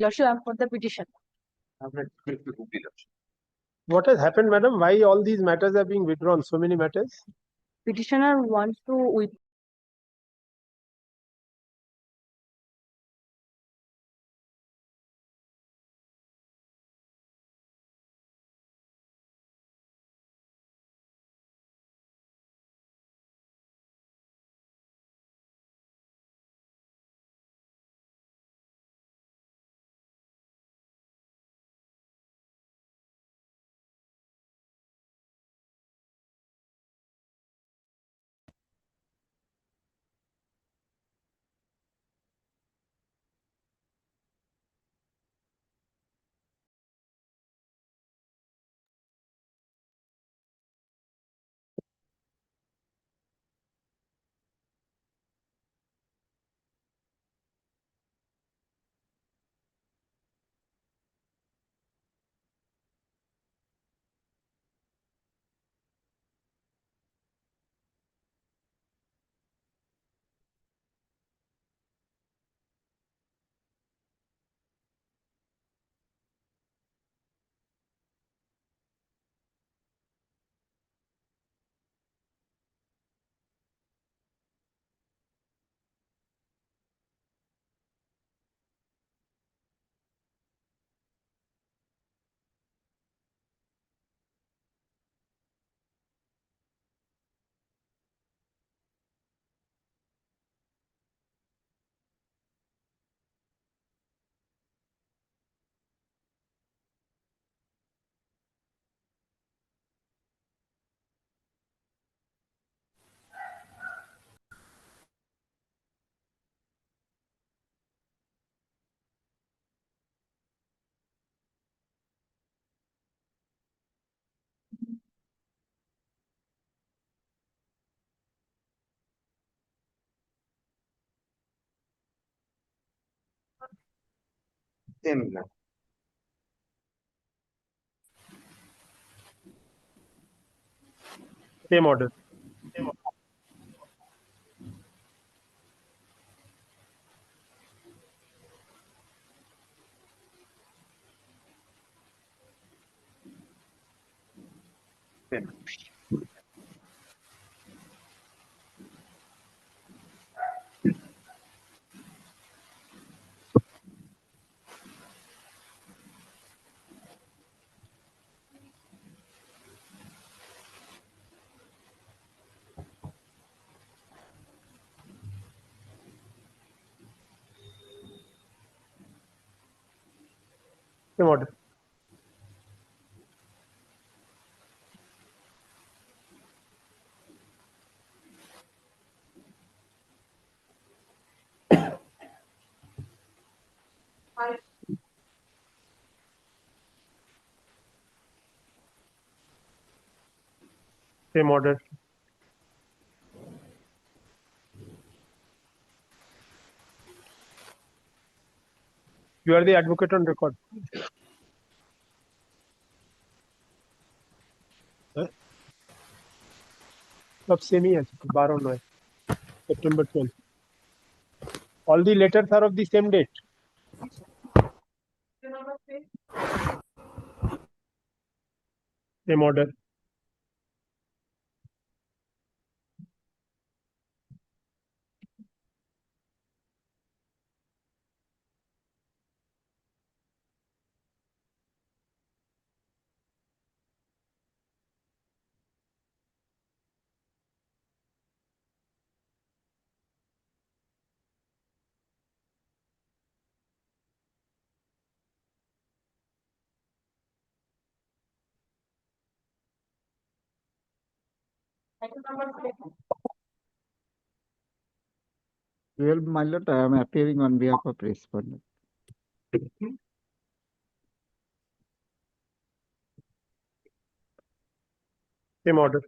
Lordship, I'm for the petition. What has happened, madam? Why all these matters are being withdrawn? So many matters? Petitioner wants to withdraw. Same. Same order. Same. Same order. Same order. You are the advocate on record. सब same ही है 12/9 September 12. All the letters are of the same date. Same order. Well, my lord, I am appearing on behalf of respondent. Same order.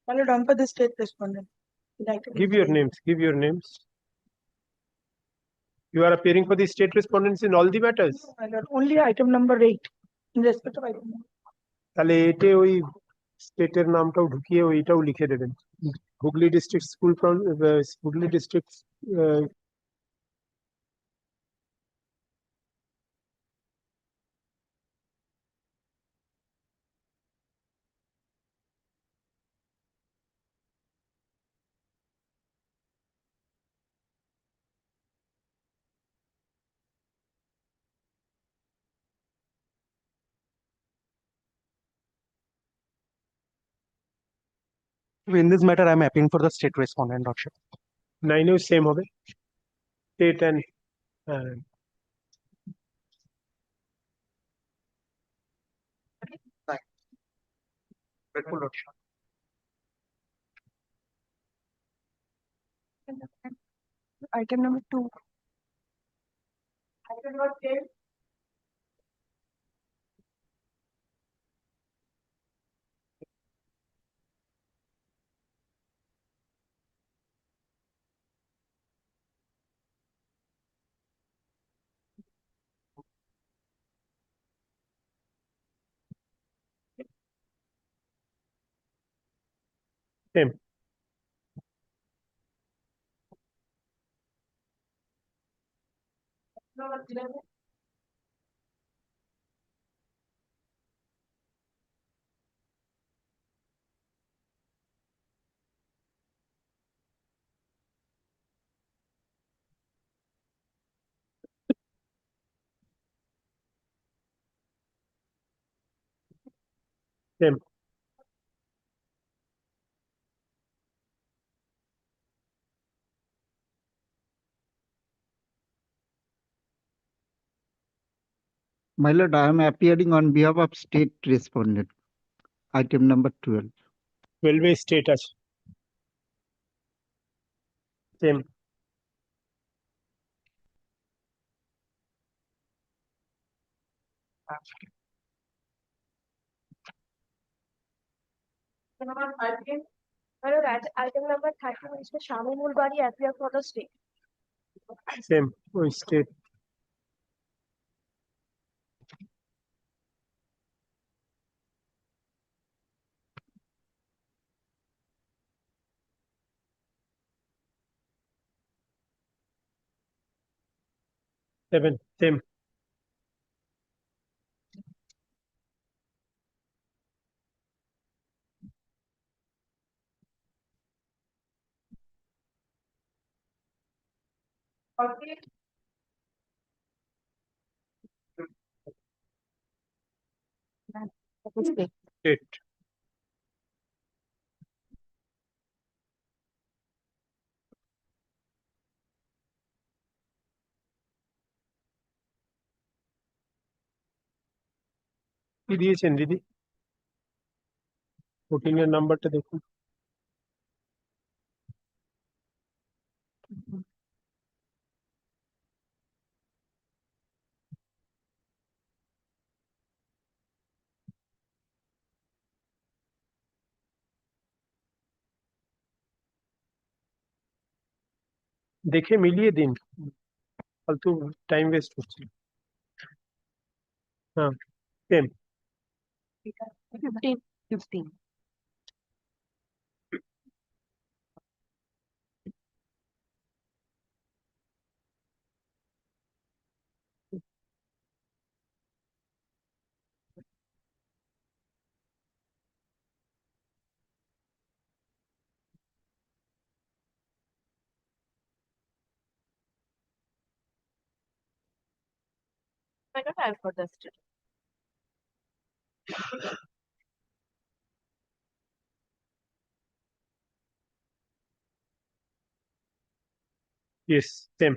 My Lord, I'm for the state respondent. Give your names. Give your names. You are appearing for the state respondents in all the matters. My Lord, only item number 8. In respect of item number. তাহলে এতে ওই স্টেটের নামটাও ঢুকিয়ে ওইটাও লিখে দেবেন। Hooghly district school Hooghly district In this matter, I'm applying for the state respondent option. 9এও সেম হবে, state and Grateful option. Item number 2. Item number 10. Same. Number 11. Same. My lord, I am appearing on behalf of state respondent. Item number 12. 12 state আছে, same. Number 13. Item number 13 is the HON'BLE body appear for the state. Same, ওই state. Seven, same. Okay. State. কি দিয়েছেন দিদি? 14 এর নাম্বারটা দেখুন। দেখে মিলিয়ে দিন, ফালতু টাইম ওয়েস্ট হচ্ছে। হ্যাঁ, same. 15. 15. I don't have for the state. Yes, same.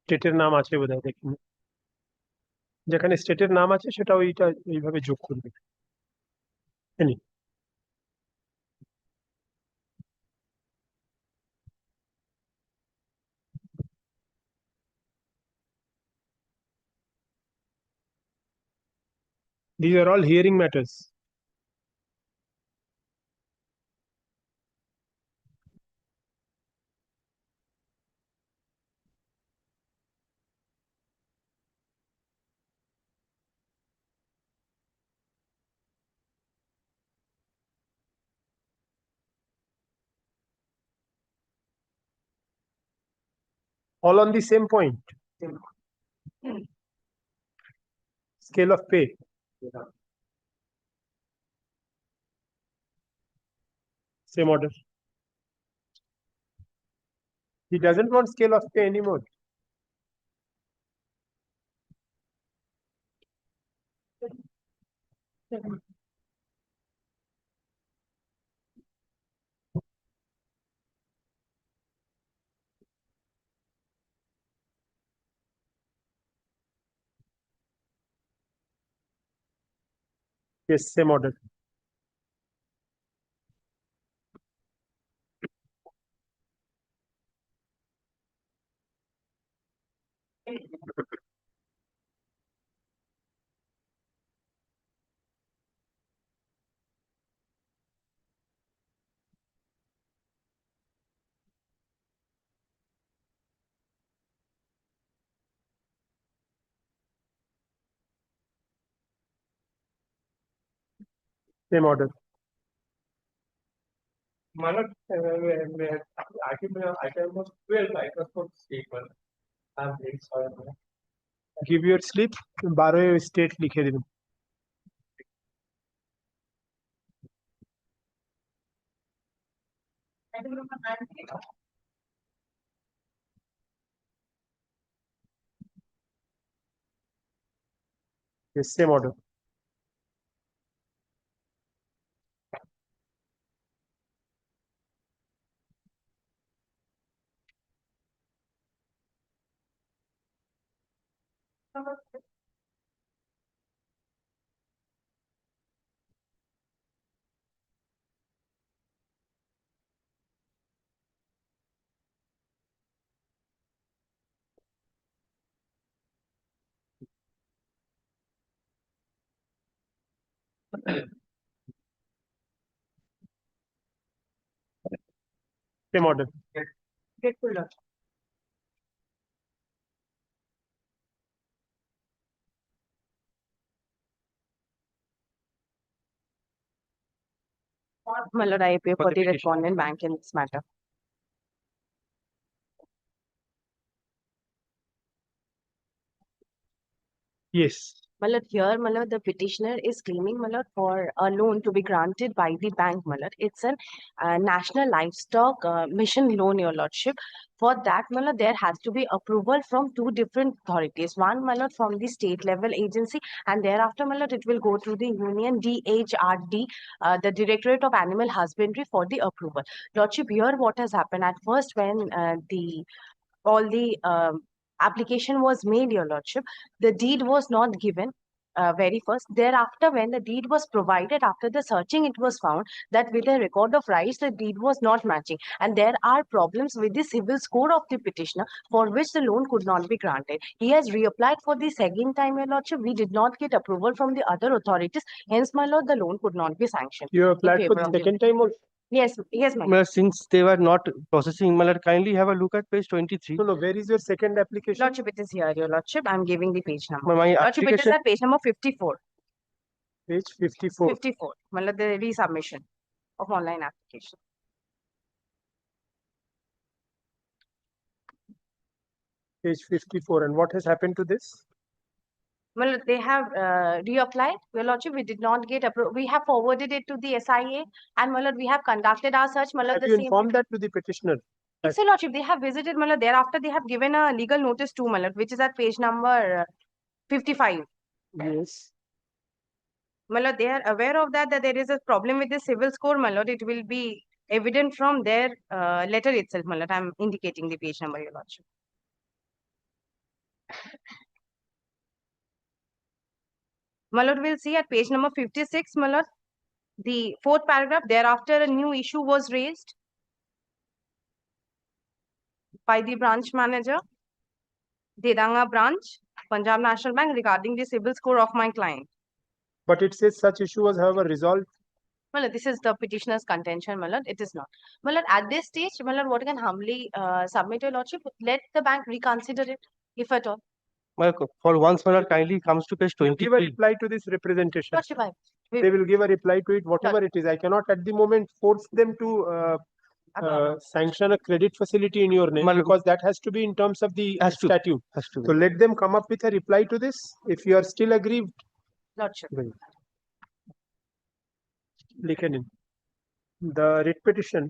স্টেটের নাম আছে বোধহয়, দেখুন। যেখানে স্টেটের নাম আছে সেটা ওইটা এইভাবে যোগ করবে। জানি। These are all hearing matters. All on the same point. Scale of pay. Same order. He doesn't want scale of pay anymore. Yes, same order. Same order. मला item was 12 items for stable. I'm very sorry. Give your slip. 12 state লিখে দিবেন। Item number 9. Yes, same order. Same order. Grateful Lord. My lord, I appear For for the the petition. respondent bank in this matter. Yes. My lord, here, my lord, the petitioner is claiming, my lord, for a loan to be granted by the bank, my lord. It's an national livestock mission loan, your lordship. For that, my lord, there has to be approval from two different authorities. One, my lord, from the state level agency, and thereafter, my lord, it will go through the union DHRD, the Directorate of Animal Husbandry, for the approval. Lordship, here what has happened at first when all the application was made, your lordship, the deed was not given very first. Thereafter, when the deed was provided, after the searching, it was found that with a record of rights, the deed was not matching. And there are problems with the civil score of the petitioner, for which the loan could not be granted. He has reapplied for the second time, your lordship. We did not get approval from the other authorities. Hence, my lord, the loan could not be sanctioned. You applied for favor the of the- second time also? Yes, yes, my lord. Since they were not processing, kindly have a look at page 23. No, where is your second application? Lordship, it is here, your lordship. I'm giving the page number. My Lordship, it is application, at page number 54. Page 54. 54. Matlab the resubmission of online application. Page 54. And what has happened to this? Well, they have reapplied. Your lordship, we did not get approved. We have forwarded it to the SIA, and Malad, we have conducted our search. Malad, Have the you same. informed that to the petitioner? Yes, sir, lordship, they have visited Malad. Thereafter, they have given a legal notice to Malad, which is at page number 55. Yes. Malad, they are aware of that there is a problem with the civil score, Malad. It will be evident from their letter itself, Malad. I'm indicating the page number, your lordship. Malad, will see at page number 56, Malad, the fourth paragraph. Thereafter, a new issue was raised by the branch manager, Dedanga branch, Punjab National Bank, regarding the CIBIL score of my client. But it says such issue was, however, resolved. Malad, this is the petitioner's contention, Malad. It is not. Malad, at this stage, Malad, what can humbly submit your lordship? Let the bank reconsider it, if at all. for once, kindly comes to page Give a 23. reply to this representation. Lordship, They will give a reply to it, whatever it is. I cannot at the moment force them to sanction a credit facility in your name, Mal- because that has to be in terms of the Has to. statute. Has to So be. let them come up with a reply to this. If you are still aggrieved, Lordship. लिखे नहीं. The writ petition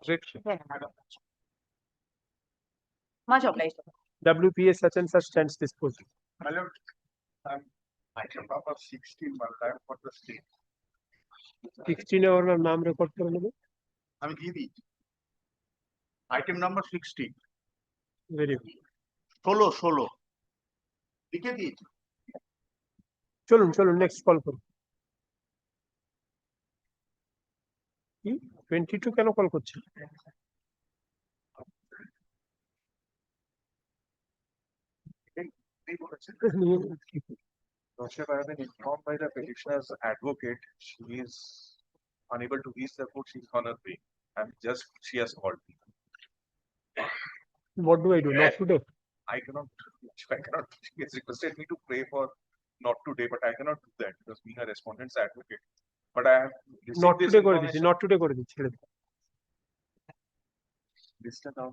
Great. Much obliged. WPA such and such stands disposed. Item number 16 time for the state. 16 और ma'am नाम record कर लेंगे. আমি দিয়ে দিই item number 16 Very good. 16 লিখে দিয়েছি চলুন চলুন নেক্সট কল করুন. কি 22 কেন কল করছে? এই বলেছেন Lordship, I have been informed by the petitioner's advocate she is unable to reach the court. She's on her way and just she has called me. What do I do? Not today. I cannot she has requested me to pray for not today, but I cannot do that because being a respondent's advocate. But I have received Not this today করে দিচ্ছি. information. Not today করে দিচ্ছি. ছেড়ে দিন. List it down.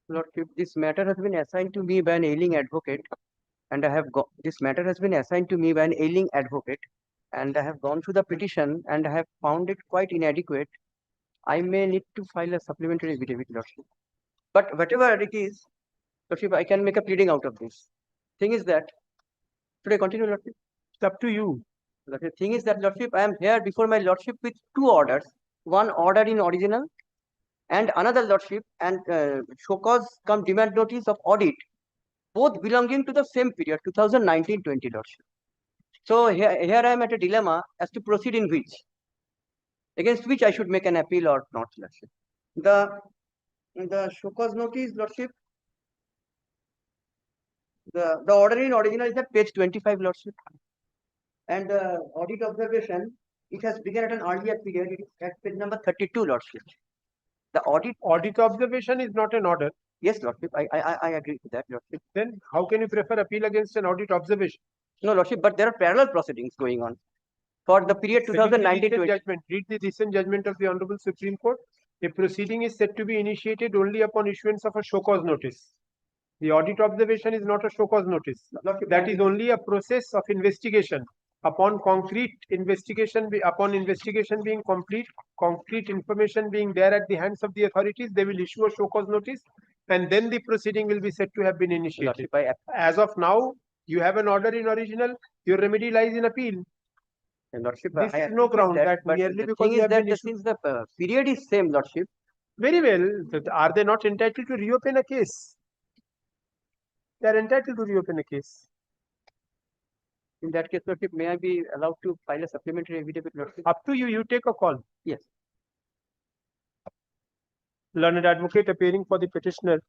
Lordship, this matter has been assigned to me by an ailing advocate, and I have this matter has been assigned to me by an ailing advocate, and I have gone through the petition and I have found it quite inadequate. I may need to file a supplementary affidavit, Lordship. But whatever it is, Lordship, I can make a pleading out of this. Thing is that, should I continue, Lordship? It's up to you. The thing is that, Lordship, I am here before my Lordship with two orders. One order in original and another, Lordship, and show cause come demand notice of audit, both belonging to the same period, 2019-20, Lordship. So here I am at a dilemma as to proceed in which, against which I should make an appeal or not, Lordship. The show cause notice, Lordship, the order in original is at page 25, Lordship. And the audit observation, it has begun at an earlier period, it is at page number 32, Lordship. The Audit observation is not an order. yes, Lordship, I agree to that, Lordship. Then how can you prefer appeal against an audit observation? No, Lordship, but there are parallel proceedings going on for the period 2019-20. Judgment. Read the recent judgment of the Honorable Supreme Court. A proceeding is said to be initiated only upon issuance of a show cause notice. The audit observation is not a show cause notice. That is only a process of investigation. Upon investigation being complete, concrete information being there at the hands of the authorities, they will issue a show cause notice, and then the proceeding will be said to have been initiated. Lordship, As of now, you have an order in original. Your remedy lies in appeal. Lordship, This I is no agree with ground that but merely the because thing you is have that been issued. since the period is same, Lordship. Very well. Are they not entitled to reopen a case? They are entitled to reopen a case. In that case, Lordship, may I be allowed to file a supplementary affidavit, Lordship? Up to you. You take a call. Yes. Learned advocate appearing for the petitioner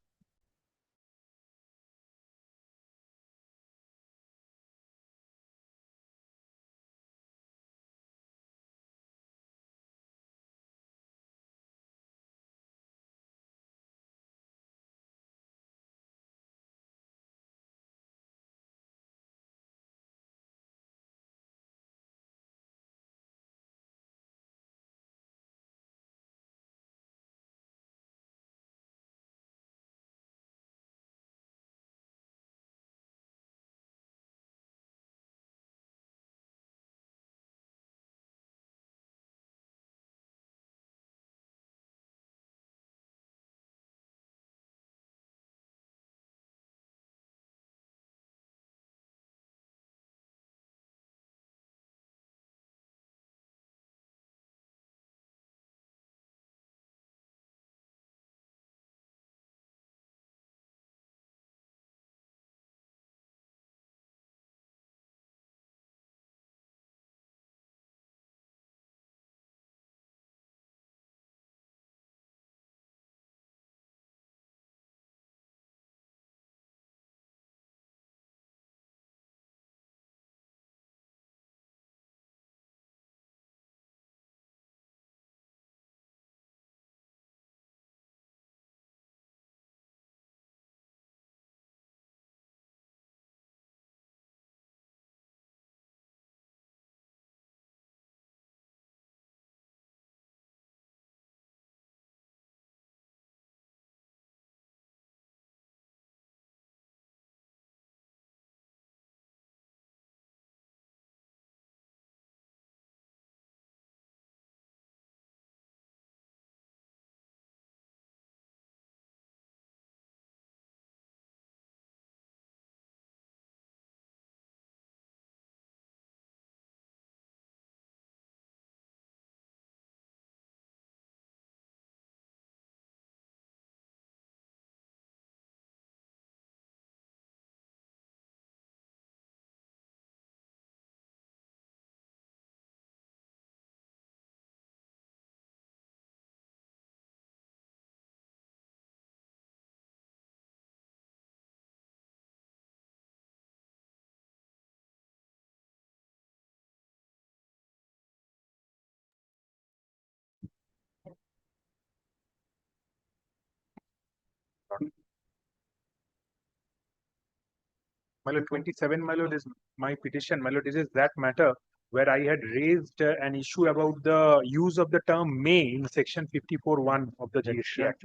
My lord, 27, my lord, is my petition. My lord, this is that matter where I had raised an issue about the use of the term may in section 54(1) of the GST Act.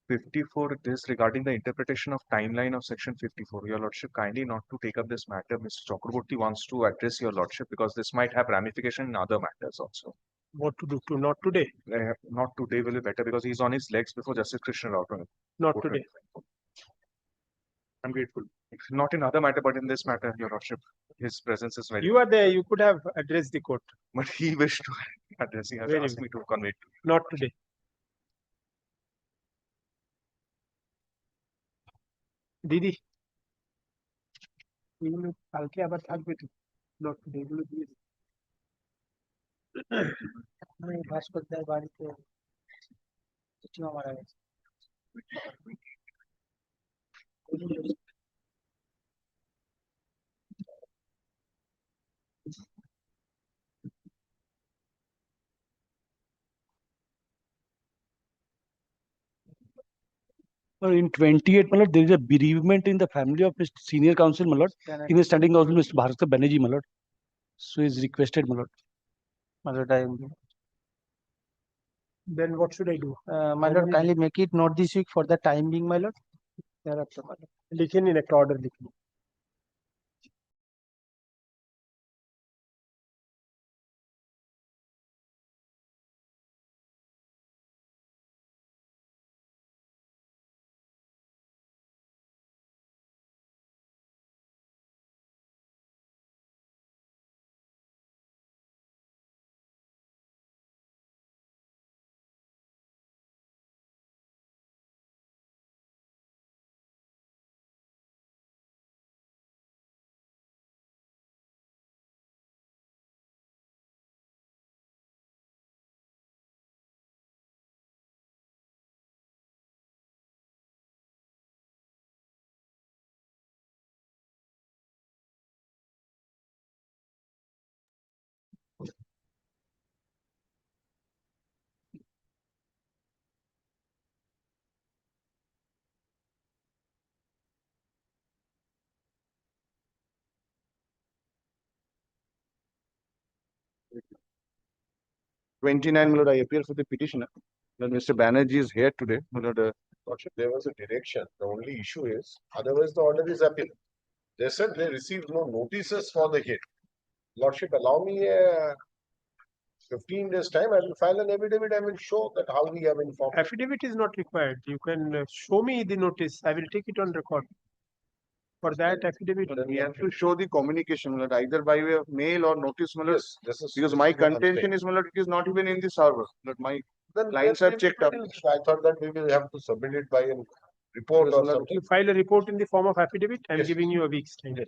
54, this regarding the interpretation of timeline of section 54. Your lordship, kindly not to take up this matter. Mr. Chakraborty wants to address your lordship because this might have ramification in other matters also. What to do? Not today. Not today will be better because he's on his legs before Justice Krishna Rao. Not today. I'm grateful. Not in other matter, but in this matter, your lordship, his presence is very. You are there. You could have addressed the court. But he wished to address. He has Very asked well. me to convey. Not today. দিদি এগুলো কালকে আবার থাকবে তো not today এগুলো দিয়ে দিই। ভাস্করদার বাড়িতে জেঠিমা মারা গেছে। In 28, my lord, there is a bereavement in the family of Mr. Senior Counsel, my lord. In the standing counsel, Mr. Bharat Banerjee, my lord. So is requested, my lord. My lord, Then what should I do? My lord, kindly make it not this week for the time being, my lord. Thereafter, my lord. লিখে নিন একটা order লিখে নিন। Twenty-nine, my lord, I appear for the petitioner. But Mr. Banerjee is here today, my lord. Lordship, there was a direction. The only issue is, otherwise the order is appeal. They said they received no notices for the hit. Lordship, allow me a 15 days time. I will file an affidavit. I will show that how we have informed. Affidavit is not required. You can show me the notice. I will take it on record. For that affidavit, We have to show the communication, my lord, either by way of mail or notice, my lord. Yes, this is Because this my is what I'm contention saying. is, my lord, it is not even in the server. But my Then lines then are checked up. I thought that we will have to submit it by a report Yes, or my lord. something. you file a report in the form of affidavit. I'm Yes. giving you a week's time. Yes.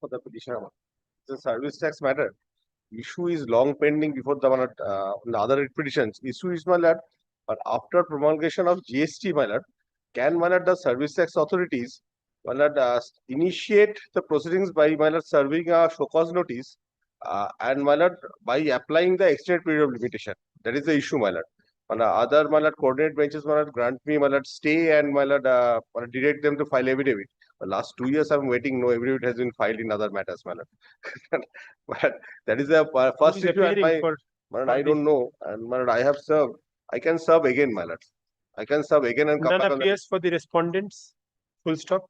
for the petitioner. The service tax matter. Issue is long pending before the other petitions. Issue is my lord, but after promulgation of GST, my lord, can my lord the service tax authorities my lord initiate the proceedings by my lord serving a show cause notice and my lord by applying the extended period of limitation. That is the issue, my lord. Other my lord coordinate benches my lord grant me my lord stay and my lord direct them to file affidavit. But last 2 years I'm waiting. No affidavit has been filed in other matters, my lord. But that is the first Who is issue. And appearing for I don't know. And my lord, I have served. I can serve again, my lord. I can serve again and come none back on the appears for the respondents? Full stop.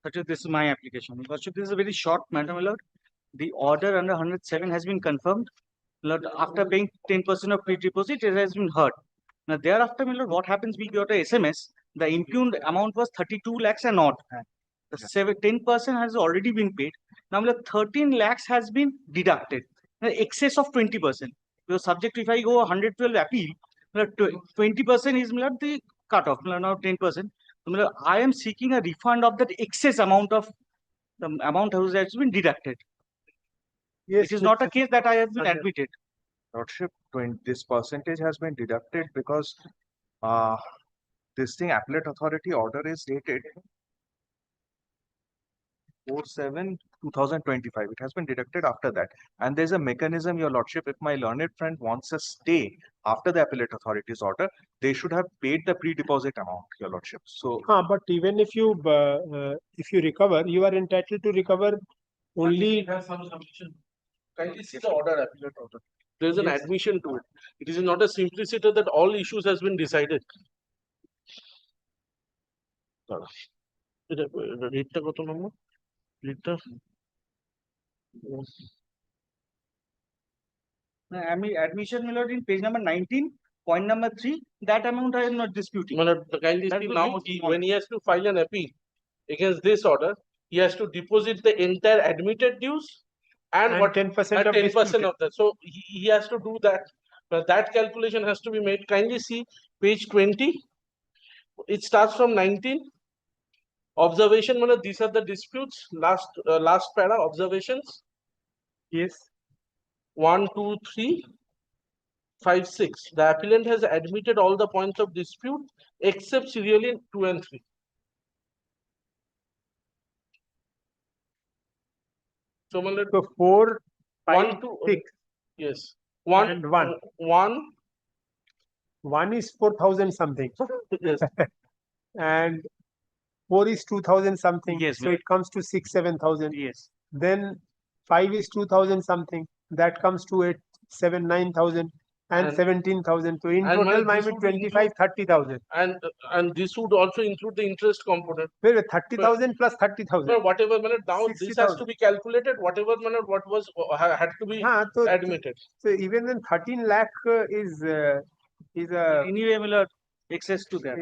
Lordship, this is my application. Lordship, this is a very short matter, my lord. The order under 107 has been confirmed. Lord, after paying 10% of pre-deposit, it has been heard. Now, thereafter, my lord, what happens? We got a SMS. The impugned amount was 32 lakhs and odd. The 10% has already been paid. Now, my lord, 13 lakhs has been deducted. The excess of 20%. Because subject to if I go 112 appeal, my lord, 20% is my lord, the cutoff. My lord, now 10%. So, my lord, I am seeking a refund of that excess amount of the amount has been deducted. Yes, It is not a Mr. case that I have been Sanjay. admitted. Lordship, this percentage has been deducted because this thing appellate authority order is dated 4/7/2025. It has been deducted after that. And there's a mechanism, your lordship, if my learned friend wants a stay after the appellate authority's order, they should have paid the pre-deposit amount, your lordship. So But even if you recover, you are entitled to recover only. Kindly see the order, appellate order. There is an Yes. admission to it. It is not a simplicity that all issues has been decided. রেটটা কত নম্বর? রেটটা I mean, admission, my lord, in page number 19, point number 3, that amount I am not disputing. মানে kindly That see will now be when he has to file an appeal against this order, he has to deposit the entire admitted dues and And what 10% and of 10% disputed. of that. So he has to do that. But that calculation has to be made. Kindly see page 20. It starts from 19. Observation, these are the disputes. Last para observations. Yes. 1, 2, 3, 5, 6. The appellant has admitted all the points of dispute except serially 2 and 3. So, So 4, 5, 1, 2, 6. yes. 1 And 1. 1. 1 is 4,000 something. Yes. And 4 is 2,000 something. Yes, So it comes to 6,000-7,000. Yes. Then 5 is 2,000 something. That comes to 8,7,000-9,000 and And- 17,000. So in and total, this might be would 25,000-30,000. And this would also include the interest component. Wait, 30,000 plus 30,000. But whatever now this has 60,000. to be calculated, whatever what was had to be So admitted. even then 13 lakh is a Anyway, my lord, excess to that.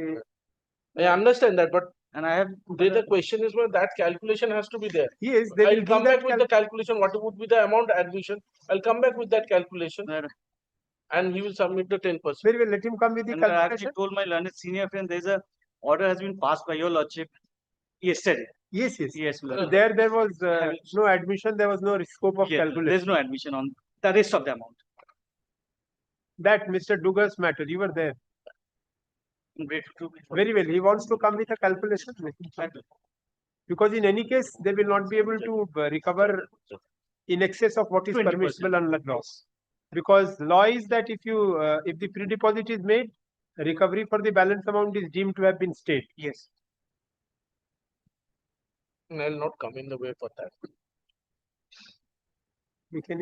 I understand that, but And I have, the question is whether that calculation has to be there. yes, they will I'll do come that back with the calculation. What would be the amount admission? I'll come back with that calculation, and he will submit the 10%. Very well, let him come with the and I actually calculation. told my learned senior friend there's a order has been passed by your lordship yesterday. Yes. Yes, my So lord. there was no admission, there was no scope of Yes, calculation. there's no admission on the rest of the amount. That Mr. Dugar's matter, you were there. I'm grateful to Very well, he wants to come with a calculation. Because in any case, they will not be able to recover in excess of what is 20%. permissible under law. Because law is that if the pre-deposit is made, recovery for the balance amount is deemed to have been stayed. Yes. And I'll not come in the way for that. We can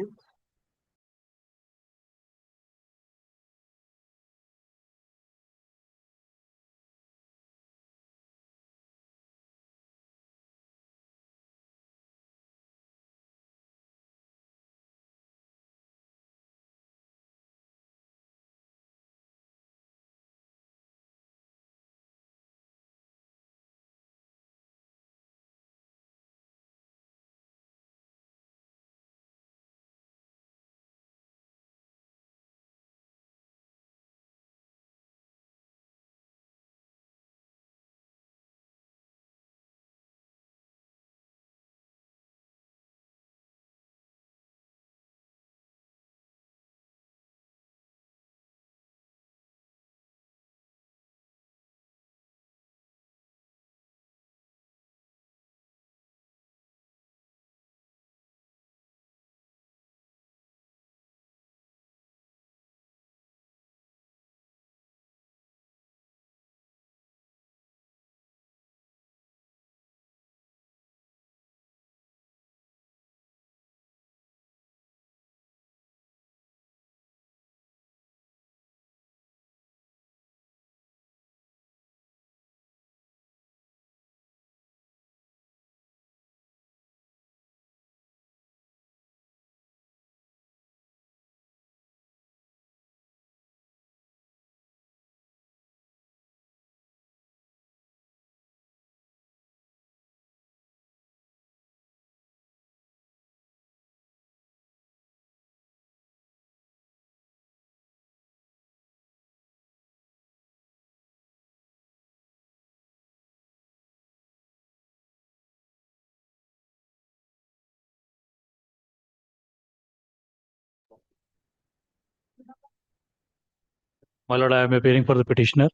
My lord, I am appearing for the petitioner.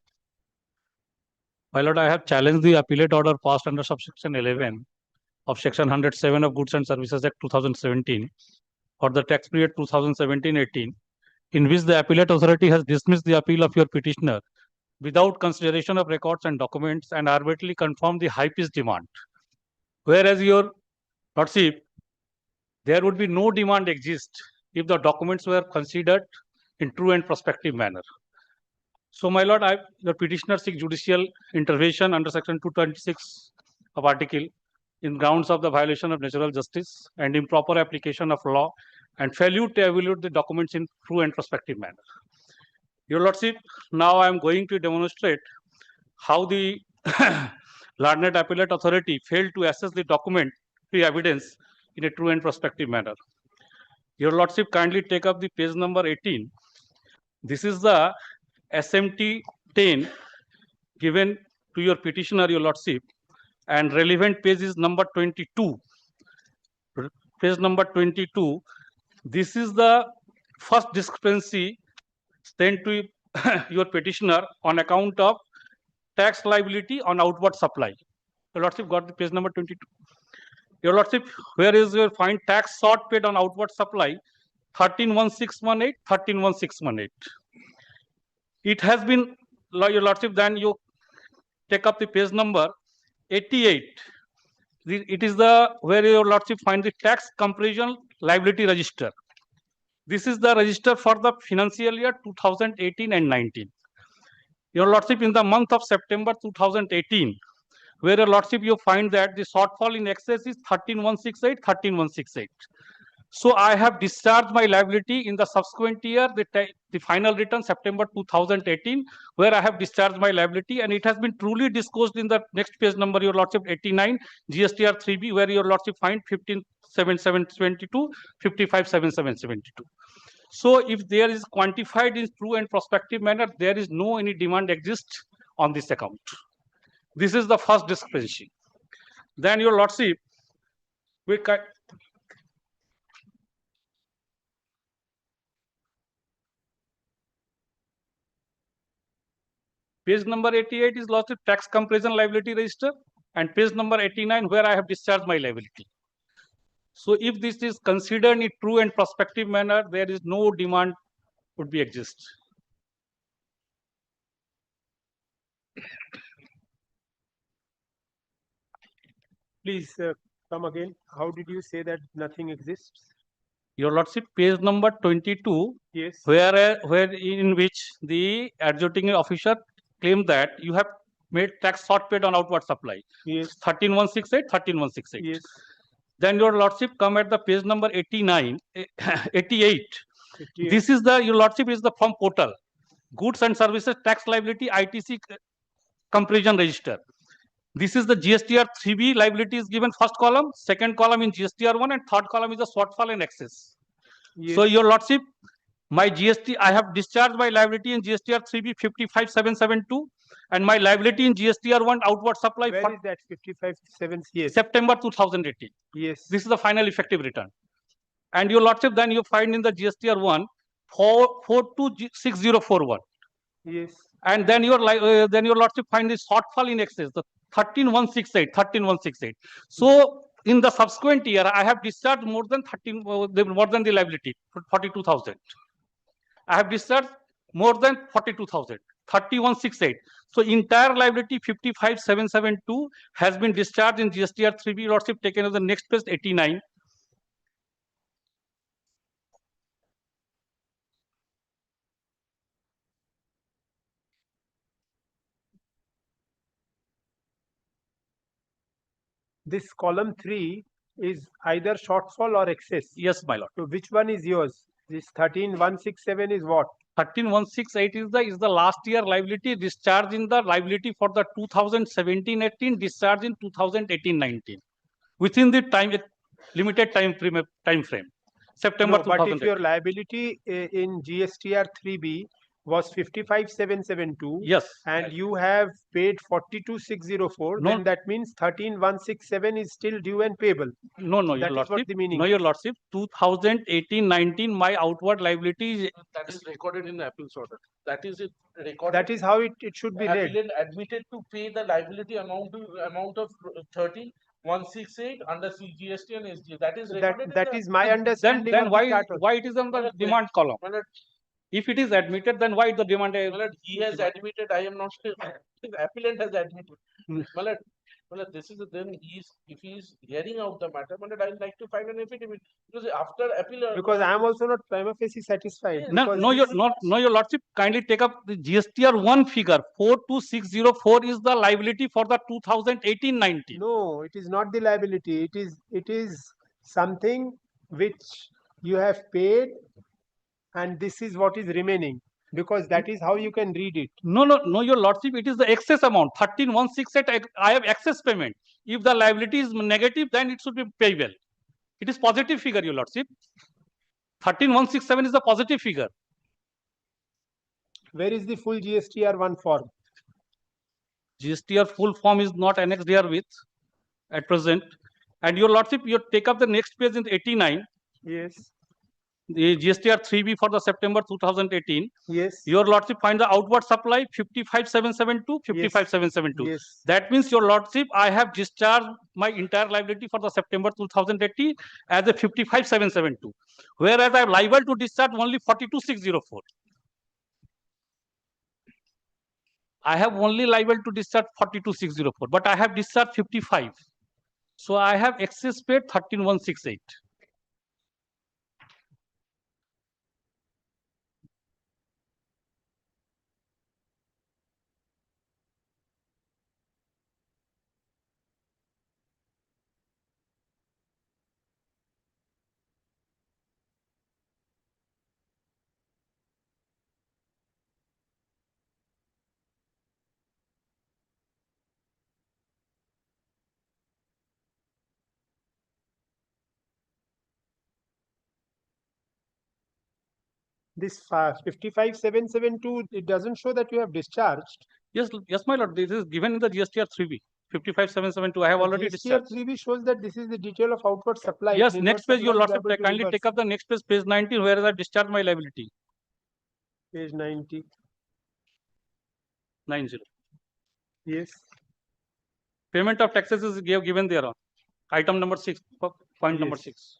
My lord, I have challenged the appellate order passed under subsection 11 of section 107 of Goods and Services Act 2017 for the tax period 2017-18, in which the appellate authority has dismissed the appeal of your petitioner without consideration of records and documents and arbitrarily confirmed the high-pitched demand. Whereas your lordship, there would be no demand exist if the documents were considered in true and prospective manner. So, my lord, your petitioner seeks judicial intervention under section 226 of article in grounds of the violation of natural justice and improper application of law and failure to evaluate the documents in true and prospective manner. Your lordship, now I am going to demonstrate how the learned appellate authority failed to assess the documentary evidence in a true and prospective manner. Your lordship, kindly take up the page number 18. This is the SMT 10 given to your petitioner, your lordship, and relevant page is number 22. Page number 22. This is the first discrepancy sent to your petitioner on account of tax liability on outward supply. Your lordship got the page number 22. Your lordship, where is your find tax short paid on outward supply 131618, 131618. It has been, your lordship, then you take up the page number 88. It is the where your lordship find the tax comparison liability register. This is the register for the financial year 2018 and 19. Your lordship, in the month of September 2018, where your lordship you find that the shortfall in excess is 13168, 13168. So I have discharged my liability in the subsequent year, the final return September 2018, where I have discharged my liability, and it has been truly disclosed in the next page number, your lordship, 89 GSTR 3B, where your lordship find 157772, 557772. So if there is quantified in true and prospective manner, there is no any demand exists on this account. This is the first discrepancy. Then your lordship, we page number 88 is lordship tax comparison liability register, and page number 89 where I have discharged my liability. So if this is considered in true and prospective manner, there is no demand would be exist. Please come again. How did you say that nothing exists? Your lordship, page number 22, Yes. where in which the adjudicating officer claimed that you have made tax short paid on outward supply. Yes. 13168, 13168. Yes. Then your lordship come at the page number 89, 88. This is the, your lordship, is the from portal, Goods and Services Tax Liability ITC Comparison Register. This is the GSTR 3B liability is given first column, second column in GSTR 1, and third column is the shortfall and excess. Yes. So your lordship, my GST, I have discharged my liability in GSTR 3B 55772, and my liability in GSTR 1 outward supply. Where is that 557? Yes. September 2018. Yes. This is the final effective return. And your lordship, then you find in the GSTR 1 426041. Yes. And then your lordship find the shortfall in excess, the 13168, 13168. So in the subsequent year, I have discharged more than the liability, 42,000. I have discharged more than 42,000, 3168. So entire liability 55772 has been discharged in GSTR 3B, lordship, taken as the next page 89. This column 3 is either shortfall or excess. Yes, my lord. So which one is yours? This 13167 is what? 13168 is the last year liability, discharge in the liability for the 2017-18, discharge in 2018-19, within the limited time frame, September No, 2018. but if your liability in GSTR 3B was 55,772. Yes. And you have paid 42,604, No. then that means 13,167 is still due and payable. No, no, That your is what lordship. the meaning No, your lordship. 2018-19, my outward liability is That is recorded in the appeals order. That is it recorded. That is how it should be read. Appellant admitted to pay the liability amount of 13,168 under CGST and SG. That is recorded. That is my understanding. then of the chart also. why it is on the Well, demand column? Well, If it is admitted, then why the demand? he has admitted. I am not sure. The appellant has admitted. Hmm. Well, this is then if he is hearing out the matter, I'd like to find an affidavit because after appeal. Because I am also not prima facie satisfied. Yes. No, because no, this- your lordship. Kindly take up the GSTR 1 figure. 42604 is the liability for the 2018-19. No, it is not the liability. It is something which you have paid, and this is what is remaining, because that is how you can read it. No, your lordship. It is the excess amount 13,168. I have excess payment. If the liability is negative, then it should be payable. It is positive figure, your lordship. 13,167 is the positive figure. Where is the full GSTR1 form? GSTR full form is not annexed herewith at present. And your lordship, you take up the next page in 89. Yes. The GSTR 3B for the September 2018. Yes. Your lordship find the outward supply 55,772, 55,772. Yes. That means, your lordship, I have discharged my entire liability for the September 2018 as a 55,772, whereas I am liable to discharge only 42,604. I have only liable to discharge 42,604, but I have discharged 55. So I have excess paid 13,168. This 55,772, it doesn't show that you have discharged. Yes, my lord. This is given in the GSTR 3B. 55,772. I have already GSTR discharged. 3B shows that this is the detail of outward supply. Yes, Inward next page, your supply is lordship, liable to kindly reverse. take up the next page, page 19, where I discharge my liability. Page 90. 90. Yes. Payment of taxes is given there on item number 6, point number Yes. 6.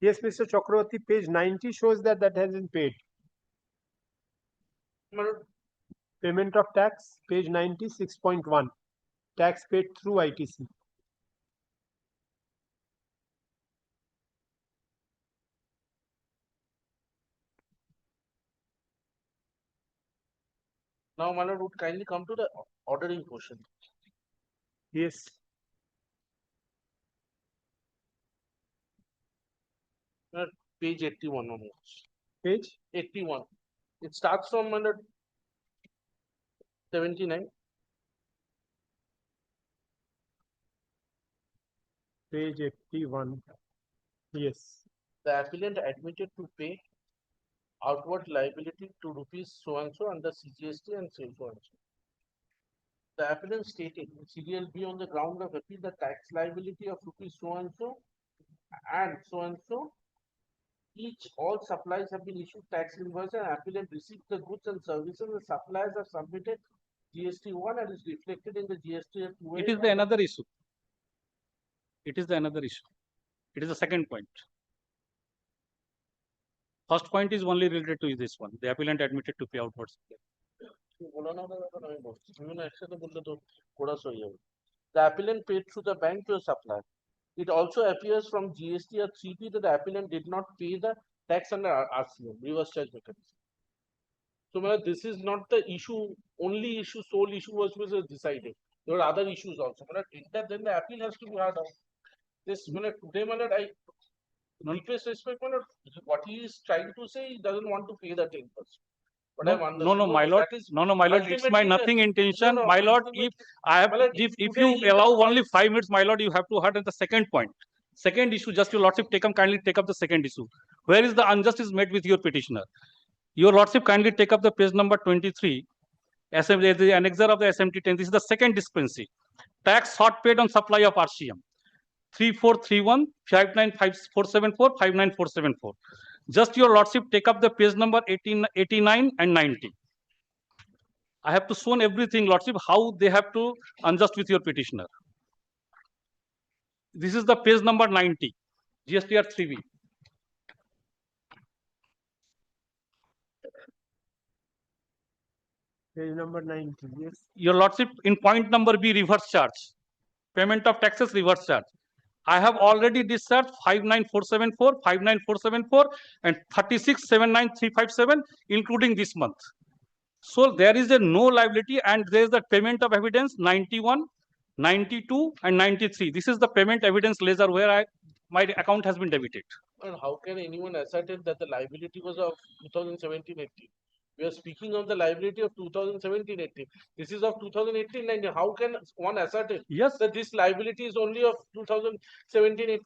Yes, Mr. Chakravarti, page 90 shows that has been paid. Payment of tax, page 90, 6.1. Tax paid through ITC. Now, my lord, would kindly come to the ordering portion. Yes. Page 81 onwards. Page 81. It starts from 79. Page 81. Yes. The appellant admitted to pay outward liability to rupees so and so under CGST and so and so. The appellant stated in serial B on the ground of appeal the tax liability of rupees so and so, all supplies have been issued tax invoice and appellant received the goods and services. The suppliers are submitted GST1 and is reflected in the GST2. It is the another issue. It is the another issue. It is the second point. First point is only related to this one. The appellant admitted to pay outward supply. The appellant paid through the bank to a supplier. It also appears from GST or 3P that the appellant did not pay the tax under RCM, reverse charge mechanism. So, this is not the issue, only issue, sole issue was decided. There were other issues also. Then the appeal has to be heard out. This, today, I deepest respect, what he is trying to say, he doesn't want to pay the 10%. What I've No, understood. no, my lord, that is no, my lord, it's my ultimately the- nothing intention, no, my lord, ultimately- if I have, My lord, if today you he allow has only 5 minutes, my lord, you have to heard at the second point. Second issue, just your lordship kindly take up the second issue. Where is the injustice made with your petitioner? Your lordship kindly take up the page number 23, assembly, the annexure of the SMT 10. This is the second discrepancy. Tax sought paid on supply of RCM. 3431 595,474 59474. Just your lordship take up the page number 18, 89 and 90. I have to show everything, lordship, how they have to unjust with your petitioner. This is the page number 90, GSTR 3B. Page number 90, yes. Your lordship, in point number B, reverse charge. Payment of taxes, reverse charge. I have already discharged 59474, 59474, and 3679357, including this month. So there is a no liability, and there is the payment of evidence 91, 92, and 93. This is the payment evidence ledger where my account has been debited. And how can anyone ascertain that the liability was of 2017-18? We are speaking of the liability of 2017-18. This is of 2018-19. How can one ascertain Yes, that this liability is only of 2017-18?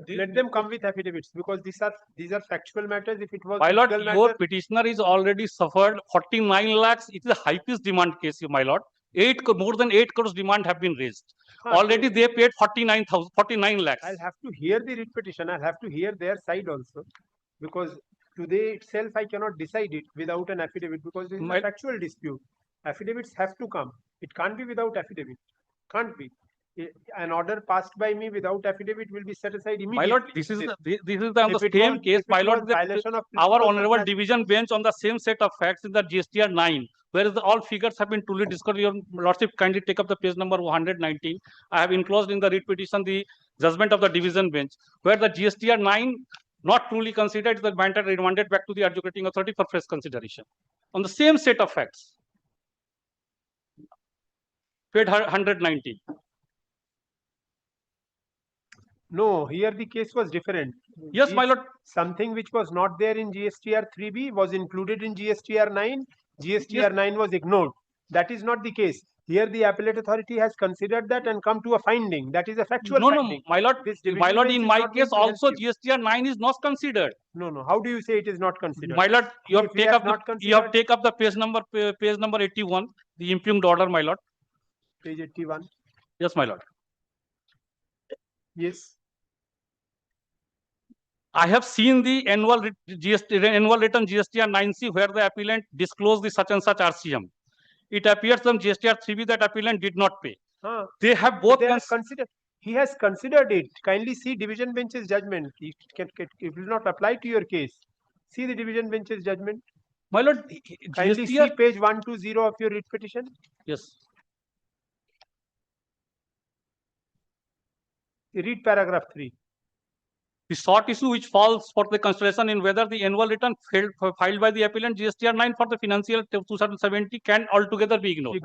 Let them come with affidavits because these are factual matters. If it was my lord, legal your matter, petitioner is already suffered 49 lakhs. It is a high pitch demand case, my lord. More than 8 crores demand have been raised. so Already they paid 49 lakhs. I'll have to hear the writ petition. I'll have to hear their side also, because today itself I cannot decide it without an affidavit because this is My- a factual dispute. Affidavits have to come. It can't be without affidavit. Can't be. An order passed by me without affidavit will be set aside immediately. My lord, this is on If the it same was- case, if it my lord, was violation of our principles of honorable national- division bench on the same set of facts in the GSTR 9, whereas all figures have been truly discussed. Your lordship kindly take up the page number 119. I have enclosed in the writ petition the judgment of the division bench, where the GSTR 9 not truly considered, the matter remanded back to the adjudicating authority for fresh consideration on the same set of facts. Paid 190. No, here the case was different. Yes, my lord. Something which was not there in GSTR 3B was included in GSTR 9. GSTR 9 was ignored. That is not the case. Here the appellate authority has considered that and come to a finding. That is a factual No, finding. my lord. This My division lord, bench in is my not going case to help also you. GSTR 9 is not considered. No. How do you say it is not considered? My lord, you have If he take has up not you have considered- take up the page number 81, the impugned order, my lord. Page 81. Yes, my lord. Yes. I have seen the annual return GSTR 9C where the appellant disclosed the such and such RCM. It appears from GSTR 3B that appellant did not pay. They have both They have considered. He has considered it. Kindly see division bench's judgment. It will not apply to your case. See the division bench's judgment. My lord, Kindly GSTR see page 120 of your writ petition. Yes. Read paragraph 3. The short issue which falls for the consideration in whether the annual return filed by the appellant GSTR 9 for the financial 2070 can altogether be ignored.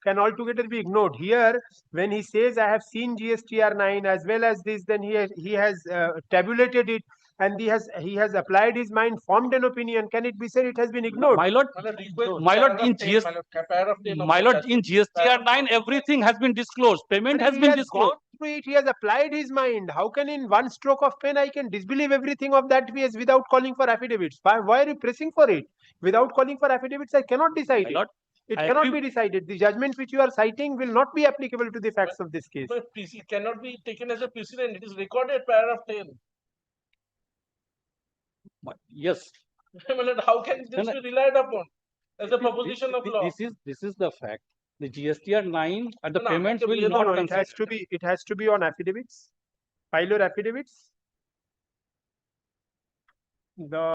Can altogether be ignored. Here, when he says I have seen GSTR 9 as well as this, then he has tabulated it and he has applied his mind, formed an opinion. Can it be said it has been ignored? My lord, in GSTR 9 everything has been disclosed. Payment has been disclosed. He has applied his mind. How can in one stroke of pen I can disbelieve everything of that PS without calling for affidavits? Why are you pressing for it? Without calling for affidavits, I cannot decide it. It cannot be decided. The judgment which you are citing will not be applicable to the facts of this case. But it cannot be taken as a precedent. It is recorded paragraph 10. Yes. How can this be relied upon as a proposition of law? This is the fact. The GSTR 9 and the No, payments no, will no, not It has to be on affidavits. File your affidavits. The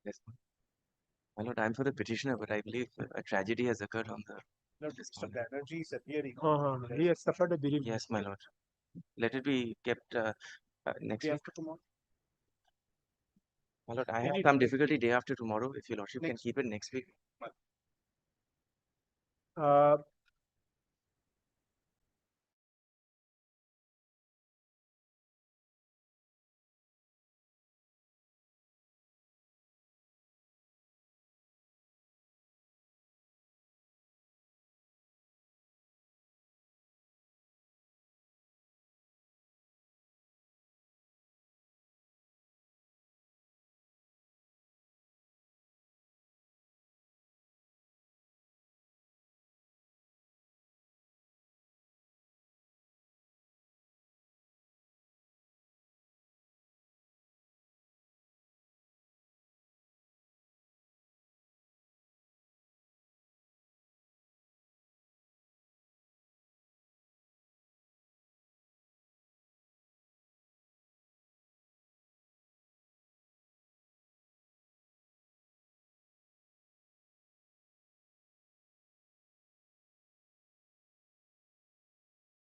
Yes, my lord, I'm for the petitioner, but I believe a tragedy has occurred on the. Mr. Banerjee is appearing. He has suffered a bereavement. Yes, my lord. Let it be kept next Day week. after tomorrow. My lord, I have Any some day. difficulty day after tomorrow. If your lordship can Next. keep it next week. Uh,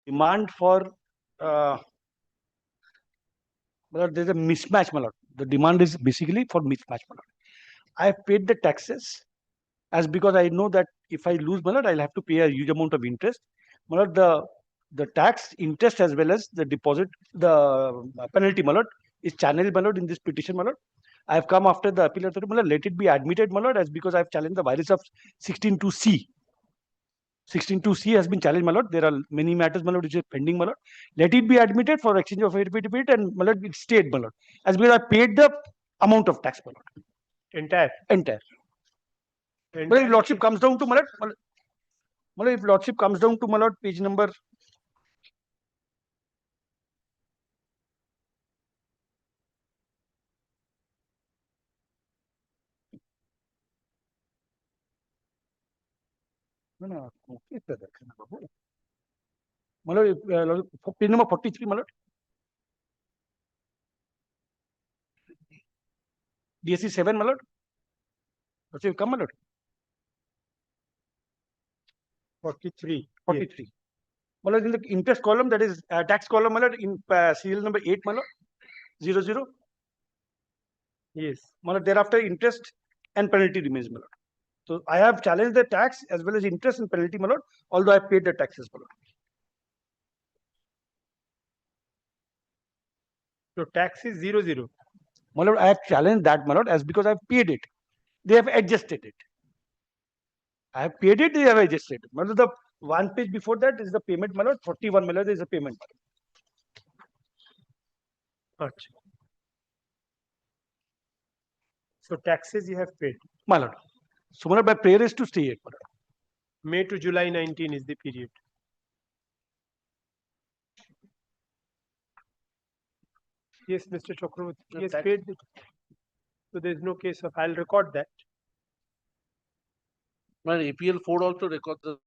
Demand for, well, there's a mismatch, my lord. The demand is basically for mismatch, my lord. I have paid the taxes as because I know that if I lose, my lord, I'll have to pay a huge amount of interest. My lord, the tax, interest as well as the deposit, the penalty, my lord, is channeled, my lord, in this petition, my lord. I have come after the appeal authority, my lord, let it be admitted, my lord, as because I have challenged the violation of 16(2)(c). 16(2)(c) has been challenged, my lord. There are many matters, my lord, which is pending, my lord. Let it be admitted for exchange of affidavit and, my lord, it stayed, my lord, as because I paid the amount of tax, my lord. entire. Entire. But Entire. if lordship comes down to, my lord, if lordship comes down to, my lord, page number. No, no, okay, sir, my lord, page number 43, my lord. DSC 7, my lord. Lordship, come, my lord. 43. 43. My lord, in the interest column, that is tax column, my lord, in serial number 8, my lord, 00. Yes. My lord, thereafter, interest and penalty remains, my lord. So I have challenged the tax as well as interest and penalty, my lord, although I have paid the taxes, my lord. So tax is 00. My lord, I have challenged that, my lord, as because I have paid it. They have adjusted it. I have paid it, they have adjusted. My lord, the one page before that is the payment, my lord. 41, my lord, is the payment. Gotcha. So taxes you have paid. My lord. So, my lord, my prayer is to stay it, my lord. May to July 19 is the period. Yes, Mr. Chakravarti. He has paid. So there is no case of. I'll record that. Well, APL 4 also records the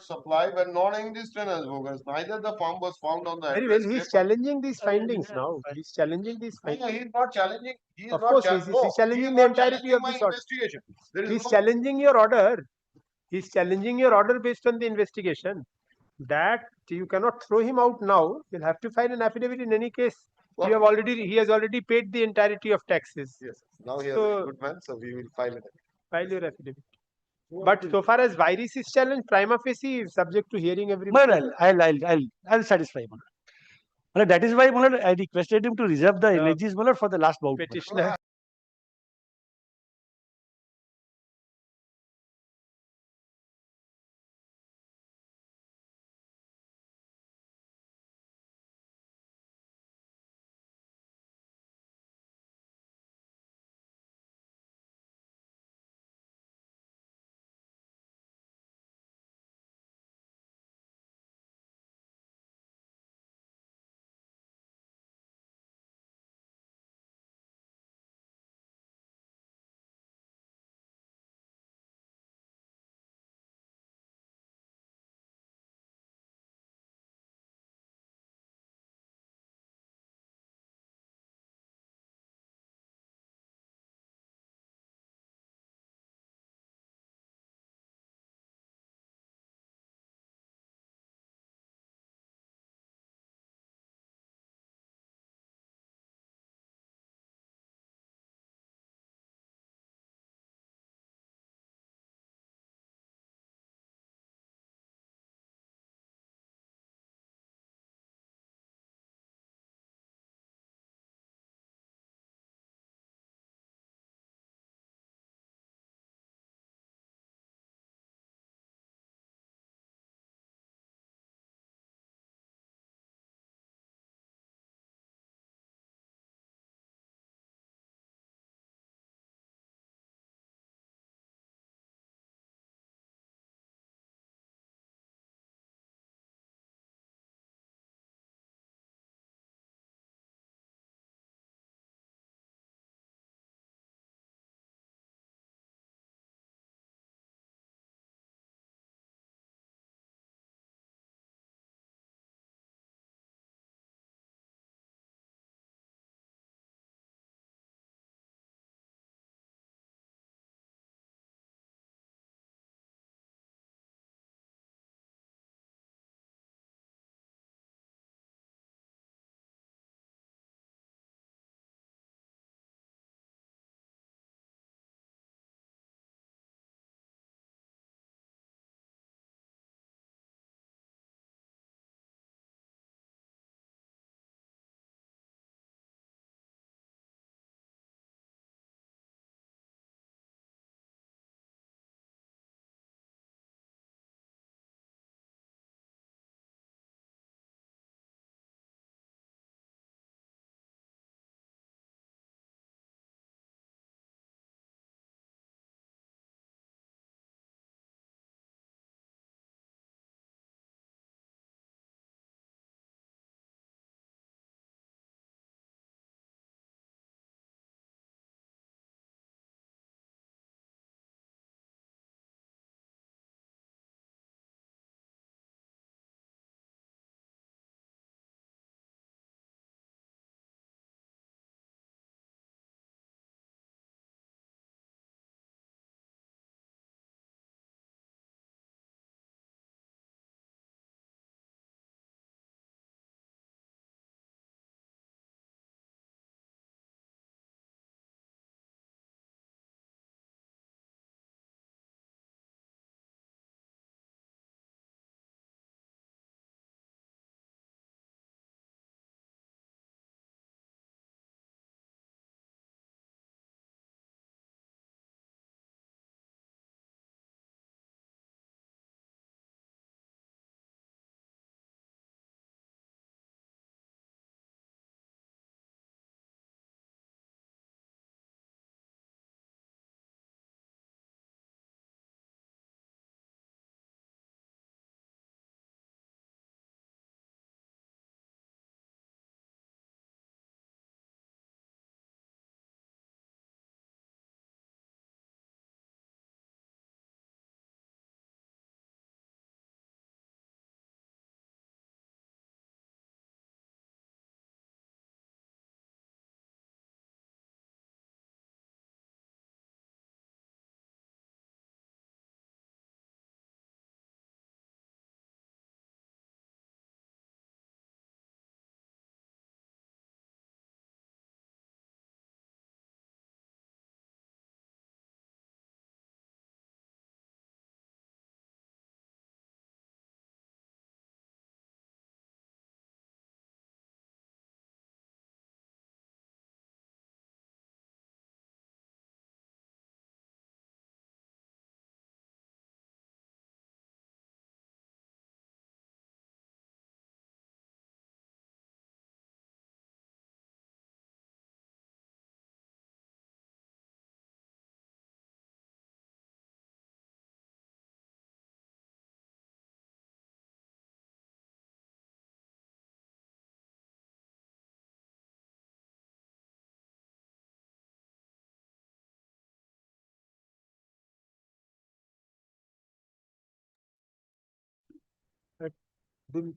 supply were non-existent as bogus. Neither the firm was found on the Very well, address he is slip. challenging these findings now. He is challenging these No, findings. he is not challenging. He is Of not course, chal- he is no, challenging he is the not entirety challenging of my this order. investigation. There He is is no, challenging your order. He is challenging your order based on the investigation. That you cannot throw him out now. You'll have to file an affidavit in any case. He has already paid the entirety of taxes. yes, now he is So- a good man, so we will file it. File your affidavit. But so far as virus is challenged, prima facie is subject to hearing every. I'll satisfy, my lord. My lord, that is why, my lord, I requested him to reserve the images, my lord, for the last bout. my lord. Petitioner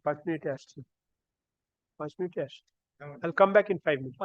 5 minutes আসছি 5 minutes আসছি I'll come back in 5 minutes.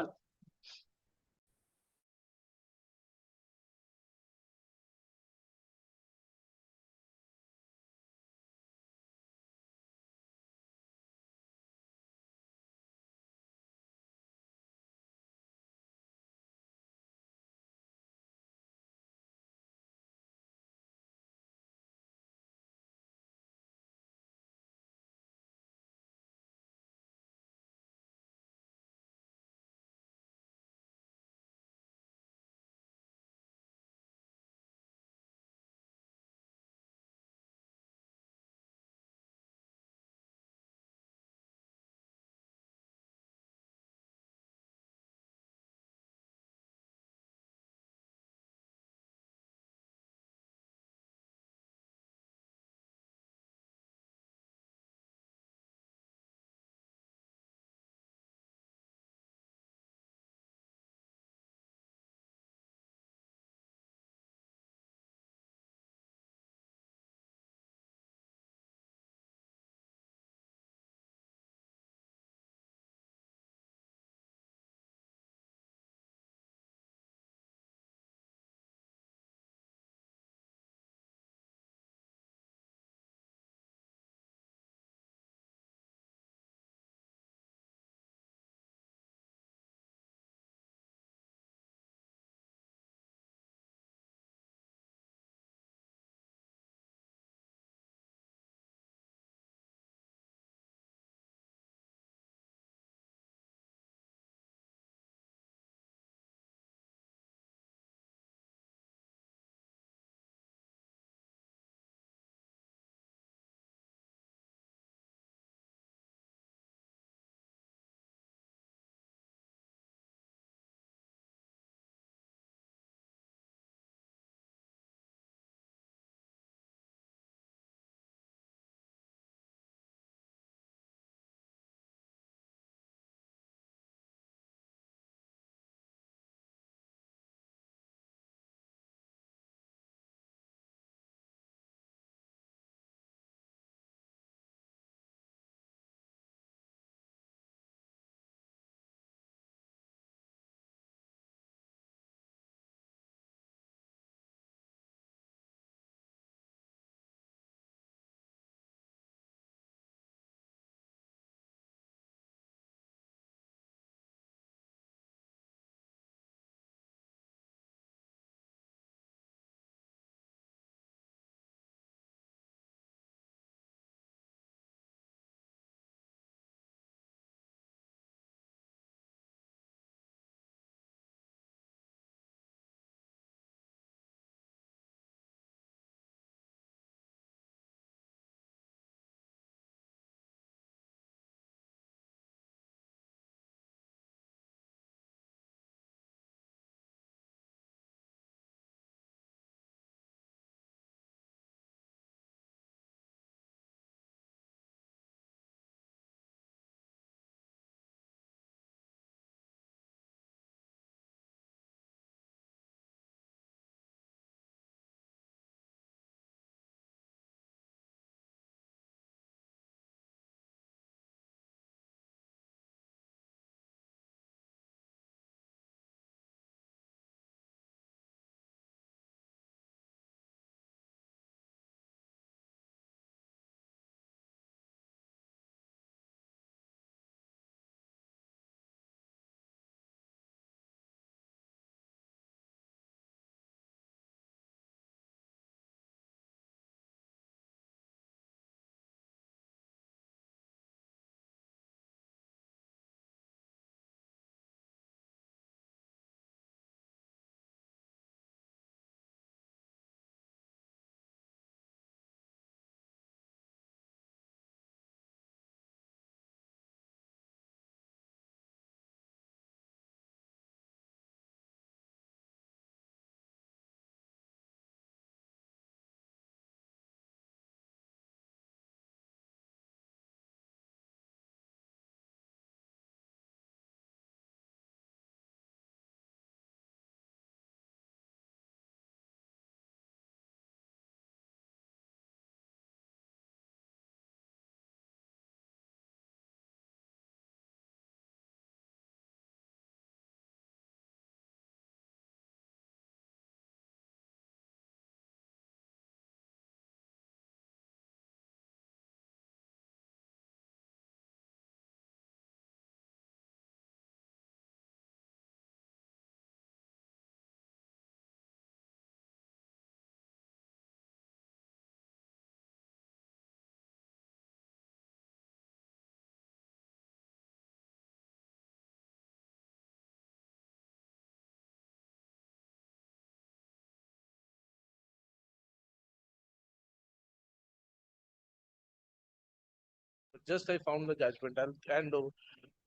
just I found the judgment. I'll hand over.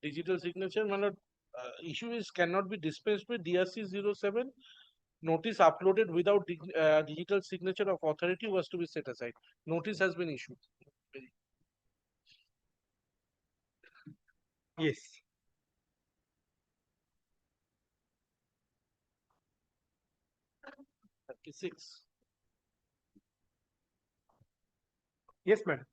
Digital signature, my lord, issue is cannot be dispensed with DRC 07. Notice uploaded without digital signature of authority was to be set aside. Notice has been issued. Yes. Six. Yes, madam.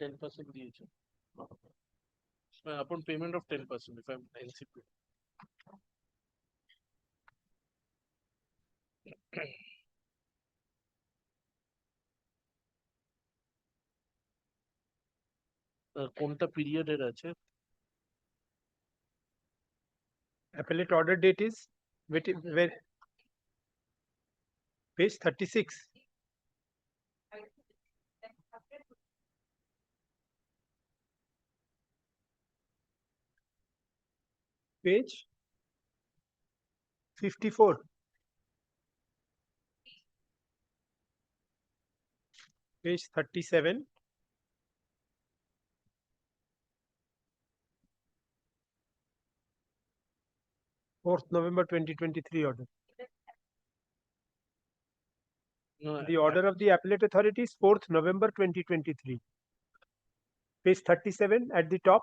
%10% DHM. Upon payment of 10% if I'm NCP. কোনটা পিরিয়ডের আছে? Appellate order date is where page 36. Page 54. Page 37. November 2023 order. No, The order of the appellate authority is 4th November 2023. Page 37 at the top.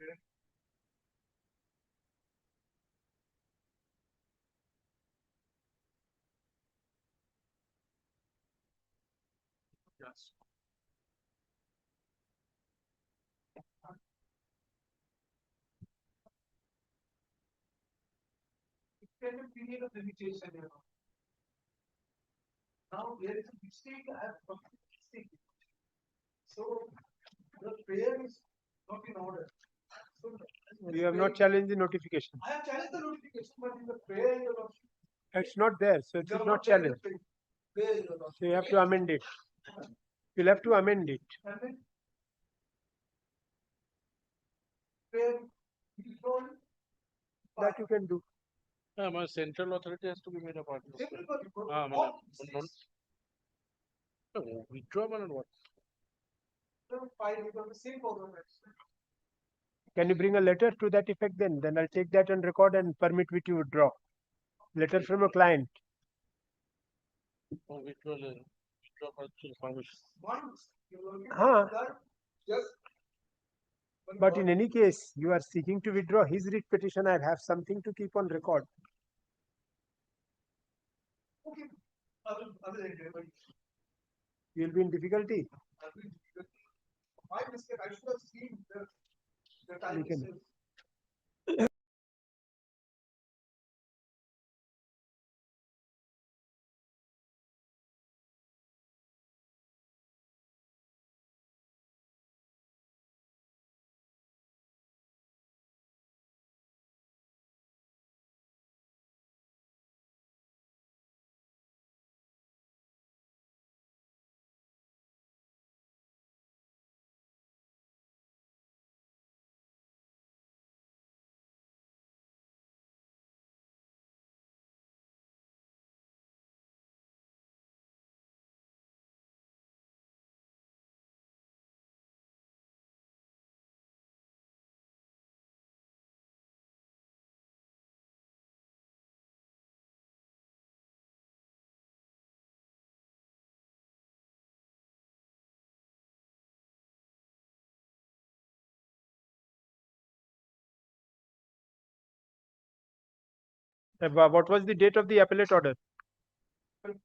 Yes. Extended period of limitation, you know. Now there is a mistake, I have committed mistake. So the prayer is not in order. So You have not challenged the notification. I have challenged the notification, but in the prayer, your lordship, It's not there, so it you is have not challenged challenged. the prayer, your lordship. So you have to amend it. You'll have to amend it. And then prayer, you told, That you can do. my central authority has to be made a part of this. Everybody, What no, withdraw and what? file, you got the same problem. Can you bring a letter to that effect then? Then I'll take that on record and permit which you withdraw. Letter from a client. Oh, withdraw partial permission. Once you will get Huh. that, just. But in any case, you are seeking to withdraw his writ petition. I have something to keep on record. Okay, I will enter, but You'll be in difficulty. I will. My mistake, I should have seen the time. We can- itself. What was the date of the appellate order? This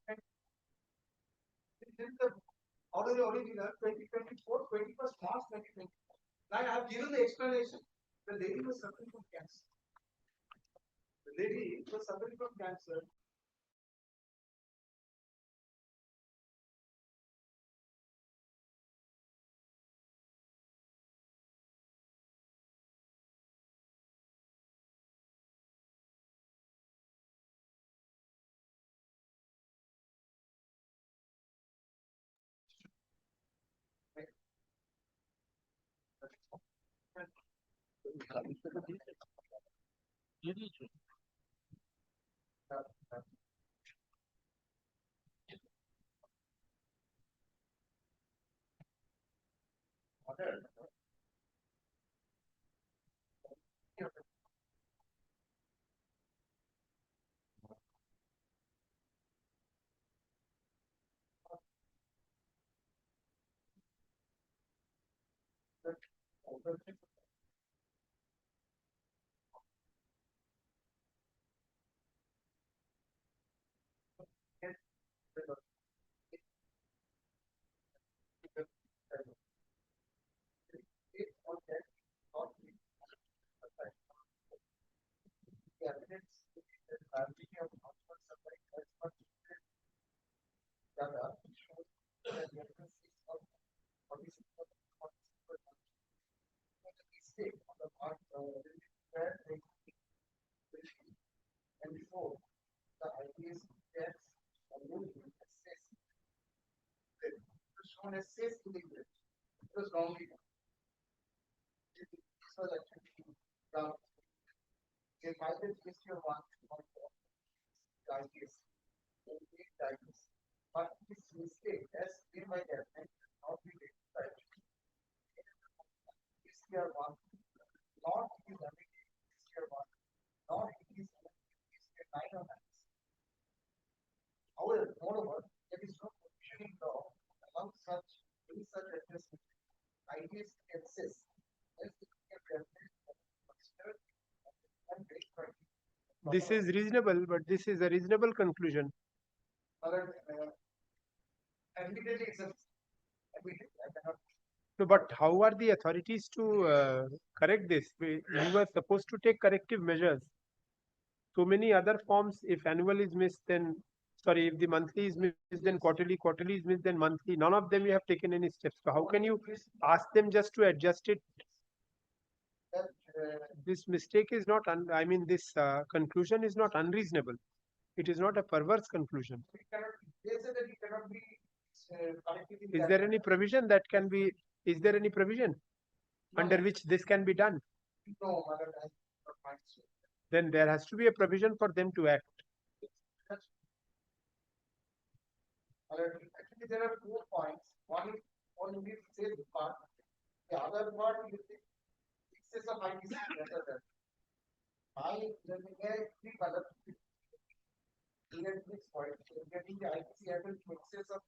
is the order original 2024, 21st March 2020. Now I have given the explanation. The lady was suffering from cancer. The lady was suffering from cancer. And before the ideas gets shown as says to the grid. It was wrongly done. This was actually done. They might have history of one ideas. But this mistake as made by them and not be rectified. History of one, not it is limited history of one, not it is history of 9 or 9. However, moreover, there is no provision in law allow such any such adjustment. Ideas exist as the This is reasonable, but this is a reasonable conclusion. No, but how are the authorities to correct this? You were supposed to take corrective measures. So many other forms, if annual is missed, then sorry, if the monthly is missed, then quarterly, quarterly is missed, then monthly. None of them you have taken any steps. So how can you ask them just to adjust it? This mistake is not, I mean, this conclusion is not unreasonable. It is not a perverse conclusion. Is there any provision that can be, is there any provision under which this can be done? Then there has to be a provision for them to act. Actually, there are 4 points. One is on the sales part. The other part is the excess of ITC rather than. When we get three colors, this point, so getting the ITC average to excess of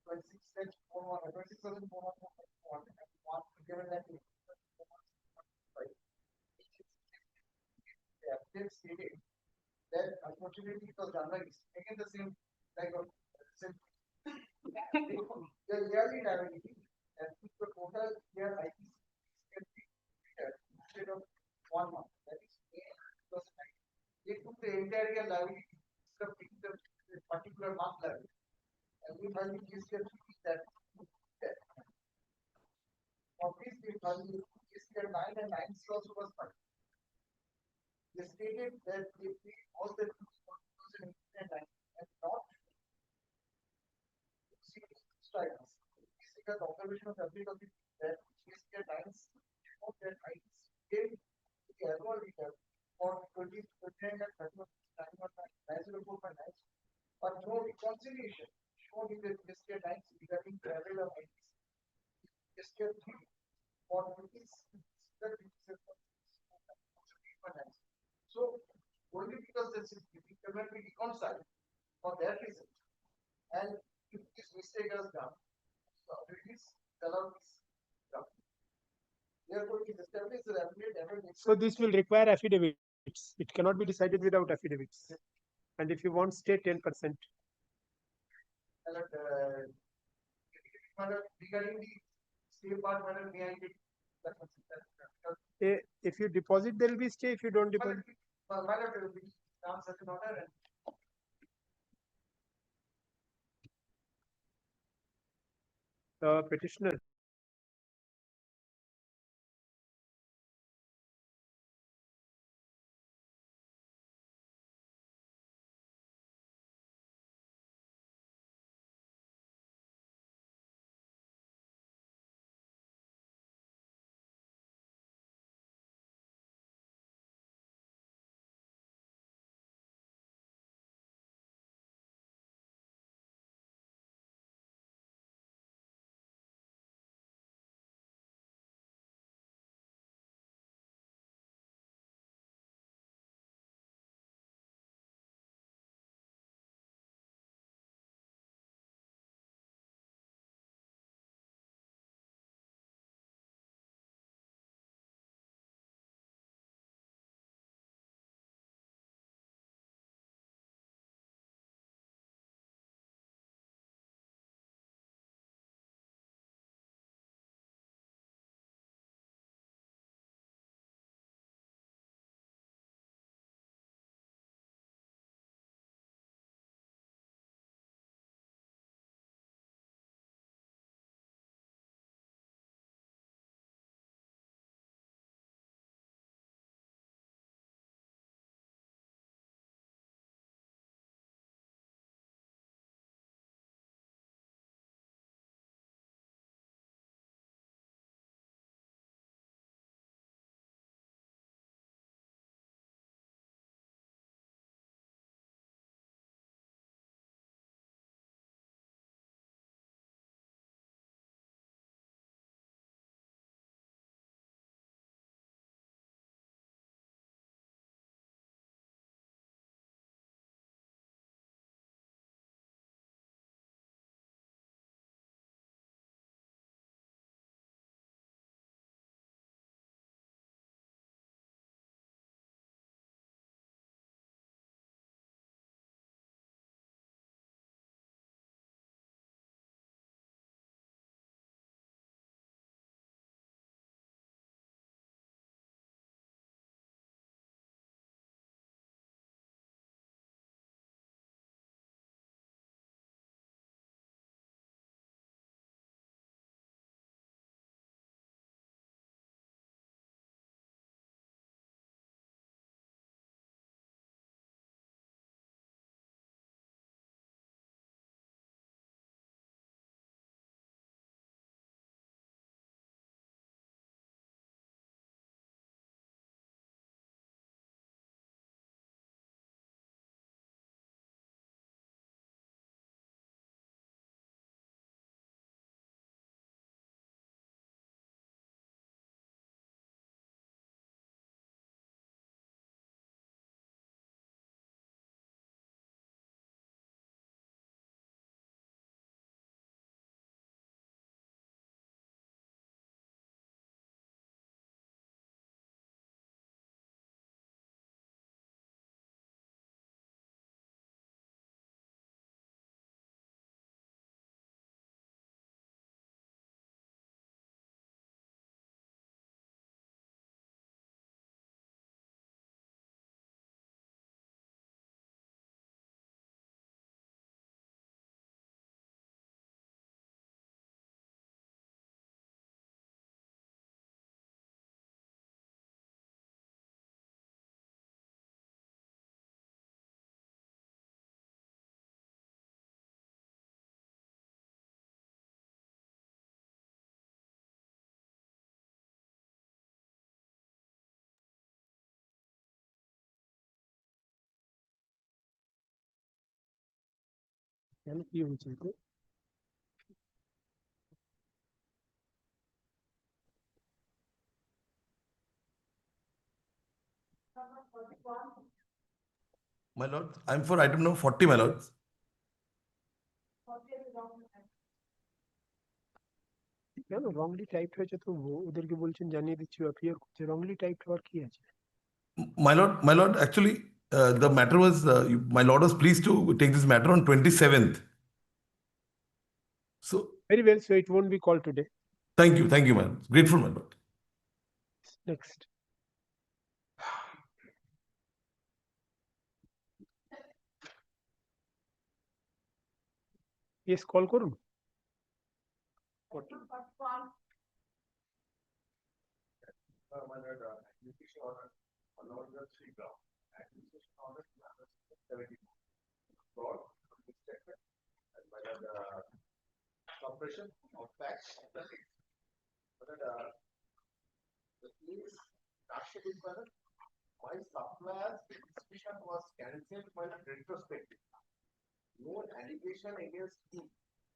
26,441, and one given that they stated that unfortunately it was done like again the same like a the yearly liability and the total year ITC can be instead of 1 month. That is they took the entire year liability instead of taking the particular month liability. And we finally this year that obviously finally this year 9 and 9 also was fine. They stated that they paid all the 2008 and 9 and not strikes. This is the observation of every of that this year 9 that I gave the annual return for 2029 and 904.9, but no reconciliation shown in the this year 9 regarding the average of ITC. This year 3 for rupees. So only because this is cannot be reconciled for that reason. And if this mistake has done, the authorities allow this done. Therefore, it establishes the affiliate evidence. So this will require affidavits. It cannot be decided without affidavits. And if you want, stay 10%. Regarding the stay part, whether may I get If you deposit, there will be stay. If you don't deposit. Petitioner. কেন কি হয়েছে এতে? My lord, I'm for item number 40, my lord. কেন wrongly typed হয়েছে তো ওদেরকে বলছেন জানিয়ে দিচ্ছি appear করছে wrongly typed হওয়ার কি আছে? My lord, actually, the matter was, my lord was pleased to take this matter on 27th. So, Very well, so it won't be called today. thank you, my lord. Grateful, my lord. Next. Yes, call করুন। My lord, acquisition order along the three ground. Acquisition order 70. Fraud, misstatement, and my lord, suppression of facts. My lord, the case, Rashid is my lord, my supplier's registration was cancelled by the retrospective. No allegation against me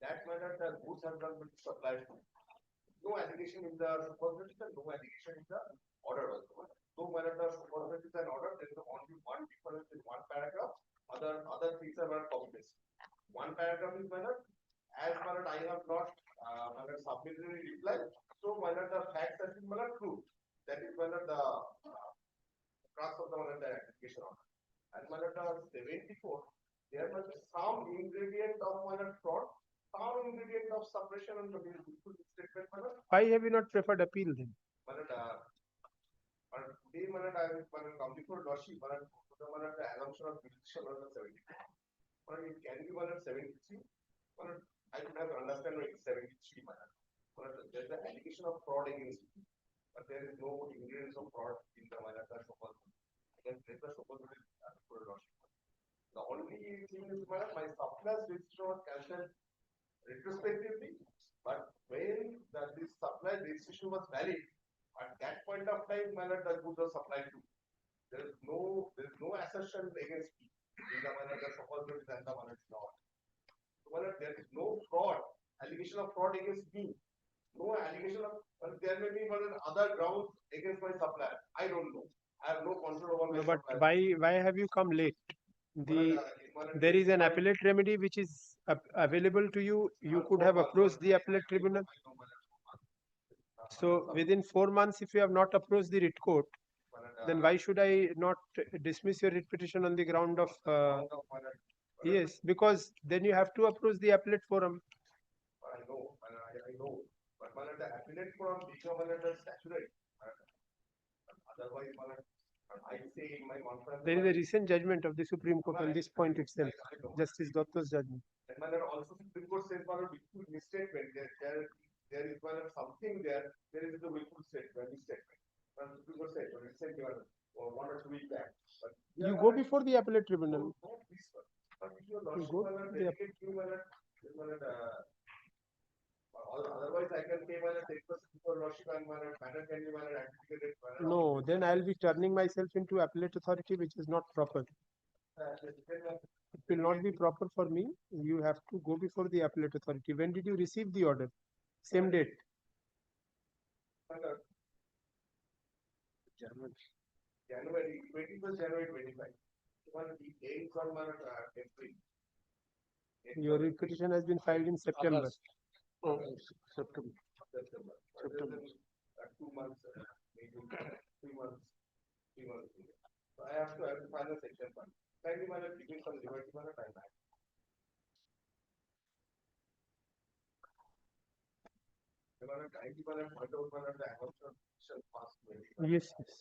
that my lord, the goods have not been supplied to me. No allegation in the supervision, no allegation in the order also. So whether the supervision is an order, there is only one difference in one paragraph, other things are not copied. One paragraph is whether, as whether I have not whether submitted any reply, so whether the facts have been whether true. That is whether the crux of the application order. And whether the 74, there must be some ingredient of whether fraud, some ingredient of suppression and the statement whether Why have you not preferred appeal then? today I will come before Doshi, the assumption of jurisdiction on the 70. It can be 73. I could have understand it's 73. There's an allegation of fraud against me, but there is no ingredients of fraud in the I can place the supposed for Doshi. The only thing is my supplier's registration was cancelled retrospectively, but when this supply registration was valid, at that point of time, the goods were supplied to. There is no assertion against me in the supposed and the law. So there is no fraud, allegation of fraud against me. No allegation of there may be other grounds against my supplier. I don't know. I have no control over my But supplier. why have you come late? There is an appellate remedy which is available to you. You could have approached the appellate tribunal. So within 4 months, if you have not approached the writ court, then why should I not dismiss your writ petition on the ground of yes, because then you have to approach the appellate forum. I know, but the appellate forum become the statutory. Otherwise, I say in my conference. There is a recent judgment of the Supreme Court on this point itself, Justice Datta's judgment. And also Supreme Court says misstatement. There is something there. There is the willful statement, misstatement. Supreme Court said, but it's said 1 or 2 weeks back. But You go before the appellate tribunal. You go to the otherwise I can pay my 10% for Roshik and matter can be activated. No, then I'll be turning myself into appellate authority, which is not proper. It will not be proper for me. You have to go before the appellate authority. When did you receive the order? Same date. January 21st January 25. The dates on my April. Your writ petition has been filed in September. Oh, September. September. 2 months, maybe 3 months. 3 months. So I have to file a section 1. Kindly give me some liberty time back. Yes, yes.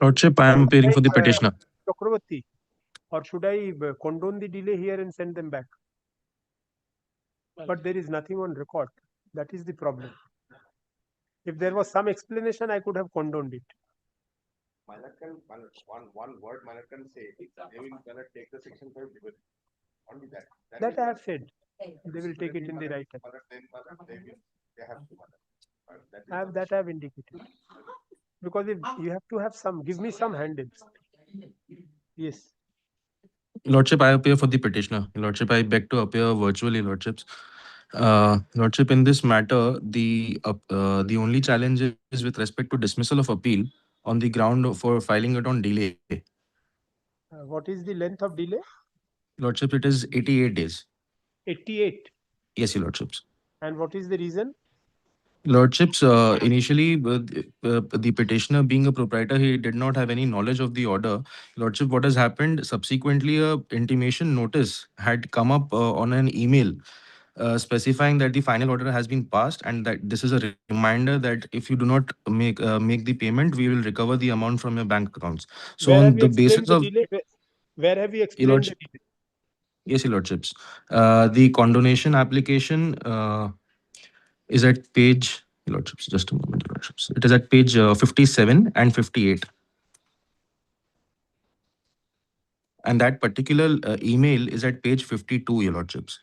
Lordship, I am appearing for the petitioner. Chakravarti, or should I condone the delay here and send them back? But there is nothing on record. That is the problem. If there was some explanation, I could have condoned it. One word Malak can say, they will gonna take the section 5 delivery. Only that. That I have said. They will take it in the right time. They have to. I have indicated. Because if you have to have some, give me some handles. Yes. Lordship, I appear for the petitioner. Lordship, I beg to appear virtually, Lordships. Lordship, in this matter, the only challenge is with respect to dismissal of appeal on the ground for filing it on delay. What is the length of delay? Lordship, it is 88 days. 88. Yes, Your Lordships. And what is the reason? Lordships, initially, the petitioner being a proprietor, he did not have any knowledge of the order. Lordship, what has happened? Subsequently, a intimation notice had come up on an email specifying that the final order has been passed and that this is a reminder that if you do not make the payment, we will recover the amount from your bank accounts. So Where have on you the explained basis the of delay? Where have you Your explained the Lordship, delay? yes, Your Lordships, the condonation application is at page, Your Lordships, just a moment, Your Lordships. It is at page 57 and 58. And that particular email is at page 52, Your Lordships.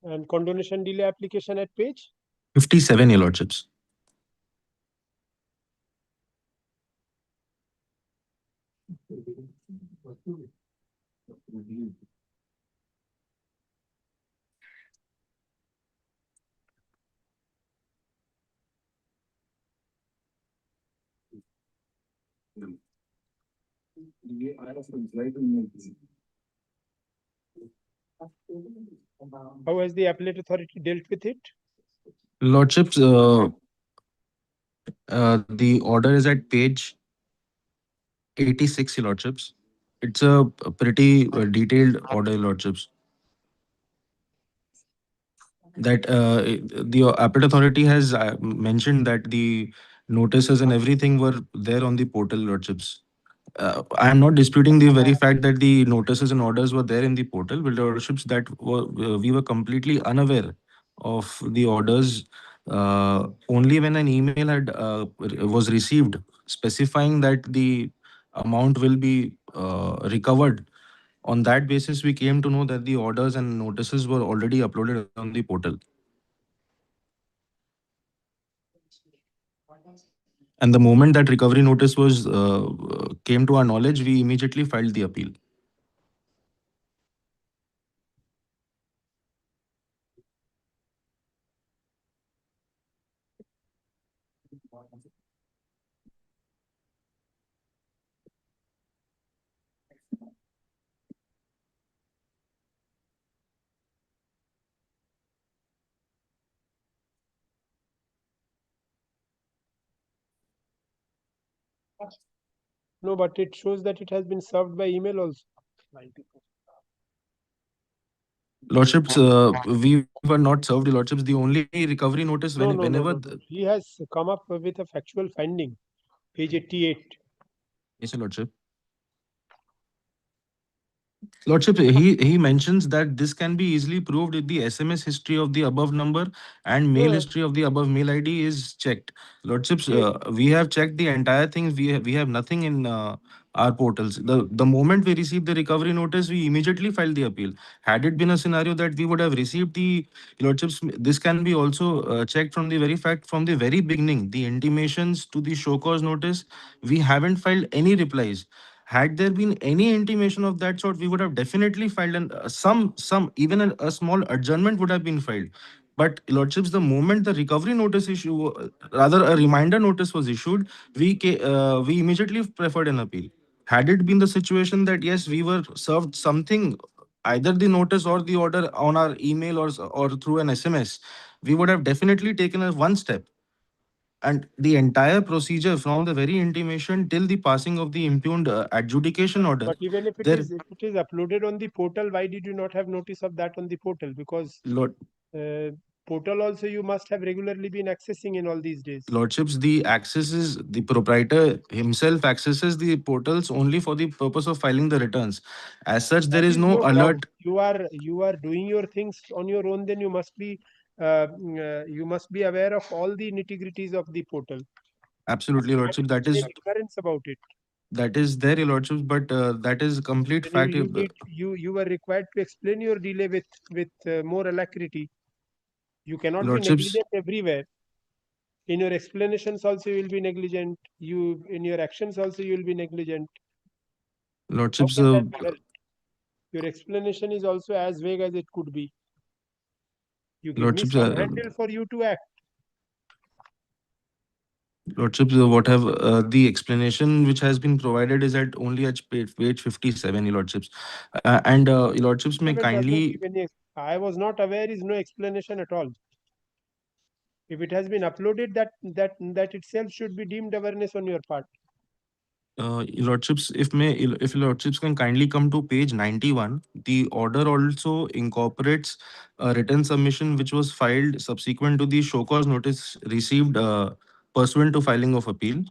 And condonation delay application at page? 57, Your Lordships. How has the appellate authority dealt with it? Lordships, the order is at page 86, Your Lordships. It's a pretty detailed order, Your Lordships. That the appellate authority has mentioned that the notices and everything were there on the portal, Lordships. I am not disputing the very fact that the notices and orders were there in the portal, but Lordships, that we were completely unaware of the orders. Only when an email had was received specifying that the amount will be recovered, on that basis we came to know that the orders and notices were already uploaded on the portal. And the moment that recovery notice was came to our knowledge, we immediately filed the appeal. No, but it shows that it has been served by email also. Lordships, we were not served, Lordships. The only recovery notice No, whenever. He has come up with a factual finding, page 88. Yes, Lordship. Lordship, he mentions that this can be easily proved if the SMS history of the above number and mail No, history of the above mail ID is checked. Lordships, check. we have checked the entire thing. We have nothing in our portals. The moment we received the recovery notice, we immediately filed the appeal. Had it been a scenario that we would have received the Lordships, this can be also checked from the very fact from the very beginning. The intimations to the show cause notice, we haven't filed any replies. Had there been any intimation of that sort, we would have definitely filed an some even a small adjournment would have been filed. But lordships, the moment the recovery notice issue, rather a reminder notice was issued, we immediately preferred an appeal. Had it been the situation that yes, we were served something, either the notice or the order on our email or through an SMS, we would have definitely taken a one step, and the entire procedure from the very intimation till the passing of the impugned adjudication order, But even there if it is uploaded on the portal, why did you not have notice of that on the portal? Because lord uh, portal also you must have regularly been accessing in all these days. lordships, the proprietor himself accesses the portals only for the purpose of filing the returns. As such, there That is is no no alert. ground. You are doing your things on your own. Then you must be aware of all the nitty-gritties of the portal. Absolutely, Why did lordship, you claim ignorance about it? that is there, your lordships, but that is complete Then fact. you were required to explain your delay with more alacrity. You cannot be Lordships, negligent everywhere. In your explanations also you will be negligent. You in your actions also you will be negligent. How lordships, can that be helped? Your explanation is also as vague as it could be. You give me lordships, some handle for you to act. Lordships, what have the explanation which has been provided is at only at page 57, your lordships. And your lordships may 7 does not kindly, give any. I was not aware is no explanation at all. If it has been uploaded, that itself should be deemed awareness on your part. your lordships, if your lordships can kindly come to page 91, the order also incorporates a written submission which was filed subsequent to the show cause notice received pursuant to filing of appeal.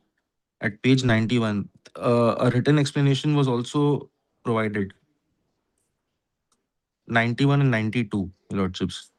At page 91, a written explanation was also provided. 91 and 92, your lordships.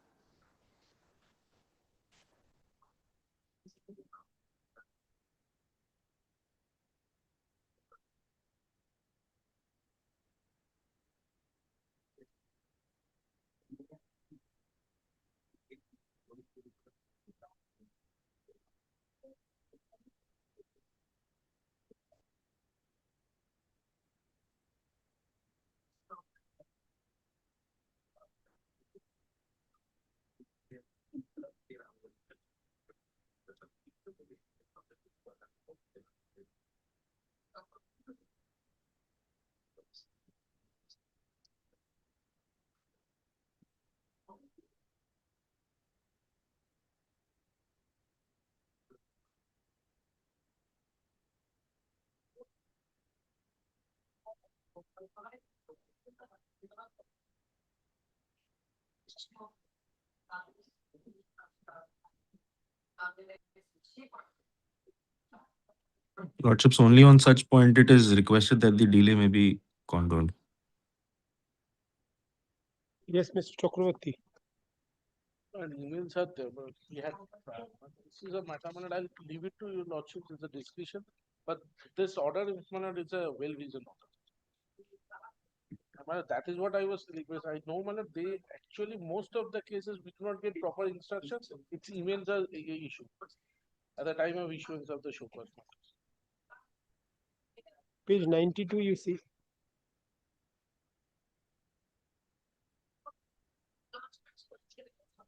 Lordships, only on such point it is requested that the delay may be condoned. Yes, Mr. Chakravarti. And emails are there, but we had, this is a matter, I'll leave it to your lordship, it's a discussion. But this order, is a well-reasoned order. That is what I was request. I know, they actually, most of the cases we do not get proper instructions, its emails are issued at the time of issuance of the show cause notice. Page 92, you see.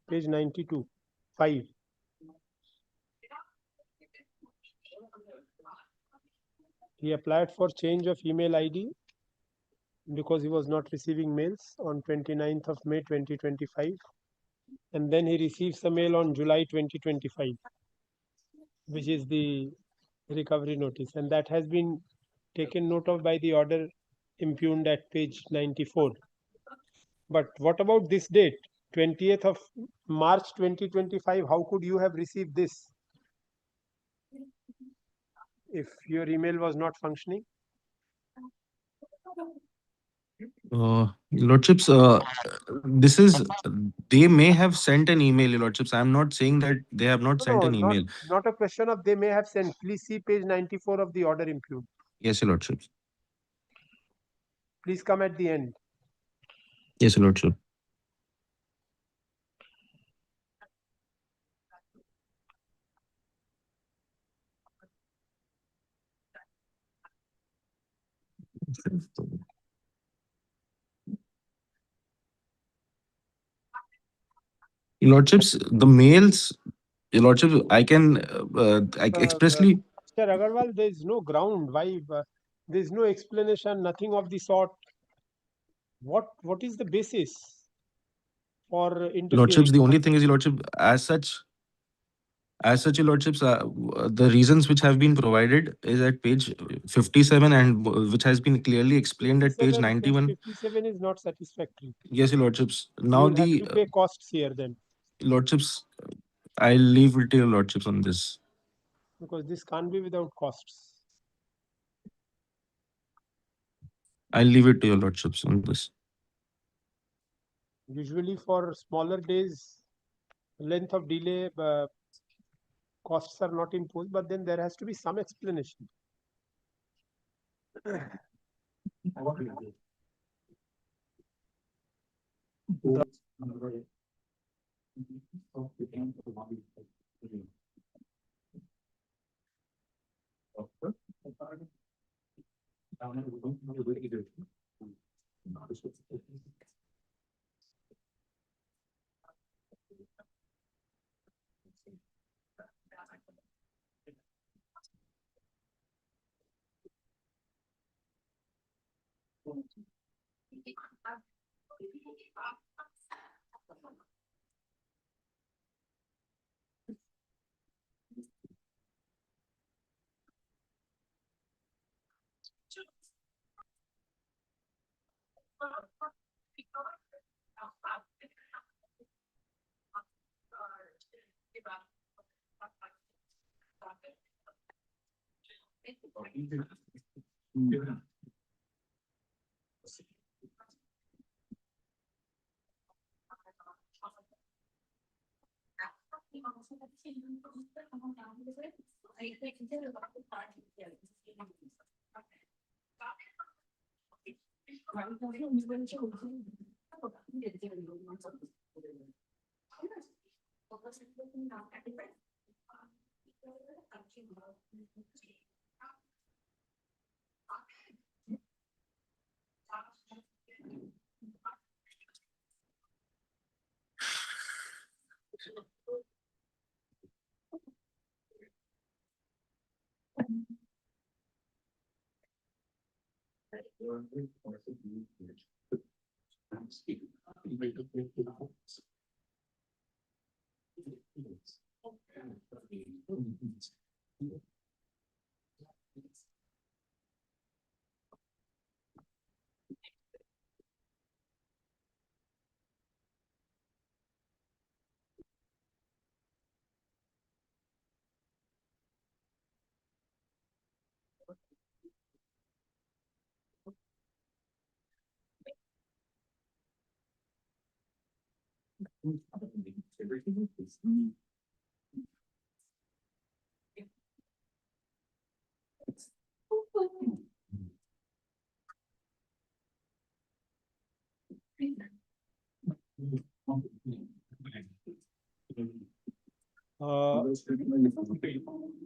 Page 92, 5. He applied for change of email ID because he was not receiving mails on 29th of May 2025. And then he receives a mail on July 2025, which is the recovery notice. And that has been taken note of by the order impugned at page 94. But what about this date, 20th of March 2025? How could you have received this if your email was not functioning? Your Lordships, this is, they may have sent an email, Your Lordships. I'm not saying that they have not sent No, an email. not a question of they may have sent. Please see page 94 of the order impute. Yes, Your Lordships. Please come at the end. Yes, Your Lordship. Your Lordships, the mails, Your Lordship, I can expressly. Mr. Agarwal, there is no ground. Why? There is no explanation, nothing of the sort. What is the basis for interfering? Lordships, the only thing is, Your Lordship, as such, Your Lordships, the reasons which have been provided is at page 57 and which has been clearly explained at page 91. 57 is not satisfactory. Yes, Your Lordships. You Now will have the to pay costs here then, Lordships, I'll leave it to Your Lordships on this. because this can't be without costs. I'll leave it to Your Lordships on this. Usually for smaller days, length of delay, costs are not imposed, but then there has to be some explanation.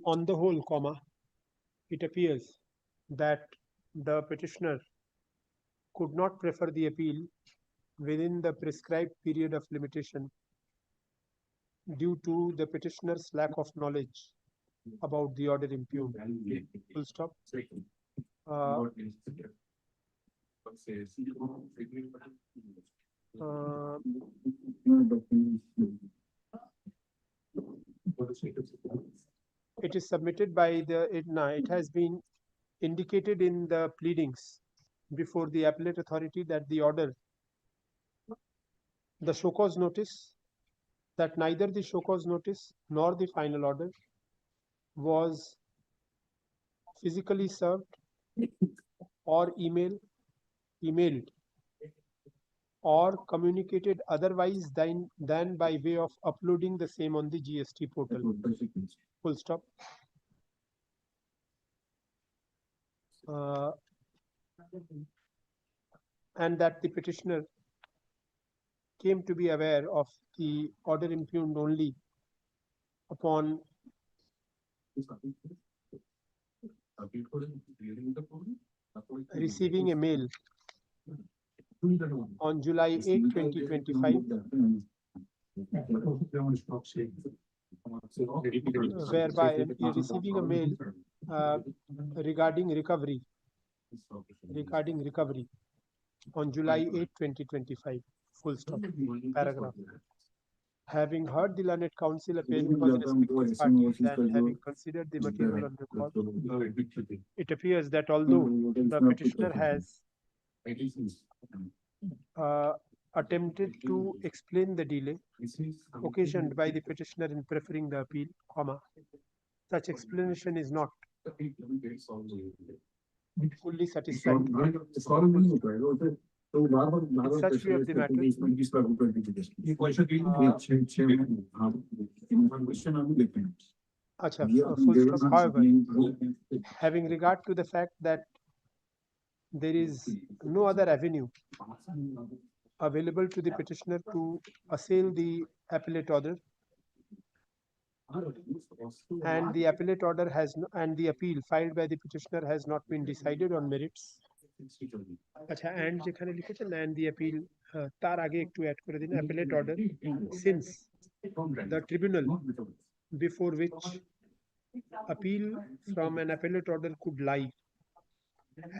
On the whole, it appears that the petitioner could not prefer the appeal within the prescribed period of limitation due to the petitioner's lack of knowledge about the order impugned. Full stop. It is submitted by it has been indicated in the pleadings before the appellate authority that the order, the show cause notice, that neither the show cause notice nor the final order was physically served or emailed or communicated otherwise than by way of uploading the same on the GST portal. Full stop. And that the petitioner came to be aware of the order impugned only upon receiving a mail on July 8, 2025, whereby receiving a mail regarding recovery on July 8, 2025. Full stop. Paragraph. Having heard the learned counsel appearing for the respective parties and having considered the material on record, it appears that although the petitioner has attempted to explain the delay occasioned by the petitioner in preferring the appeal, such explanation is not fully satisfactory. In such view of the matter, full stop. However, having regard to the fact that there is no other avenue available to the petitioner to assail the appellate order, and the appellate order has and the appeal filed by the petitioner has not been decided on merits. And যেখানে লিখেছেন and the appeal তার আগে একটু add করে দিন appellate order, since the tribunal before which appeal from an appellate order could lie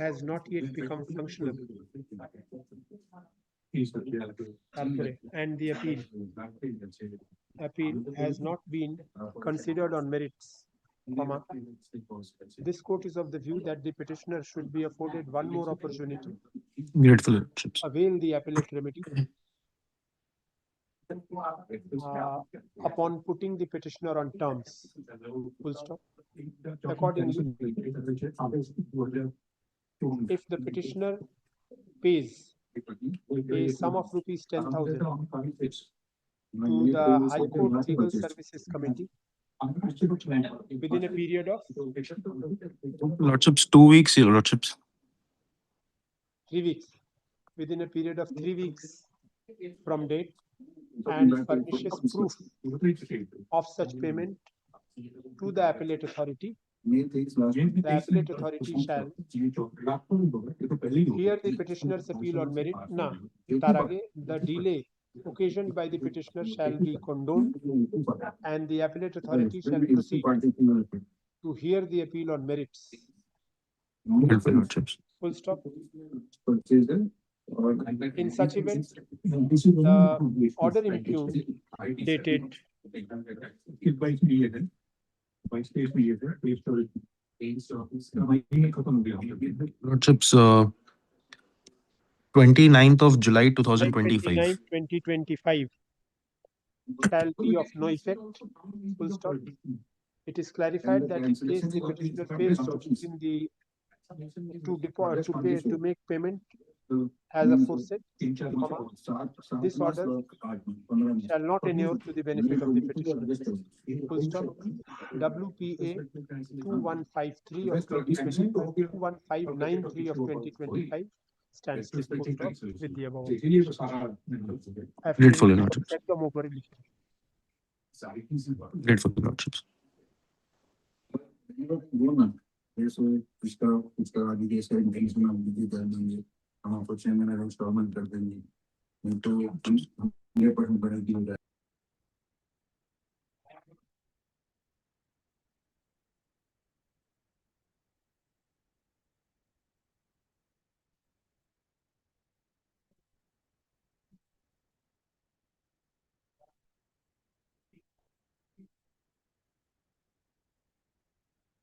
has not yet become functional. And the appeal has not been considered on merits, this court is of the view that the petitioner should be afforded one more opportunity Grateful. avail the appellate remedy upon putting the petitioner on terms. Full stop. Accordingly, if the petitioner pays a sum of rupees 10,000 to the High Court Legal Services Committee within a period of Lordships, 2 weeks, your lordships. 3 weeks, within a period of 3 weeks from date, and furnishes proof of such payment to the appellate authority, the appellate authority shall hear the petitioner's appeal on merit. The delay occasioned by the petitioner shall be condoned, and the appellate authority shall proceed to hear the appeal on merits. Grateful lordships. Full stop. In such event, the order impugned dated Lordships, 29th of July 2025. 2025 shall be of no effect. Full stop. It is clarified that in case the petitioner fails in the to make payment as aforesaid, this order shall not inure to the benefit of the petitioner. Full stop. WPA 2153 of 2025, 2193 of 2025 stands this. Full stop with the above. Grateful lordships. Grateful lordships.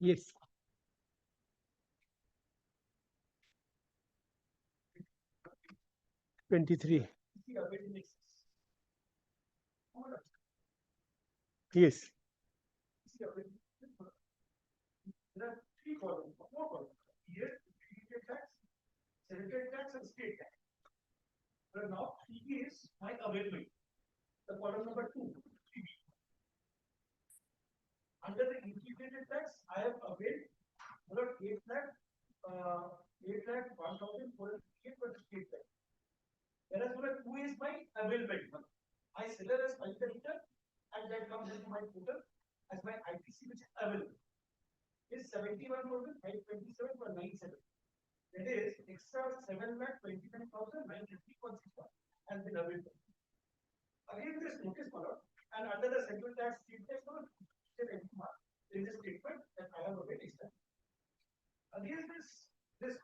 Yes. Twenty-three. Yes. There are 3 columns, 4 columns. Here, immediate tax, central tax, and state tax. There are now 3 is my availability. The column number 2. Under the integrated tax, I have availed 8 lakh 1,458 per state tax. Whereas number 2 is my availability. My seller has filed the return and that comes into my total as my ITC which is available. Is 71,527.97. That is extra 7,29,950.61 has been available. Again, this notice column and under the central tax state tax column, there is a statement that I have already extra. Again, this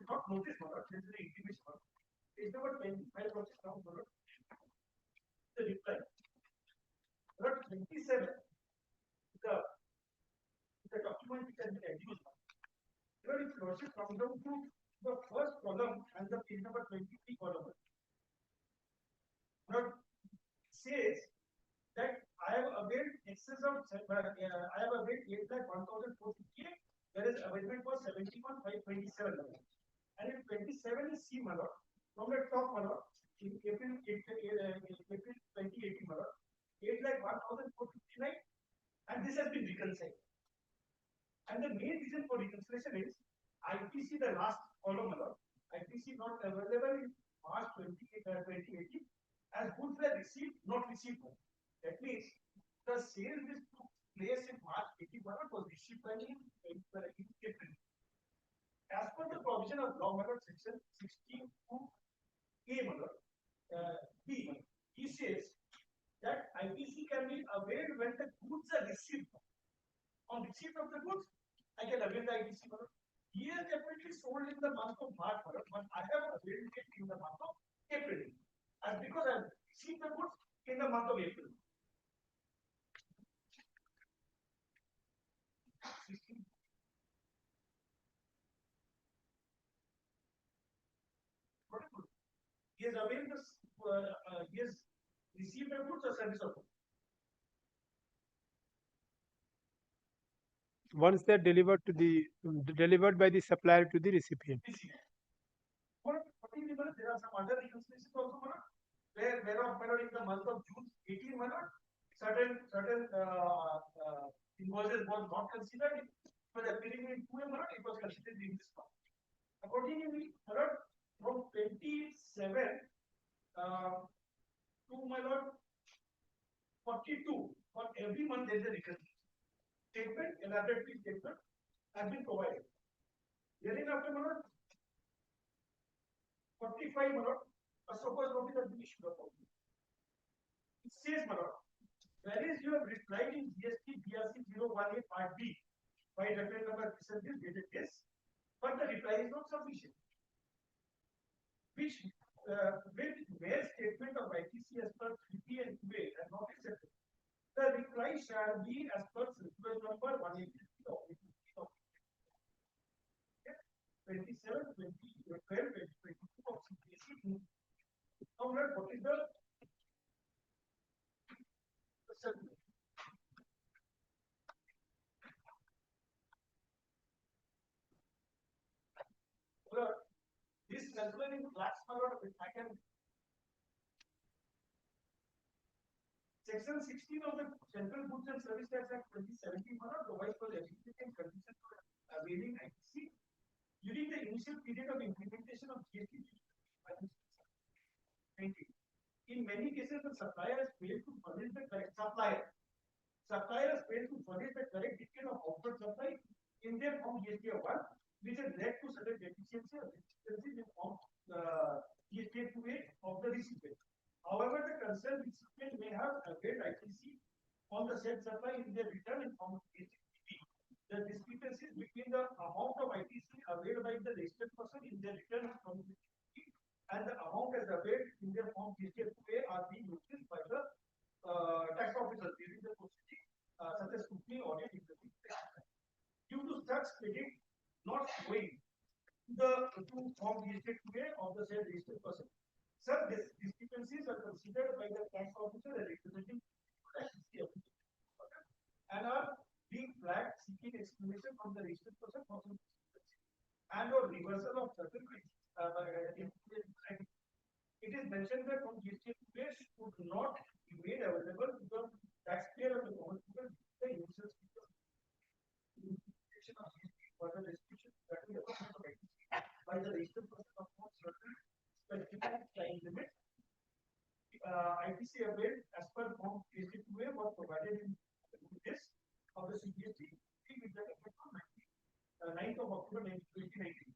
not notice column, this is the intimation column. Is number 25 process now column. The reply. Number 27. The document which has been reduced. Here if lordship comes down to the first column and the page number 23 column. Now says that I have availed excess of I have availed 8,01,458, whereas availment was 71,527. And if 27 is C malot, from the top malot, in April 2018 malot, 8,01,459, and this has been reconciled. And the main reason for reconciliation is IPC, the last column malot, IPC not available in March 2018 as goods were received, not received. That means the sale which took place in March 81 was received by in April. As per the provision of law malot section 16(2)(a) malot, B, he says that IPC can be availed when the goods are received. On receipt of the goods, I can avail the IPC malot. He is definitely sold in the month of March malot, but I have availed it in the month of April. And because I have received the goods in the month of April. He has availed this, he has received the goods or service of goods. Once they're delivered by the supplier to the recipient. There are some other reconciliations also, where in the month of June 18, certain invoices was not considered, but appearing in 2A, it was considered in this month. Accordingly, from 27 to 42, for every month there is a reconciliation statement, elaborate statement has been provided. Herein after 45 a so-called notice has been issued upon. It says whereas you have replied in GST BRC 018 Part B by reference number this dated this, but the reply is not sufficient. Which with mere statement of ITC as per 3B and 2A and not accepted. The reply shall be as per circular number 183 of 27, 20, 12, 22 of CPC. Now, what is the circular? This circular in class I can. Section 16 of the Central Goods and Service Tax Act 2017 provides for the ability and condition for availing ITC during the initial period of implementation of GST. In many cases, the supplier has failed to furnish the correct Supplier has failed to furnish the correct detail of outward supply in their form GST 1, which has led to certain deficiencies in form GST 2A of the recipient. However, the concerned recipient may have availed ITC on the said supply in their return in form of GST. The discrepancies between the amount of ITC availed by the registered person in their return from GST and the amount as availed in their form GST 2A are being noticed by the tax officer during the proceeding, such as scrutiny, audit, due to such credit not going to form GST 2A of the said registered person. Such discrepancies are considered by the tax officer as representing and are being flagged seeking explanation from the registered person and or reversal of certain it is mentioned that from GST place would not be made available because taxpayer of the common people, the users. For the restriction that will by the registered person of certain specified time limit. ITC availed as per form GST2A was provided in this of the CGST with the effect on 9th of October 2019.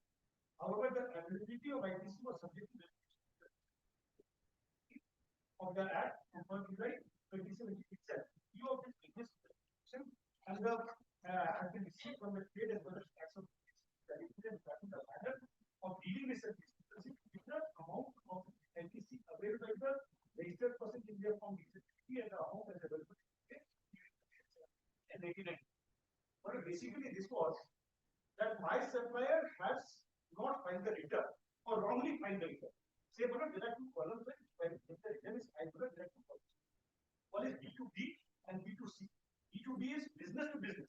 However, the availability of ITC was subject to the of the Act on July 2017 itself. Few of this business and the has been received from the trade as well as tax of the manner of dealing with such the amount of ITC available by the registered person in their form and the amount is available in 89. But basically, this was that my supplier has not filed the return or wrongly filed the return. Say, but there are two columns when the return is filed, there are two columns. One is B2B and B2C. B2B is business to business.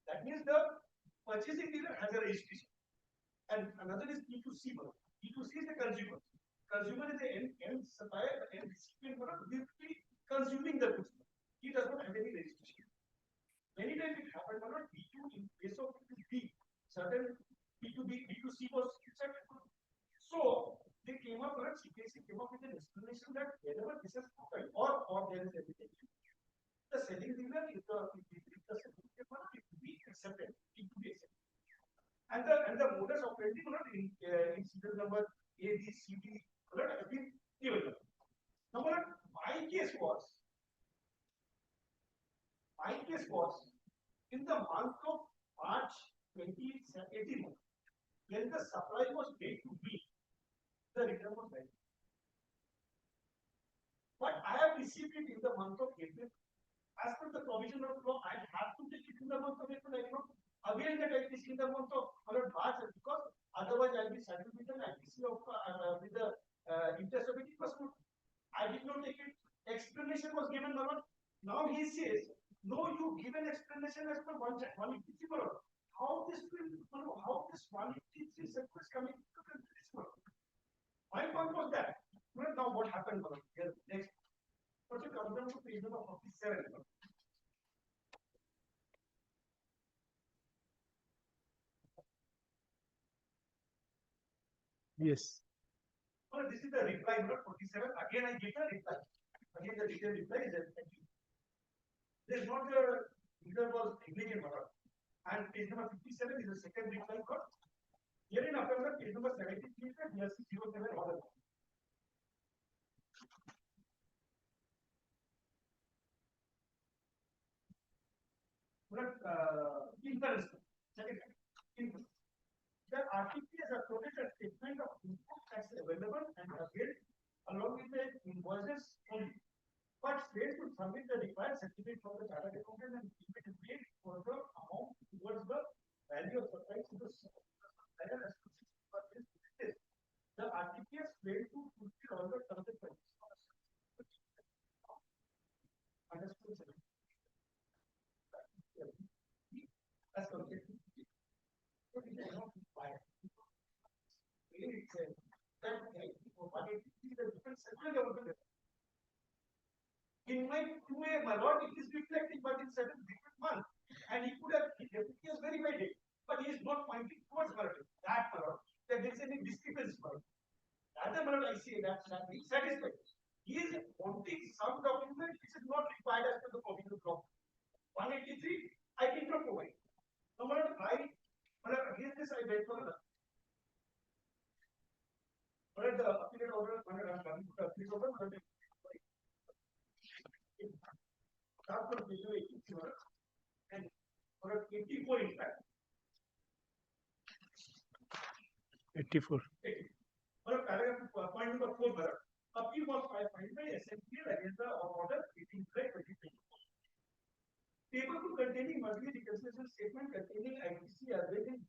That means the purchasing dealer has a registration. And another is B2C. B2C is the consumer. Consumer is the end supplier, the end recipient, directly consuming the goods. He does not have any registration. Many times it happened, B2 in case of B2B, certain B2B, B2C was accepted. So they came up, CPSC came up with an explanation that whenever this is happened, or there is evidence, the selling dealer is the be accepted, it to be accepted. And the modus operandi in serial number A, B, C, D have been given. Now, my case was in the month of March 2018, when the supply was paid to me, the return was valid. But I have received it in the month of April. As per the provision of law, I have to take it in the month of April. I cannot avail that ITC in the month of March because otherwise I'll be saddled with an ITC of with the interest of 80%. I did not take it. Explanation was given, Now he says, no, you give an explanation as per 183. How this will, how this 183 is coming to this one? My point was that. Now what happened? Here, next. First, you come down to page number 47. Yes. Well, this is the reply, 47. Again, I give the reply. Again, the detailed reply is that there is not the leader was negligent, and page number 57 is the second reply for. Here in after page number 73 is the DRC 07 order. Inference. Second, inference. The RTP has uploaded a statement of input tax available and availed along with the invoices only. But failed to submit the required certificate from the chartered accountant and keep it paid for the amount towards the value of supplies to the supplier as to the RTP has failed to fulfill all the terms and conditions. Understood, sir? As compared to in my 2A, my lord, it is reflecting, but in certain different month, and he could have verified it, but he is not pointing towards Marathi. That lord, that there is any discrepancy. That I say that is satisfied. He is wanting some document which is not required as per the provision of law. 183, I did not provide. Now, against this, I went for the appeal order, and for 84 in fact. 84. Paragraph point number 4, appeal was filed by SMPL against the order 18 July 2024. Table 2 containing monthly reconciliation statement containing ITC available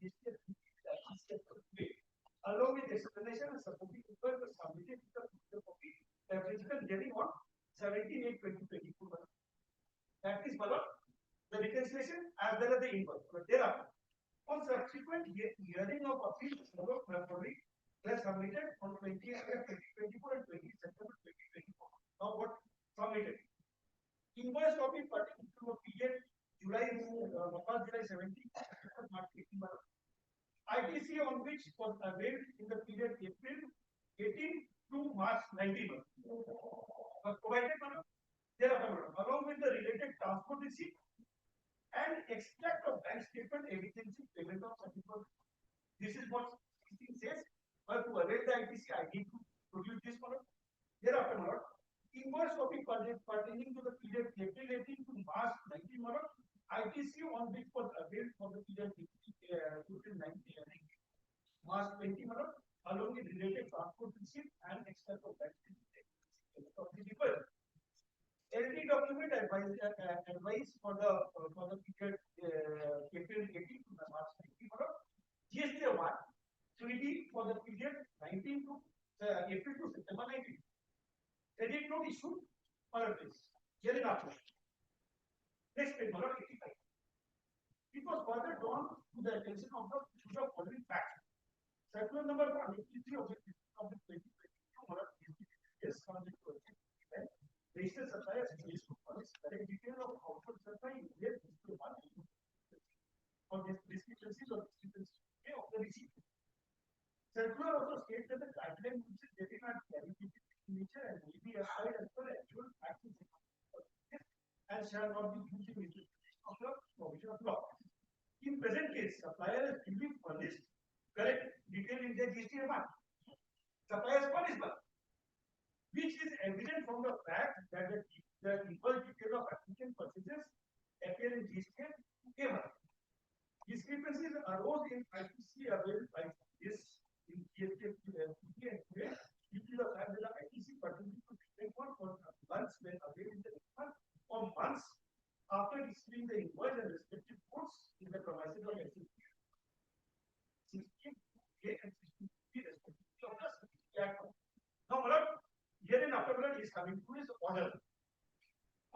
along with explanation and supporting paper was submitted to the copy physical hearing on 17/8/2024. That is the reconciliation as well as the invoice. But thereafter, on subsequent hearing of appeal, They submitted on 20th April 2024 and 20th September 2024. Now what submitted? Invoice copy pertaining to a period July 17 March 18. ITC on which was availed in the period April 18 to March 19. Provided thereafter, along with the related transport receipt and extract of bank statement evidencing payment of certificate. This is what 16 says. But to avail the ITC, I need to produce this one. Thereafter, invoice copy pertaining to the period April 18 to March 19. ITC on which was availed for the period April 19 March 20, along with related transport receipt and extract of bank statement of the deferred. LD document advice for the period April 18 to March 19. GST award 3D for the period 19 to April to September 19. Credit note issued for this. Here in after. Next page, 85. It was further drawn to the attention of the following facts. Circular number 183 of the 2022 is subject to registered suppliers correct detail of output supply in their or discrepancies of the receipt. Circular also states that the guideline which is getting at qualification nature and will be applied as per actual practice and shall not be used in interpretation of the provision of law. In present case, supplier is duly furnished correct detail in their GST amount. Suppliers furnished which is evident from the fact that the equal detail of applicant purchases appear in GST given. Discrepancies arose in ITC availed by this in GST and due to the fact that the ITC pertaining to different one for months when availed in the month or months after receiving the invoice and respective codes in the premises of SCP. 16A and 16B respectively of the CPT Act. Now, here in after is coming to his order.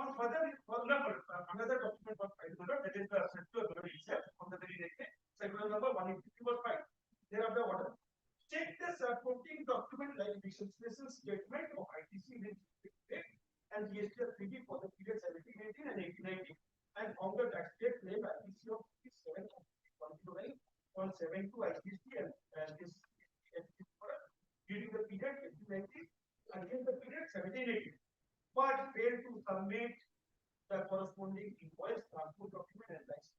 On further, another document was filed, that is the circular itself on the very next day. Circular number 183 was filed. There are the order. Check the supporting document like mission statement of ITC and GST 3D for the period 1718 and 1890 and on the tax date claim ITC of 7 on 72 ITC and this during the period 1890 against the period 1780, but failed to submit the corresponding invoice, transport document, and license.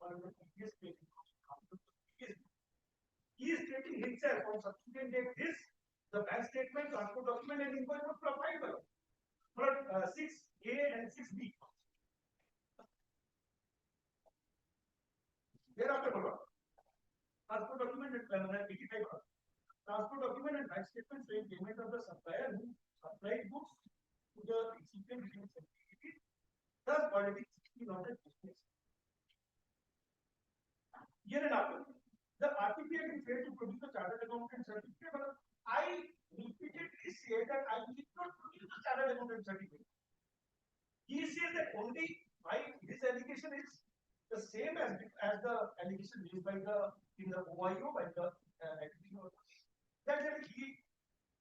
On the previous page, he is stating himself on subsequent date this, the bank statement, transport document, and invoice were provided. But 6A and 6B. Thereafter, transport document and 85. Transport document and bank statement showing payment of the supplier who supplied goods to the recipient within 70 thus already 60 on the business. Here and after, the RTPA will fail to produce the chartered accountant certificate, but I repeatedly say that I did not produce the chartered accountant certificate. He says that only my his allegation is the same as the allegation made by the in the OIO by the that he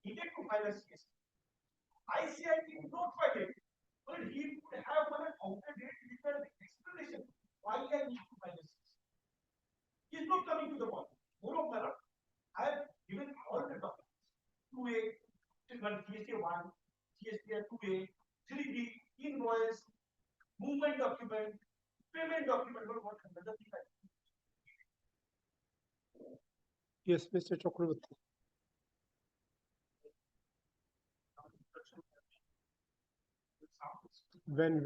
needed to file a case. I say I did not file it, but he would have an out-of-date legal explanation why I need to file a case. He is not coming to the point. Moreover, I have given all the documents 2A, GST 1, GST 2A, 3B, invoice, movement document, payment document, what another thing. Yes, Mr. Chakravarti. When?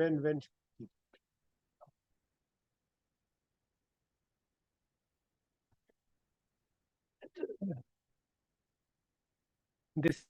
This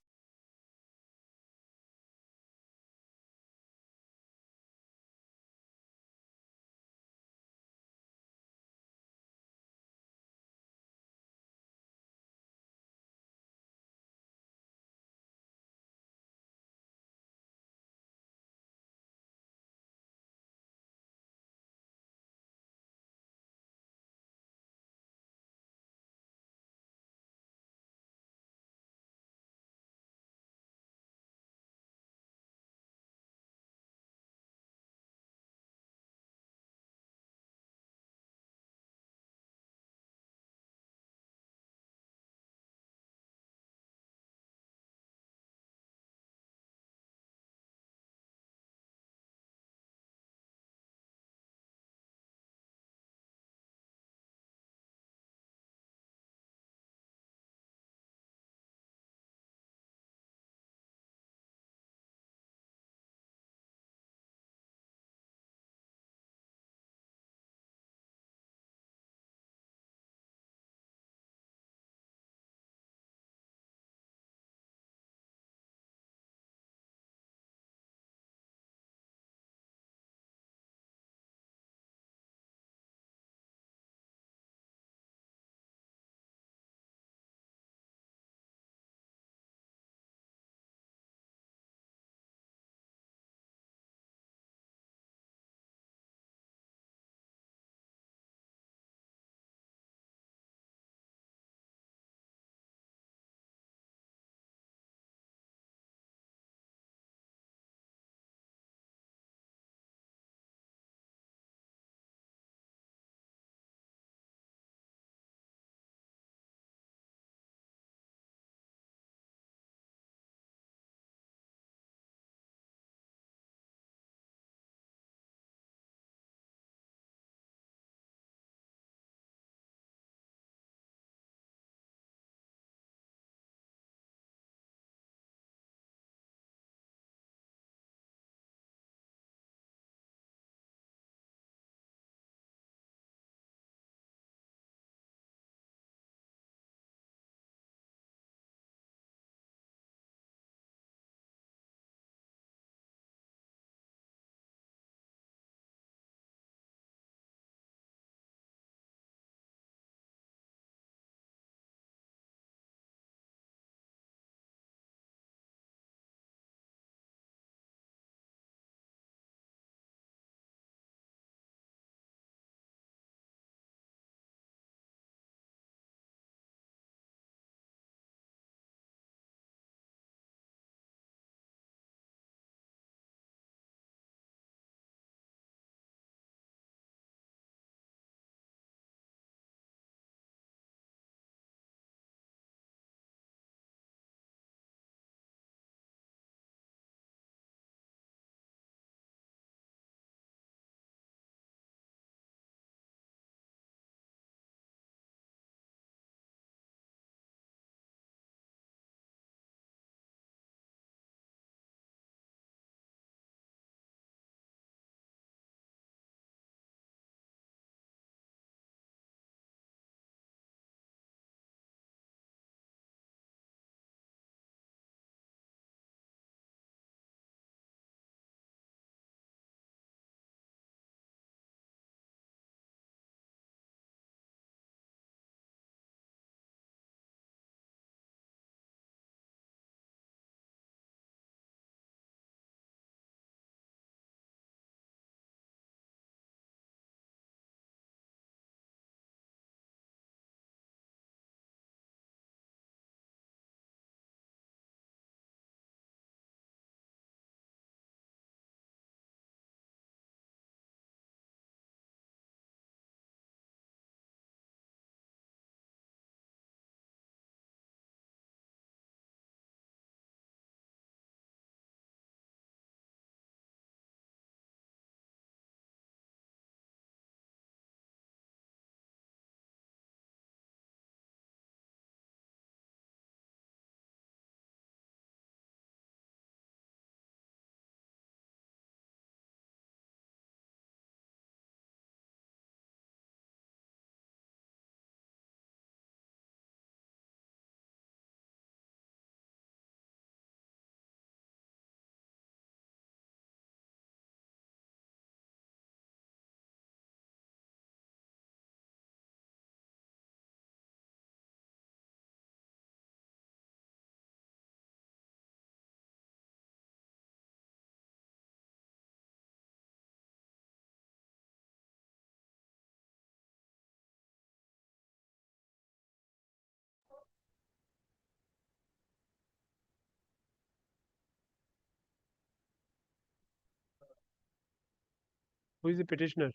Who is the petitioner?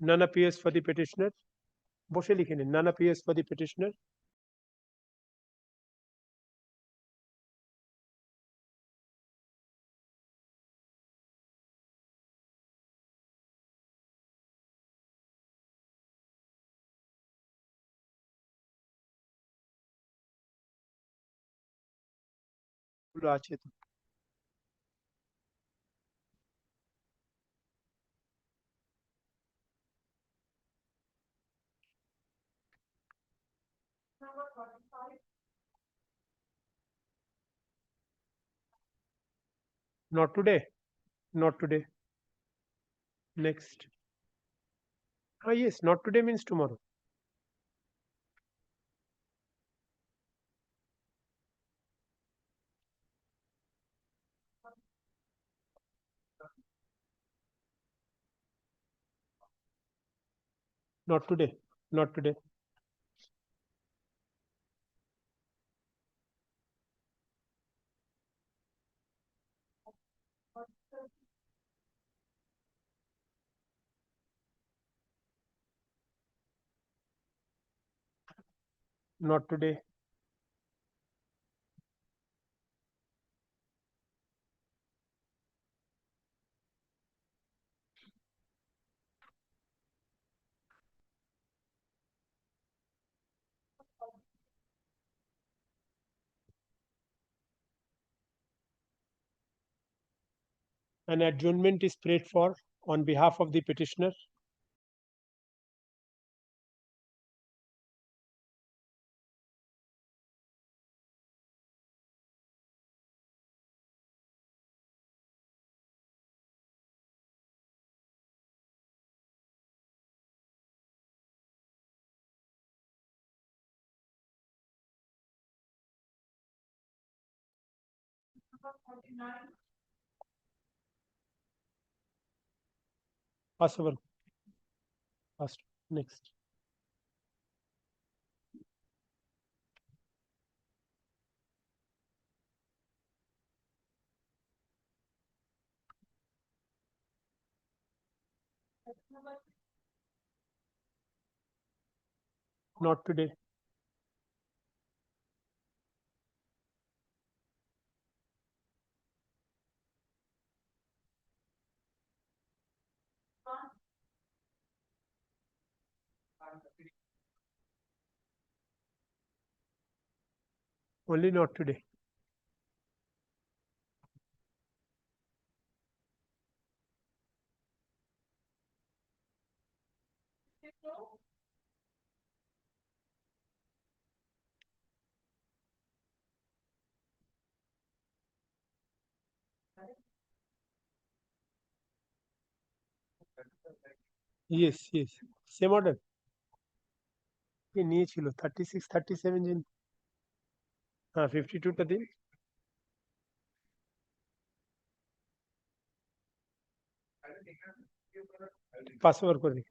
None appears for the petitioner. বসে লিখে নিন, none appears for the petitioner. গুলো আছে তো। Not today. Not today. Next. Ah, yes, not today means tomorrow. Not today. Not today. Not today. An adjournment is prayed for on behalf of the petitioner. Pass over. First. Next. Not today. Only not today. Yes, yes. Same order. কে নিয়েছিল 36 37 জন। হ্যাঁ 52 টা দিন। Pass over করে দিন।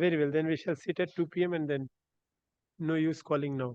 Very well, then we shall sit at 2 p.m. and then no use calling now.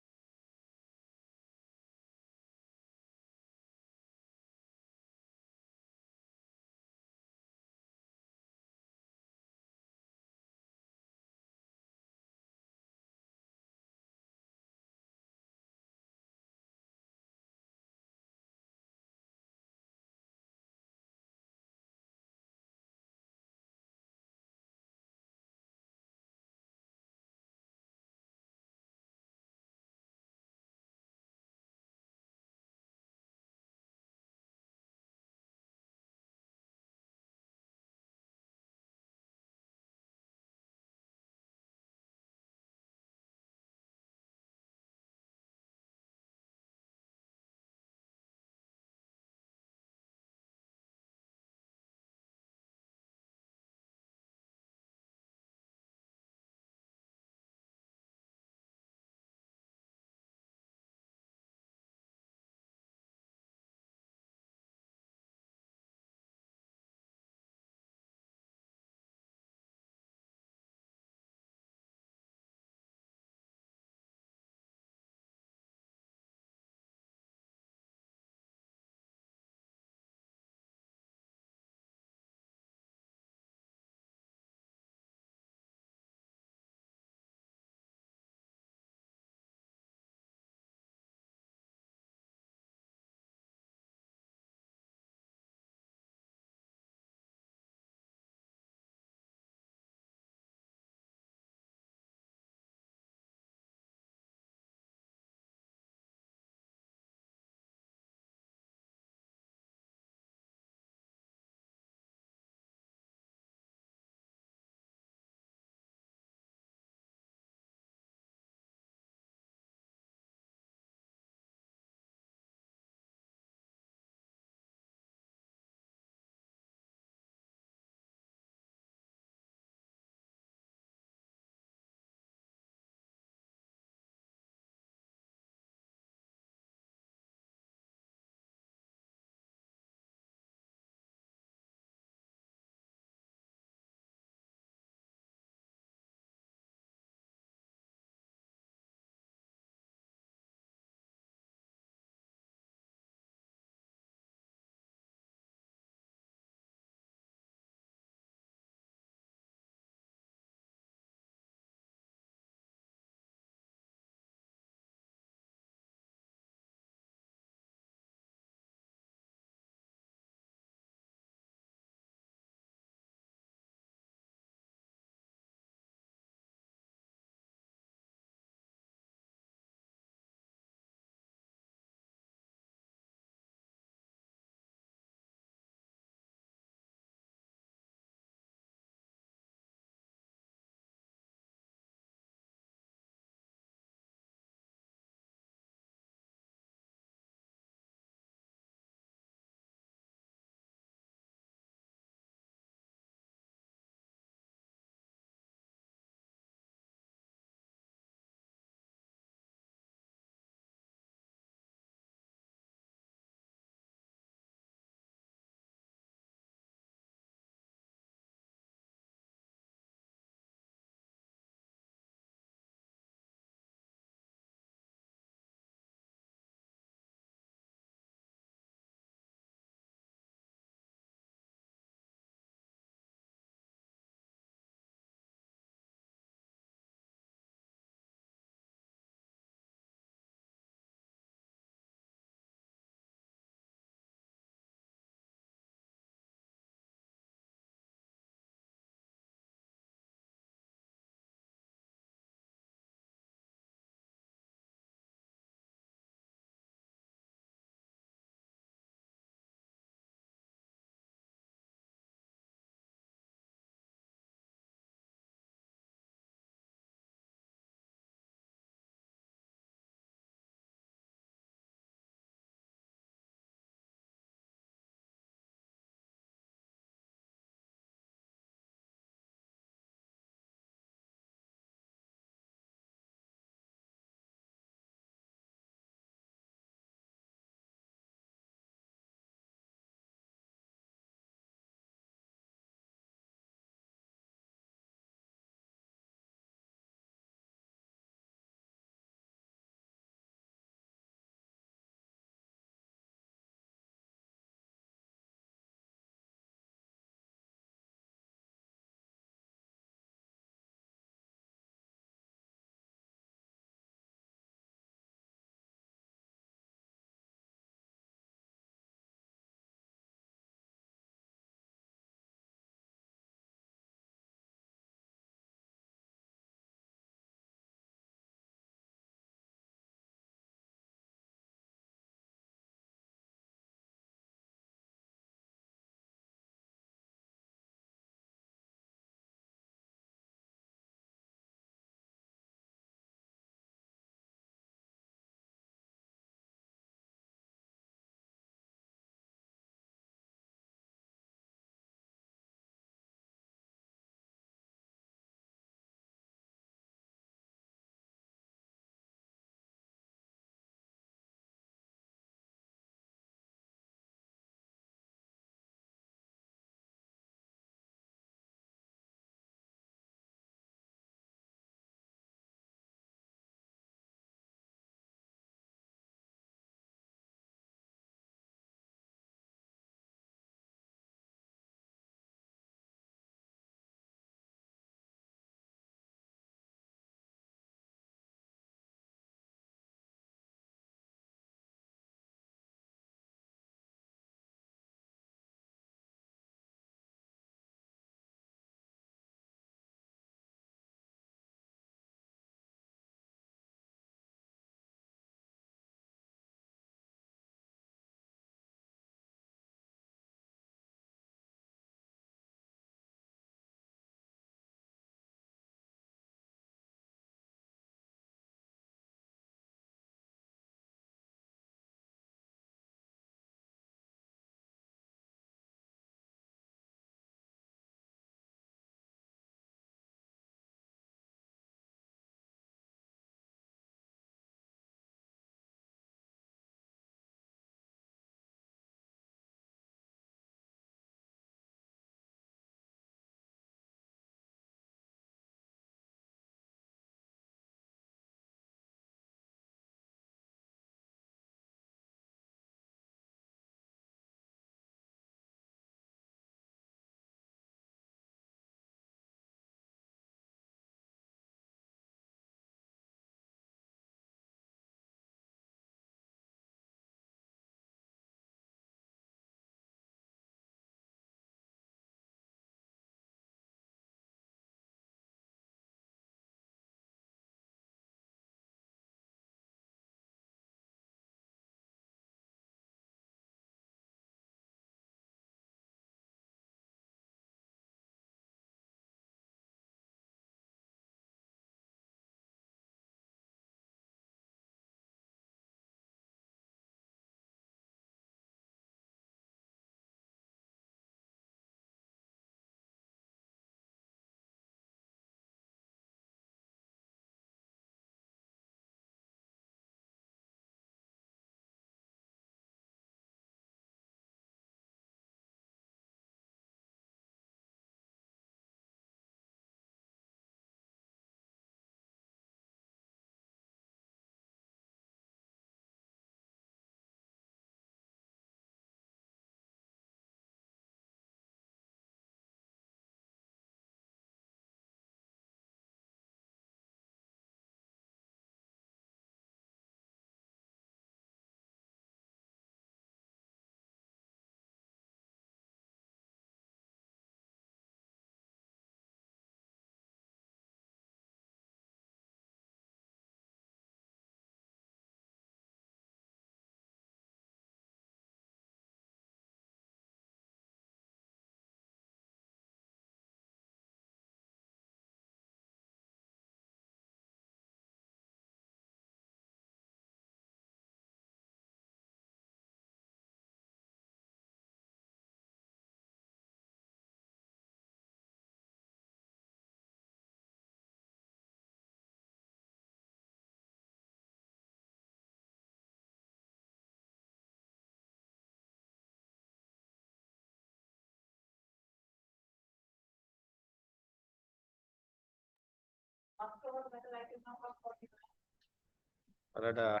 But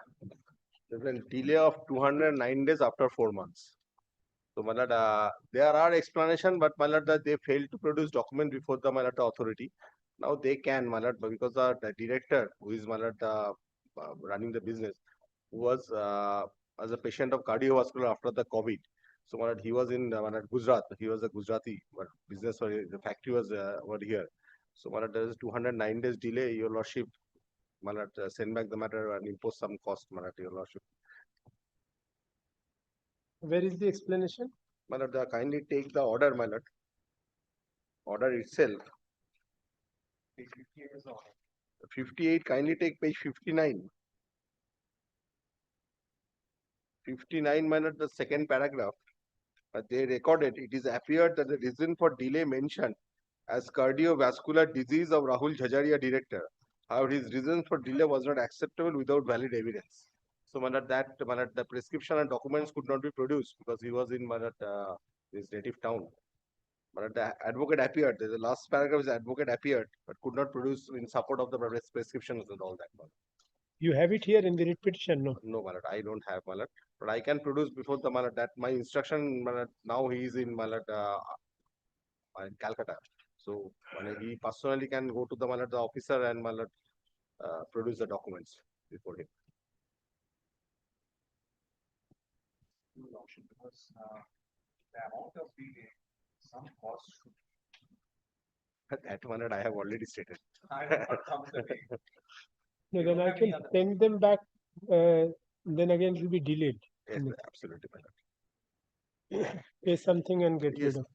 there's a delay of 209 days after 4 months. So, there are explanation, but they failed to produce document before the authority. Now they can, because the director who is running the business was as a patient of cardiovascular after the COVID. So, he was in Gujarat. He was a Gujarati, but business or the factory was over here. So, there is 209 days delay. Your lordship, send back the matter and impose some cost, your lordship. Where is the explanation? Kindly take the order, my lord. Order itself. 58, kindly take page 59. 59, my lord, the second paragraph. They recorded, it is appeared that the reason for delay mentioned as cardiovascular disease of Rahul Jhajaria, director. However, his reason for delay was not acceptable without valid evidence. So, the prescription and documents could not be produced because he was in his native town. But the advocate appeared. The last paragraph is advocate appeared, but could not produce in support of the prescriptions and all that. You have it here in the writ petition, no? No, I don't have but I can produce before the that my instruction now he is in in Calcutta. So he personally can go to the the officer and produce the documents before him. Because the amount of delay, some cost should That I have already stated. I will not come the way. No, You then don't I have can any other- send them back, then again it will be delayed. Yes, absolutely. Pay something and get Yes. rid of.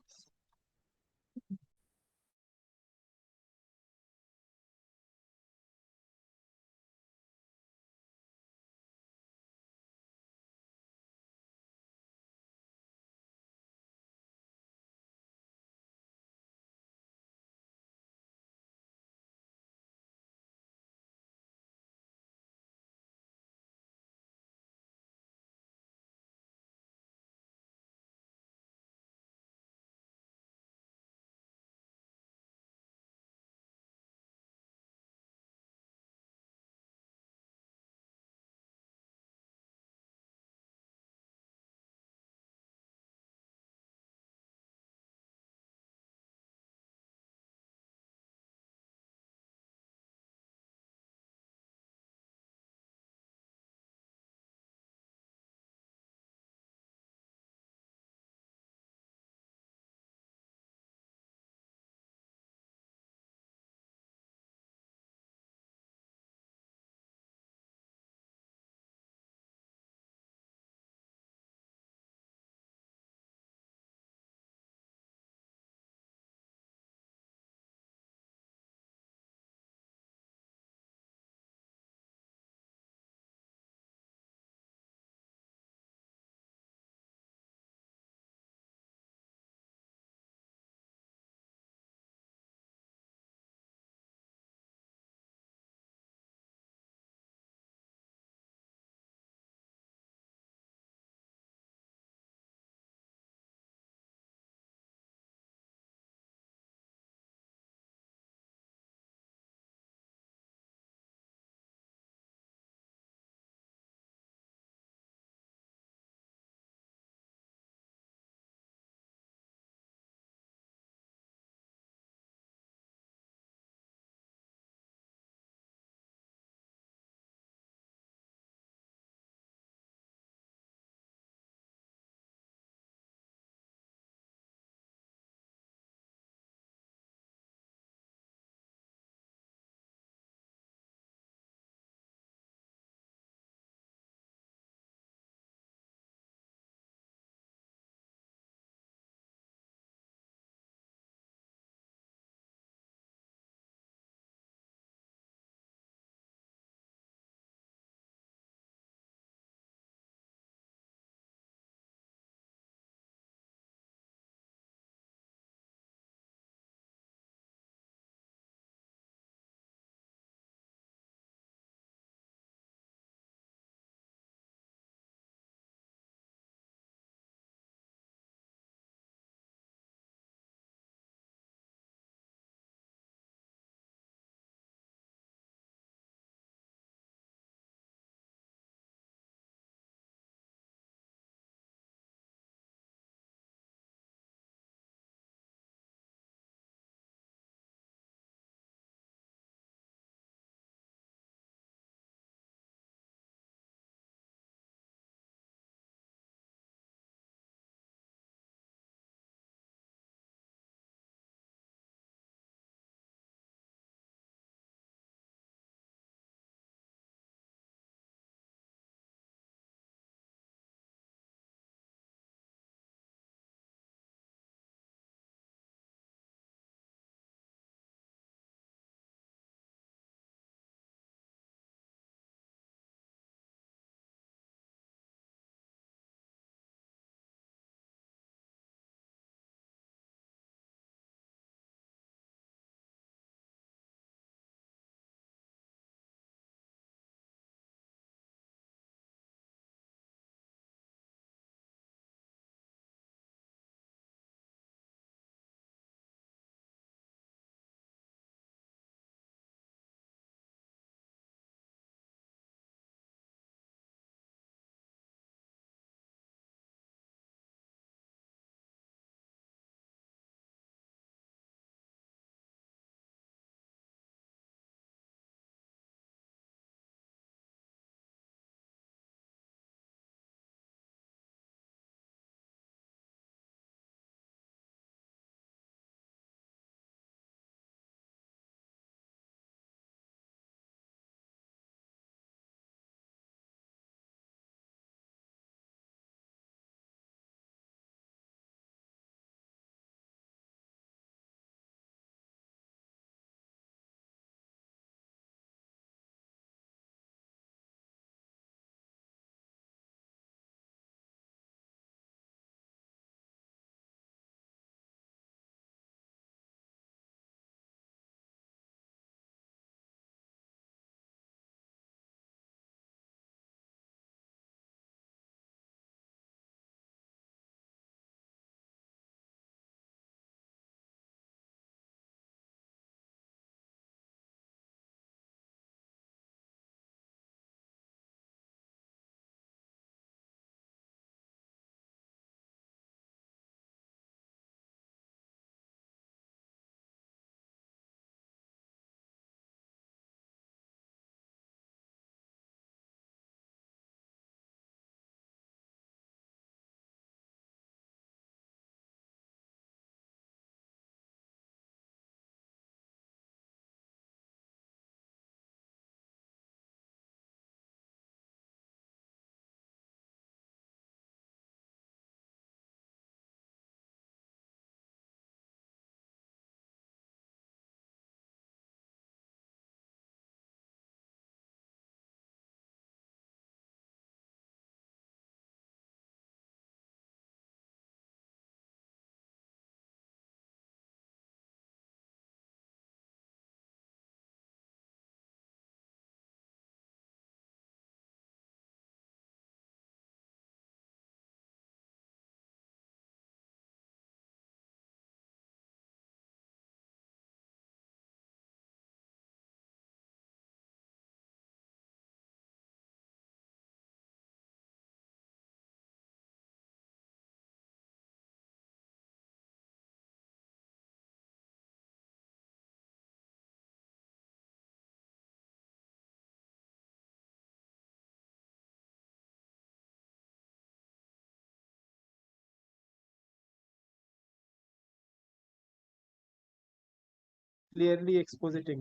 clearly expositing.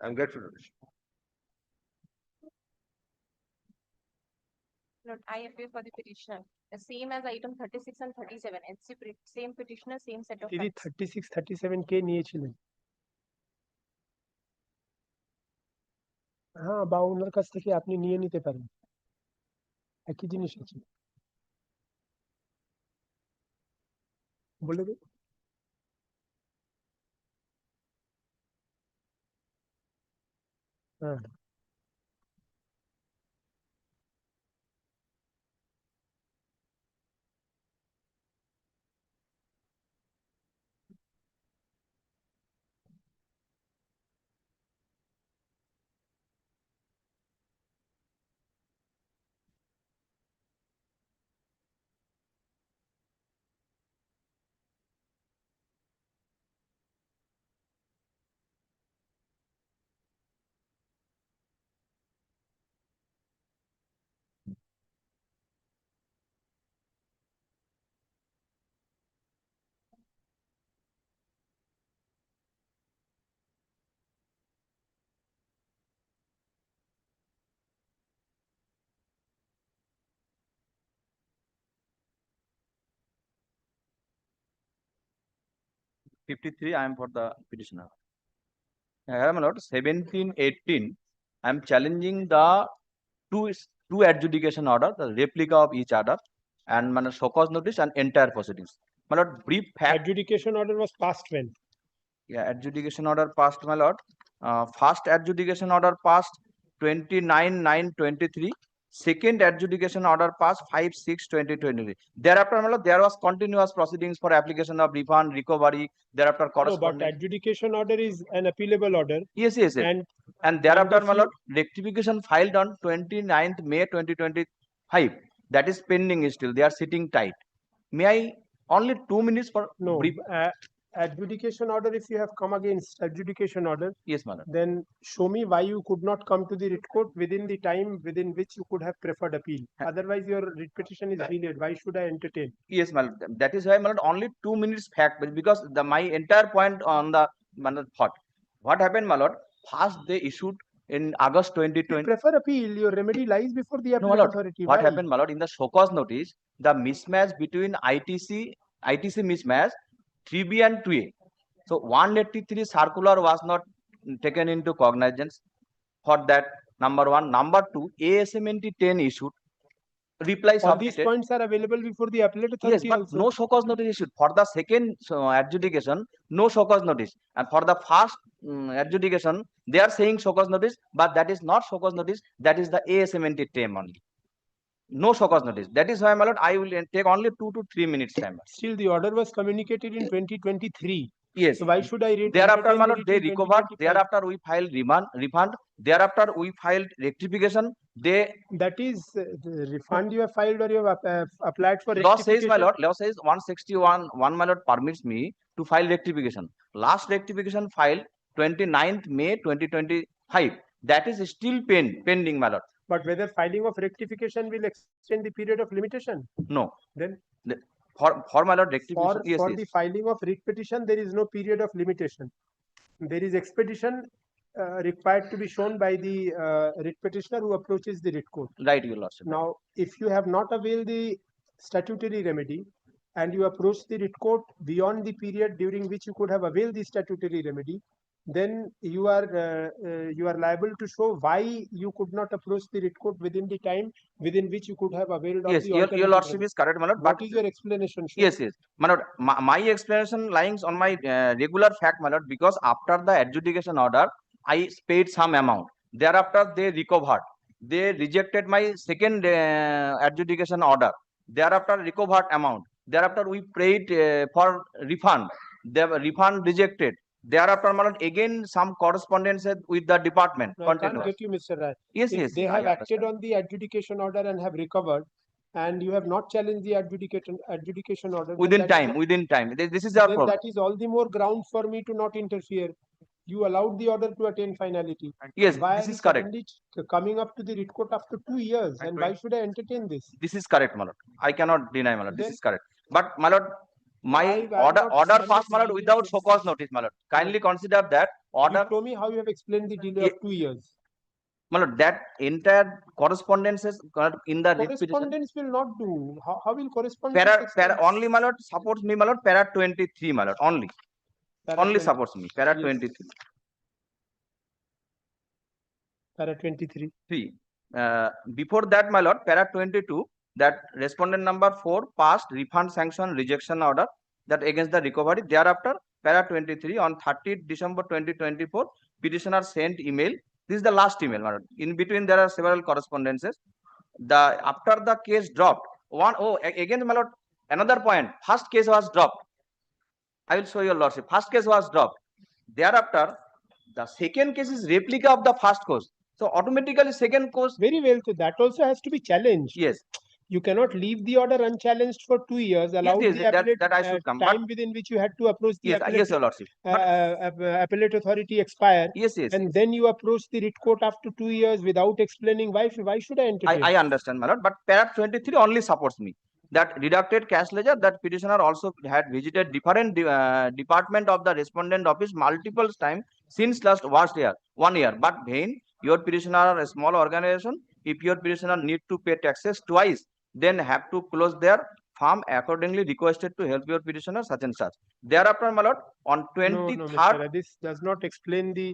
I'm grateful. Lord, I appeal for the petitioner. The same as item 36 and 37. It's the same petitioner, same set of তিনি facts. 36-37 কে নিয়েছিলেন। হ্যাঁ, বা ওনার কাছ থেকে আপনি নিয়ে নিতে পারেন, একই জিনিস আছে, বলে দিন। হ্যাঁ, I am for the petitioner. My lord, 17-18, I am challenging the two adjudication order, the replica of each order, and my lord, show cause notice and entire proceedings. My lord, brief fact. adjudication order was passed when? Yeah, adjudication order passed, my lord. First adjudication order passed 29/9/23. Second adjudication order passed 5/6/2023. Thereafter, my lord, there was continuous proceedings for application of refund, recovery. Thereafter, No, but corresponding. adjudication order is an appealable order. Yes. And thereafter, my lord, rectification filed on 29th May 2025. That is pending still. They are sitting tight. May I only 2 minutes for No, brief? adjudication order, if you have come against adjudication order, Yes, my lord. then show me why you could not come to the writ court within the time within which you could have preferred appeal. Otherwise, your writ petition is delayed. Why should I entertain? Yes, my lord. That is why, my lord, only 2 minutes fact, because my entire point on the, my lord, thought. What happened, my lord? First, they issued in August If you 2020. prefer appeal, your remedy lies before the No, appellate my lord. authority. What Why? happened, my lord? In the show cause notice, the mismatch between ITC mismatch 3B and 2A. So 183 circular was not taken into cognizance for that. Number one. Number two, ASMNT 10 issued. Reply All these submitted. points are available before the appellate Yes, authority but also. no show cause notice issued. For the second adjudication, no show cause notice. And for the first adjudication, they are saying show cause notice, but that is not show cause notice. That is the ASMNT term only. No show cause notice. That is why, my lord, I will take only 2 to 3 minutes time. Still, the order was communicated in 2023. Yes. So why should I read? Thereafter, my lord, they recovered. Thereafter, we filed refund. Thereafter, we filed rectification. That is the refund you have filed or you have applied for Law says, rectification? my lord, law says 161, my lord, permits me to file rectification. Last rectification filed 29th May 2025. That is still pending, my lord. But whether filing of rectification will extend the period of limitation? No. Then for my lord, rectification. for the filing of writ petition, there is no period of limitation. There is expedition required to be shown by the writ petitioner who approaches the writ court. Right, your lordship. Now, if you have not availed the statutory remedy and you approach the writ court beyond the period during which you could have availed the statutory remedy, then you are liable to show why you could not approach the writ court within the time within which you could have availed of Yes, the your alternative lordship remedy. is correct, my lord. What But is your explanation? Sir? Yes, my lord. My explanation lies on my regular fact, my lord. Because after the adjudication order, I paid some amount. Thereafter, they recovered. They rejected my second adjudication order. Thereafter, recovered amount. Thereafter, we paid for refund. The refund rejected. Thereafter, my lord, again some correspondence with the department. No, I can't get you, Mr. Rai. Yes, If yes. they I have acted understand. on the adjudication order and have recovered, and you have not challenged the adjudication order, then Within that is time, all- within time. This is our then problem. that is all the more ground for me to not interfere. You allowed the order to attain finality. Yes, Why this are is you correct. suddenly coming up to the writ court after 2 years? And why should I entertain this? This is correct, my lord. I cannot deny, my lord. This Then- is correct. But, my lord, My Why order not- order why not passed, my lord, immediate without notice? show cause notice, my lord. Kindly consider that You order, show me how you have explained the delay of 2 years. my lord, that entire correspondences in the writ petition. Correspondence will not do. How will correspondence? Para only, my lord, supports me, my lord, para 23, my lord, only. Para Only 20 supports me, para yes. 23. Para 23. Before that, my lord, para 22, that respondent number 4 passed refund sanction rejection order that against the recovery. Thereafter, para 23 on 30th December 2024, petitioner sent email. This is the last email, my lord. In between, there are several correspondences. After the case dropped, again, my lord, another point. First case was dropped. I will show your lordship. First case was dropped. Thereafter, the second case is replica of the first case. So automatically second case. Very well. So that also has to be challenged. Yes. You cannot leave the order unchallenged for 2 years. Allow yes, the appellate that I should come. time within which you had to approach the Yes, appellate, yes, your lordship. appellate authority expire. Yes, yes. And then you approach the writ court after 2 years without explaining why should I entertain? I understand, my lord, but para 23 only supports me. That redacted cash ledger, that petitioner also had visited different department of the respondent office multiple times since last 1 year. But vain, your petitioner a small organization. If your petitioner need to pay taxes twice, then have to close their farm accordingly requested to help your petitioner such and such. Thereafter, my lord, on 23rd. No, Mr. This does not explain the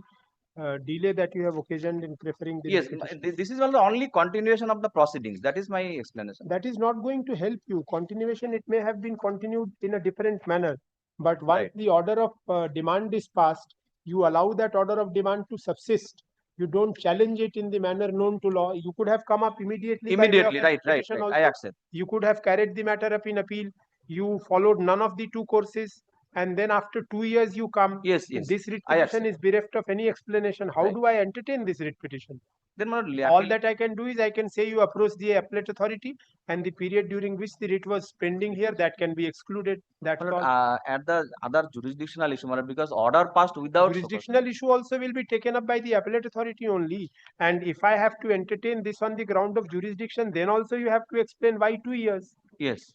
delay that you have occasioned in preferring the Yes, petition. this is the only continuation of the proceedings. That is my explanation. That is not going to help you. Continuation, it may have been continued in a different manner. But once Right. the order of demand is passed, you allow that order of demand to subsist. You don't challenge it in the manner known to law. You could have come up immediately. by way of Immediately, right. petition I also. accept. You could have carried the matter up in appeal. You followed none of the two courses. And then after 2 years, you come. Yes, yes. This writ I petition accept. is bereft of any explanation. How Right. do I entertain this writ petition? Then, my lord, All that I can do is I can say you approach the appellate authority and the period during which the writ was pending here, that can be excluded. That's my lord, all. at the other jurisdictional issue, my lord, because order passed without show cause. Jurisdictional issue also will be taken up by the appellate authority only. And if I have to entertain this on the ground of jurisdiction, then also you have to explain why 2 years. Yes.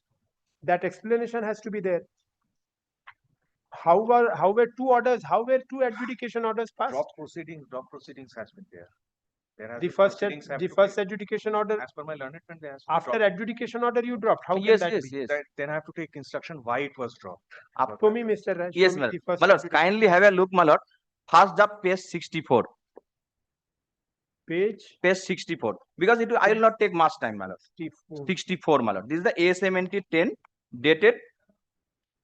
That explanation has to be there. How were two adjudication orders passed? Drop proceedings has been there. The first adjudication order, As per my learned friend, they has to be after dropped. adjudication order you dropped. How Yes, can that yes, be? yes. Then I have to take instruction why it was dropped. Show me, Mr. Raj. Yes, show me my the lord. first My lord, adjudication. kindly have a look, my lord. First up, page 64. Page Page 64. Because I will not take much time, my lord. 64. 64, my lord. This is the ASMNT 10 dated.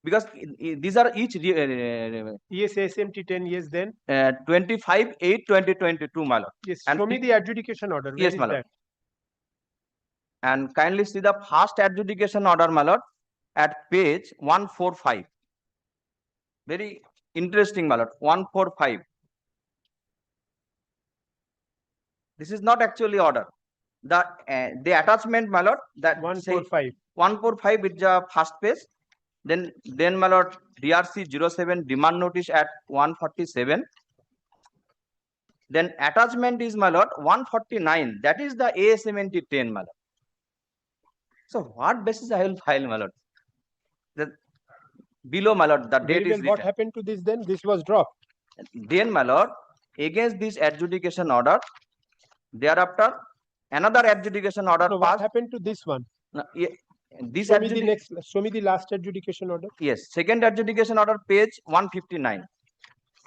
Because these are each Yes, SMT 10 years then. 25/8/2022, my lord. Yes, And show me the adjudication order. Where yes, is my lord. that? And kindly see the first adjudication order, my lord, at page 145. Very interesting, my lord. 145. This is not actually order. The attachment, my lord, that 145. 145 is the first page. Then my lord, DRC 07 demand notice at 147. Then attachment is, my lord, 149. That is the ASMNT 10, my lord. So what basis I will file, my lord? Below, my lord, the Very date well. is What written. happened to this then? This was dropped. Then, my lord, against this adjudication order, thereafter another adjudication order No, what passed. happened to this one? This Show me the next. Show me the last adjudication order. Yes, second adjudication order, page 159.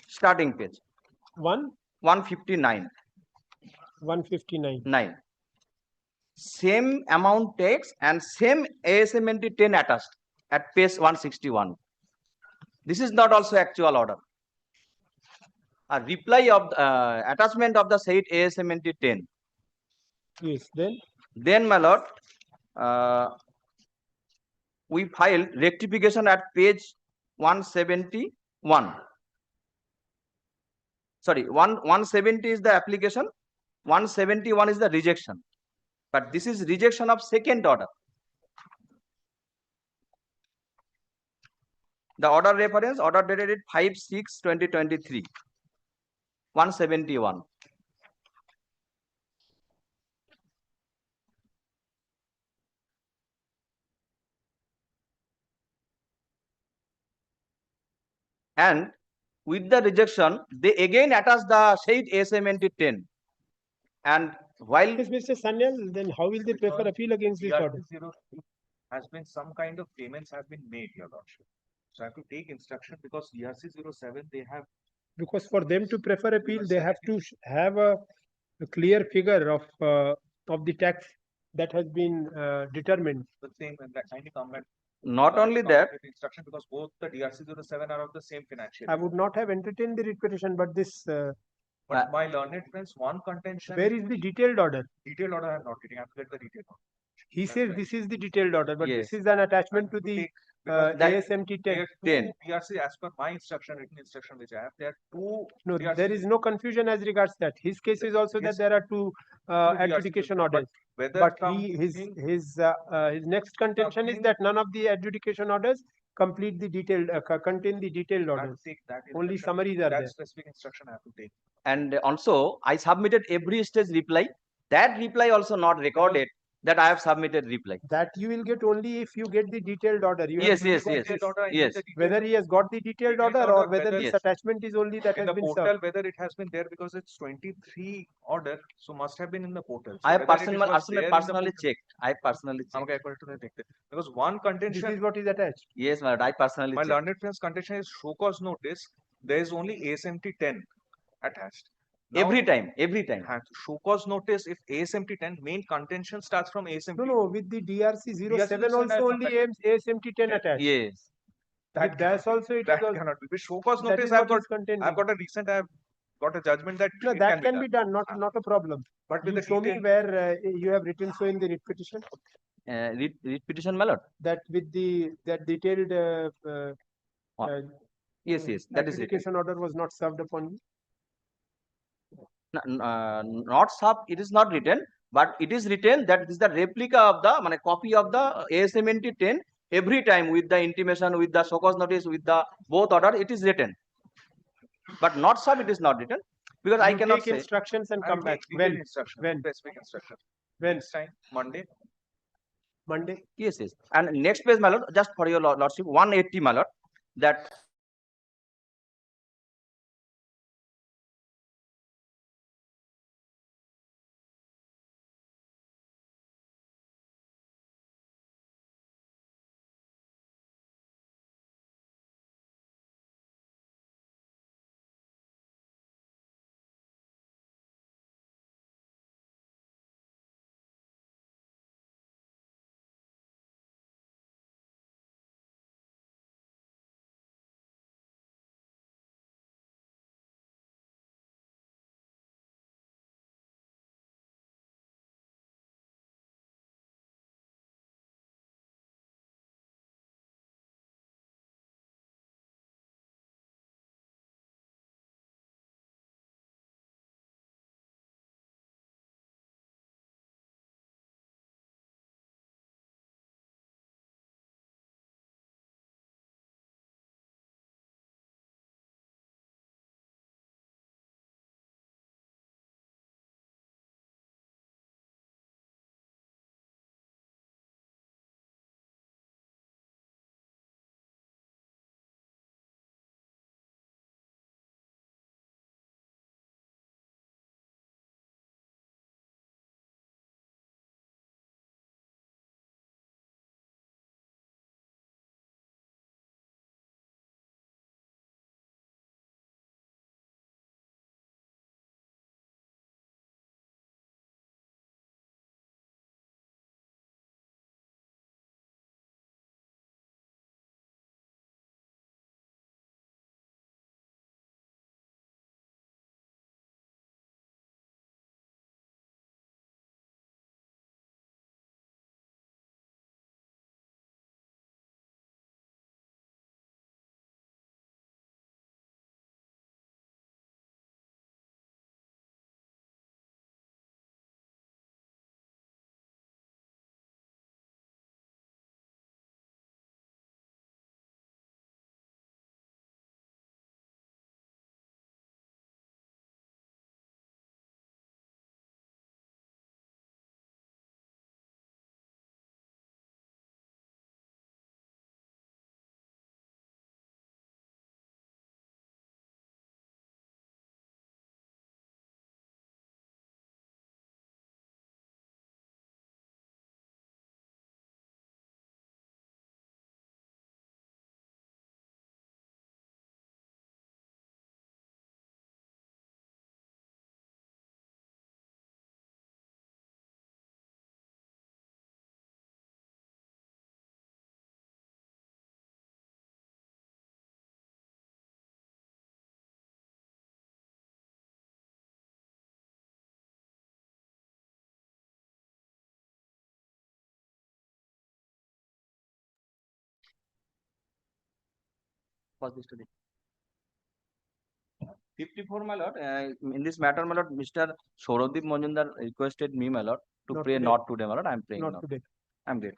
Starting page. 159. 159. 9. Same amount tax and same ASMNT 10 attached at page 161. This is not also actual order. A reply of attachment of the said ASMNT 10. Yes, then? Then, my lord, we filed rectification at page 171. Sorry, 170 is the application, 171 is the rejection. But this is rejection of second order. The order reference, order dated 5/6/2023. 171. and with the rejection, they again attach the said ASMNT 10. And while Yes, Mr. Sanyal, then how will they prefer appeal against this order? Has been some kind of payments have been made, your lordship. So I have to take instruction because ERC 07, they have Because for them to prefer appeal, they have to have a clear figure of the tax that has been determined. the same and that kindly come back. not only that, with instruction because both the DRC 07 are of the same financial. I would not have entertained the writ petition, but this, But my learned friends, one contention. where is the detailed order? Detailed order I have not getting. I have to get the detailed order. He That's says right. this is the detailed order, but Yes. this is an attachment to the Because that- ASMT 10. 10. DRC as per my instruction, written instruction which I have, there are two. No, DRC there is no confusion as regards that. His case is also that Yes. there are two DRC adjudication but orders. whether But from his next contention is thing- that none of the adjudication orders complete the detailed contain the detailed I have orders. to take that Only instruction, summaries are that there. specific instruction I have to take. And also I submitted every stage reply. That reply also not recorded that I have submitted reply. That you will get only if you get the detailed order. You have Yes, to yes, check yes, this, Detailed order, I need yes. the detailed whether he has got the detailed Detailed order order, or whether whether- this Yes. attachment is only that in has the been portal, served. whether it has been there because it's 23 order, so must have been in the portal. So I have whether it personally, was there in the personally portal- checked. I personally checked. Okay, according to the dictate. Because one This contention, is what is attached. Yes, my lord, I personally my checked. learned friend's contention is show cause notice. There is only ASMT 10 attached. Now, Every time, every time. show cause notice if ASMT 10 main contention starts from ASMT. No, no, with the DRC 07 07 also only ASMT 10 attached. Yes. With that also it is That also, cannot be. With show cause that notice, is I've what got is contained. I've got a recent I've got a judgment that No, it that can done. be done, not a problem. But with You the show me detail, where you have written so in the writ petition Read petition, my lord. that with the that detailed Yes, yes, that is written. adjudication order was not served upon you. Not sub, it is not written, but it is written that this is the replica of the copy of the ASMNT 10 every time with the intimation, with the show cause notice, with the both order, it is written. But not sub, it is not written because I You cannot take say. instructions and I'll come back. take detailed When? instruction, When? specific instruction. When? Next time, Monday. Monday. Yes, yes. And next page, my lord, just for your lordship, 180, my lord, that Pause this today. 54, my lord. In this matter, my lord, Mr. Saurodip Majumdar requested me, my lord, to Not pray today. not today, my lord. I am praying Not now. today. I am great.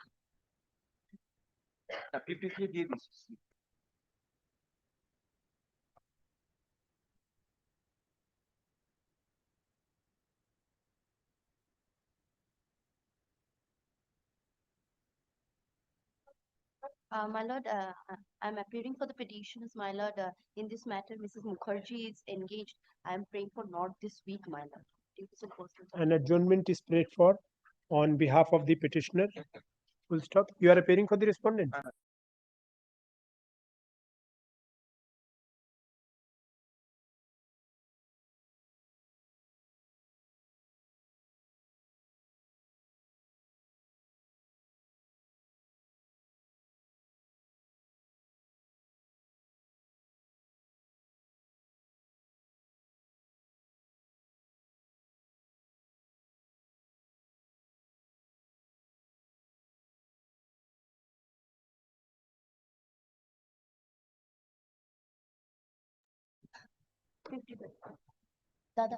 53 give this. My lord, I'm appearing for the petitions, my lord. In this matter, Mrs. Mukherjee is engaged. I'm praying for not this week, my lord. Due to some personal An adjournment is prayed for on behalf of the petitioner. Full stop. You are appearing for the respondent. Dada.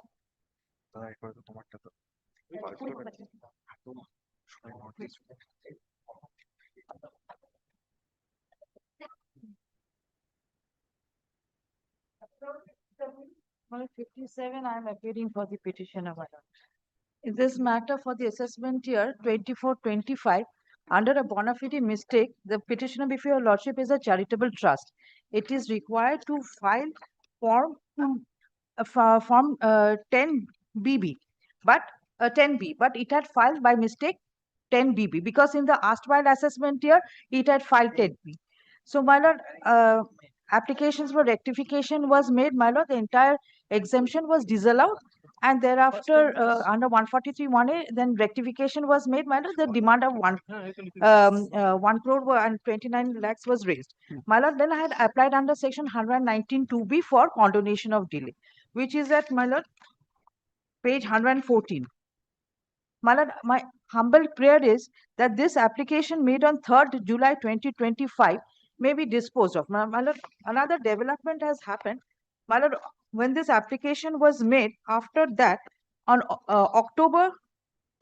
Well, 57, I am appearing for the petitioner, my lord. In this matter for the assessment year 24-25, under a bona fide mistake, the petitioner before your lordship is a charitable trust. It is required to file form form 10BB, but 10B, but it had filed by mistake 10BB because in the erstwhile assessment year it had filed 10B. So, my lord, applications for rectification was made, my lord. The entire exemption was disallowed, and thereafter, under 143(1)(a), then rectification was made, my lord. The demand of 1 crore and 29 lakhs was raised, my lord. Then I had applied under section 119(2)(b) for condonation of delay, which is at, my lord, page 114. My lord, my humble prayer is that this application made on 3rd July 2025 may be disposed of. My lord, another development has happened. My lord, when this application was made, after that, on October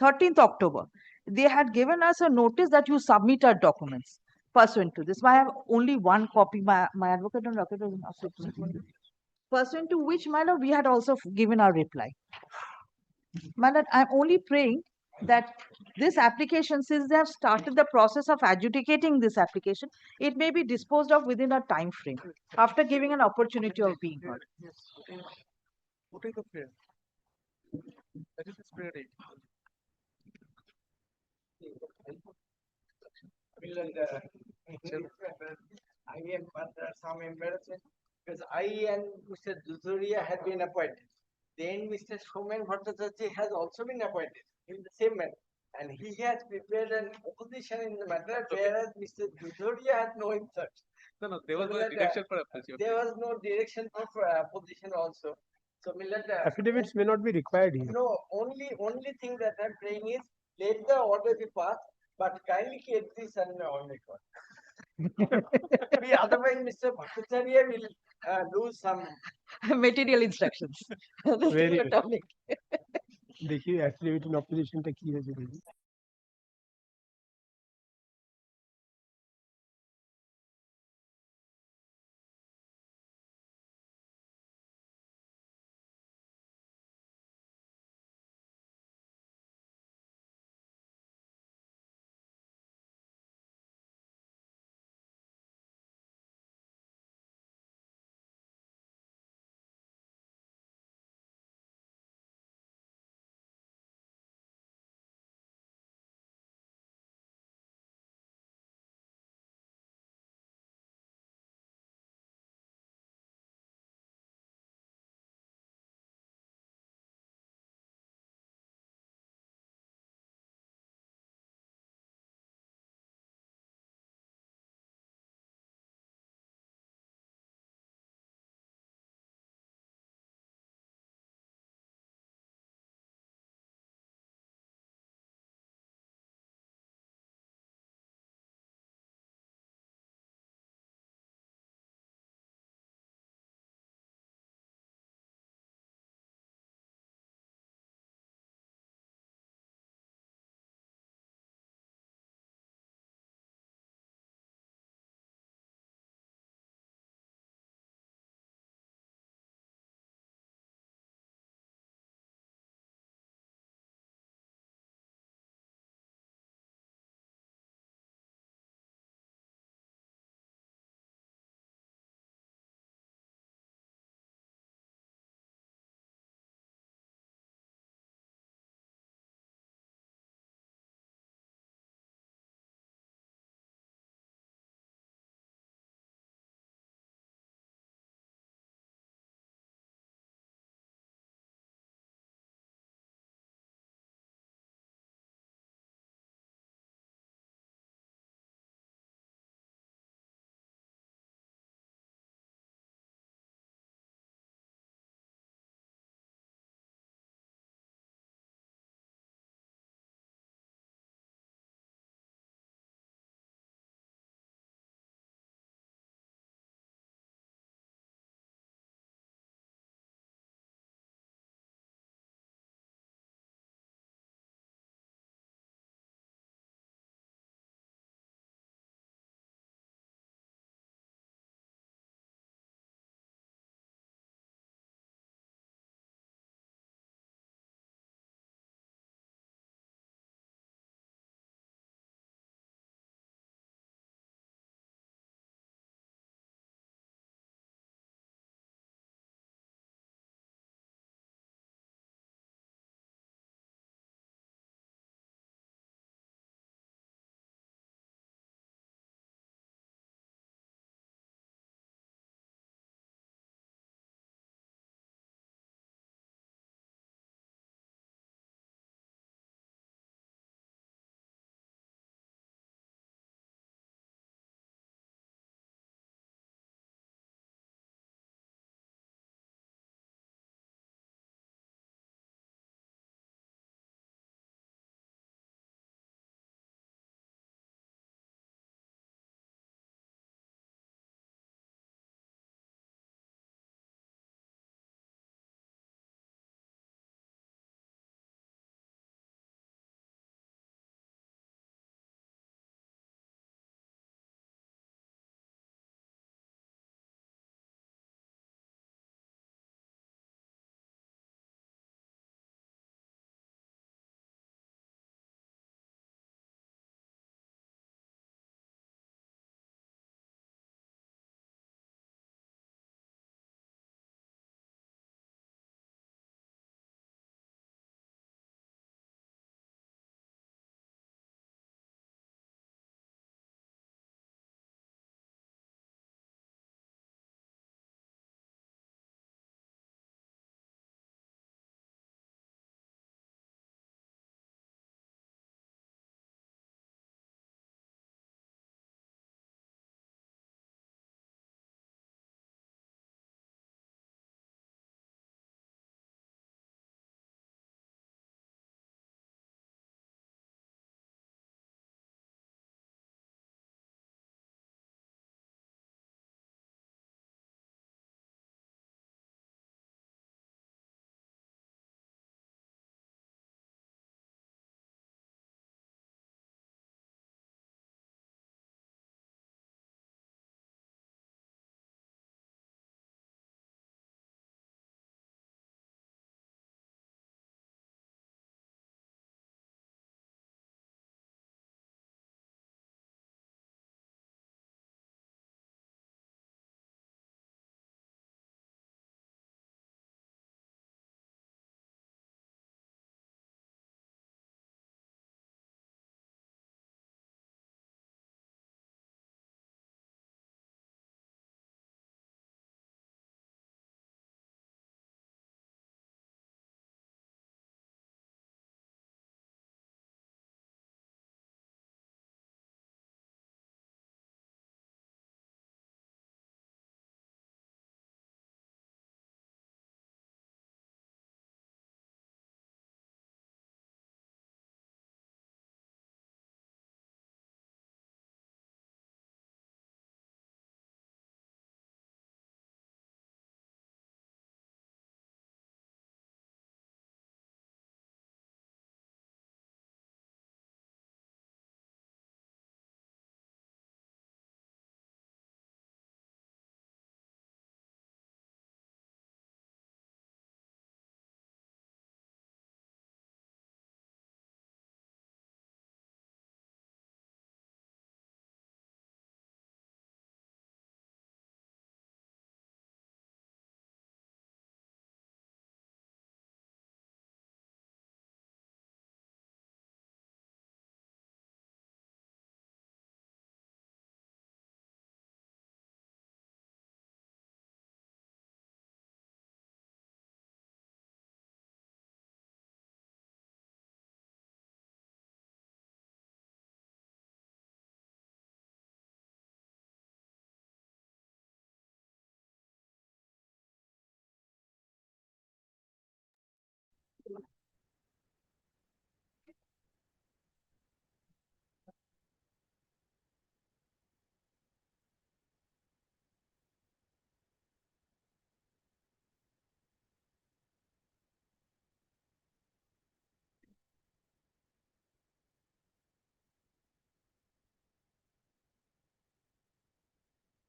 13th October, they had given us a notice that you submit our documents pursuant to this. I have only one copy. My advocate and docket was also pursuant to which, my lord, we had also given our reply. My lord, I'm only praying that this application, since they have started the process of adjudicating this application, it may be disposed of within a time frame after giving an opportunity of being heard. What is the prayer? That is his prayer date. I am under some embarrassment because I and Mr. Duzuria had been appointed. Then Mr. Somen Bhattacharya has also been appointed in the same manner. And he has prepared an opposition in the matter, whereas Mr. Duzuria had no interest. No, there was no direction for opposition. There was no direction for opposition also. So, Affidavits may not be required here. no, only thing that I'm praying is let the order be passed, but kindly keep this on record. Otherwise, Mr. Bhattacharya will lose some Material instructions. Very The well. topic. देखिए affidavit in opposition तक की है जरूरी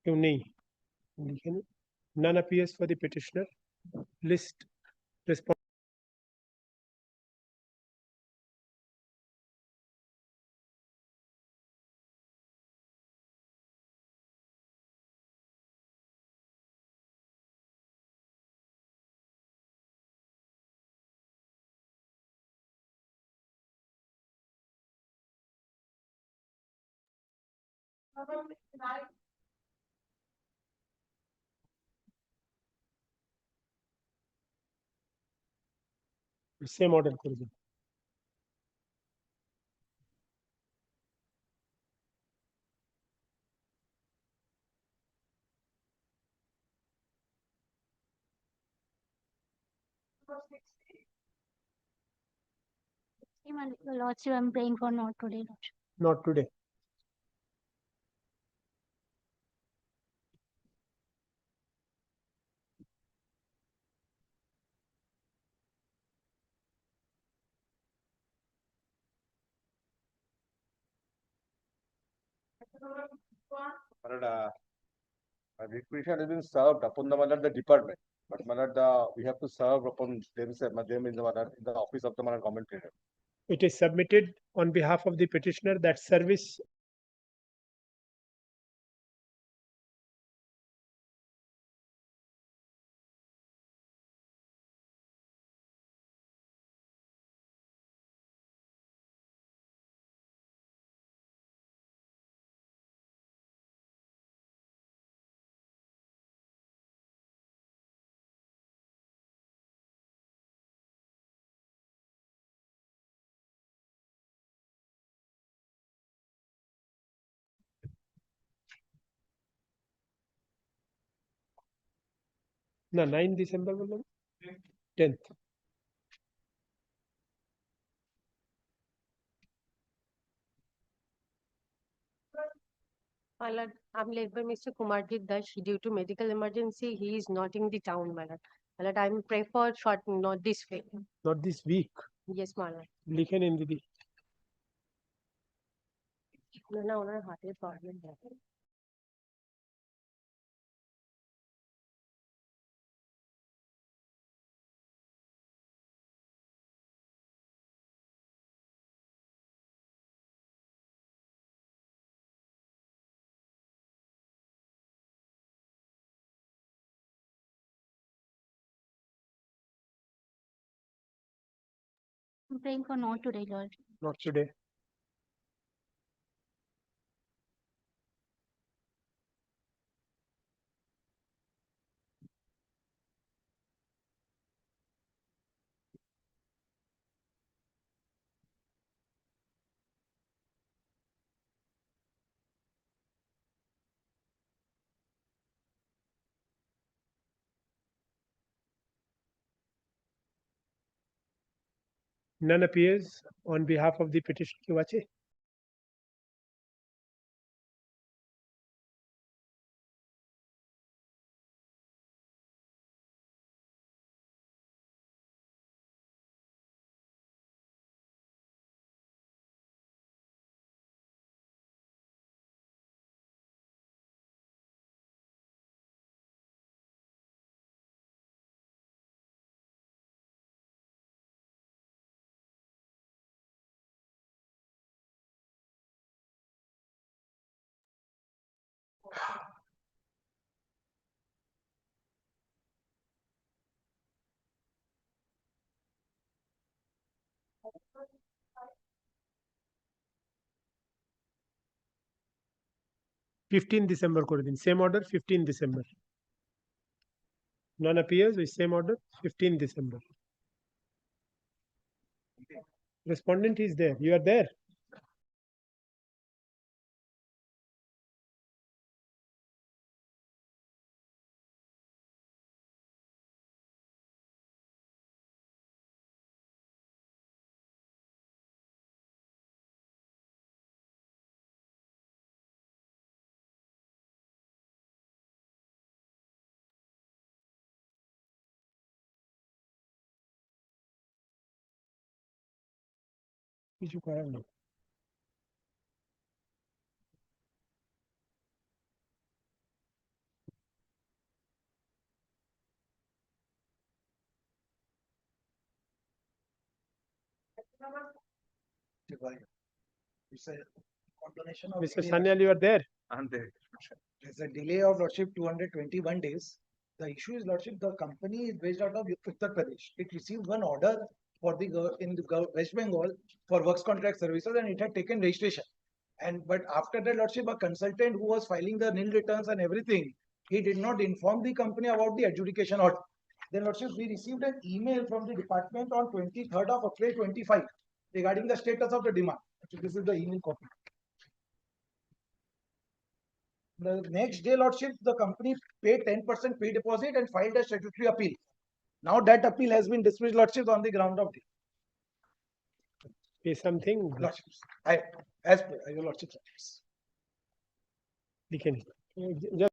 क्यों नहीं लिखे नहीं? None appears for the petitioner. List respond. Same order করে দিন। Lordship, I'm praying for not today, Lordship. Not today. The petition has been served upon the department, but we have to serve upon them in the office of the government trader. It is submitted on behalf of the petitioner that service ना 9 दिसंबर मतलब 10th My lord, I'm led by Mr. Kumarjit Dash. Due to medical emergency, he is not in the town, my lord. My lord, I'm pray for short, not this week. not this week Yes, my lord. लिखे नहीं दीदी না ওনার হাতের problem আছে। I'm praying for not today, Lord. not today none appears on behalf of the petitioner কেউ আছে $15 December করে দিন same order 15 December none appears with same order 15 December respondent is there you are there কিছু করার নেই It's a combination of. Mr. delay, Sanyal, you are there? And they, There's a delay of Lordship 221 days. The issue is Lordship, the company is based out of Uttar Pradesh. It received one order for in the West Bengal for works contract services, and it had taken registration. But after that, Lordship, a consultant who was filing the nil returns and everything, he did not inform the company about the adjudication order. Then Lordship, we received an email from the department on 23rd of April 25 regarding the status of the demand. Actually, this is the email copy. The next day, Lordship, the company paid 10% pay deposit and filed a statutory appeal. Now that appeal has been dismissed, Lordship, on the ground of Pay something. Lordship. As per your Lordship. We can just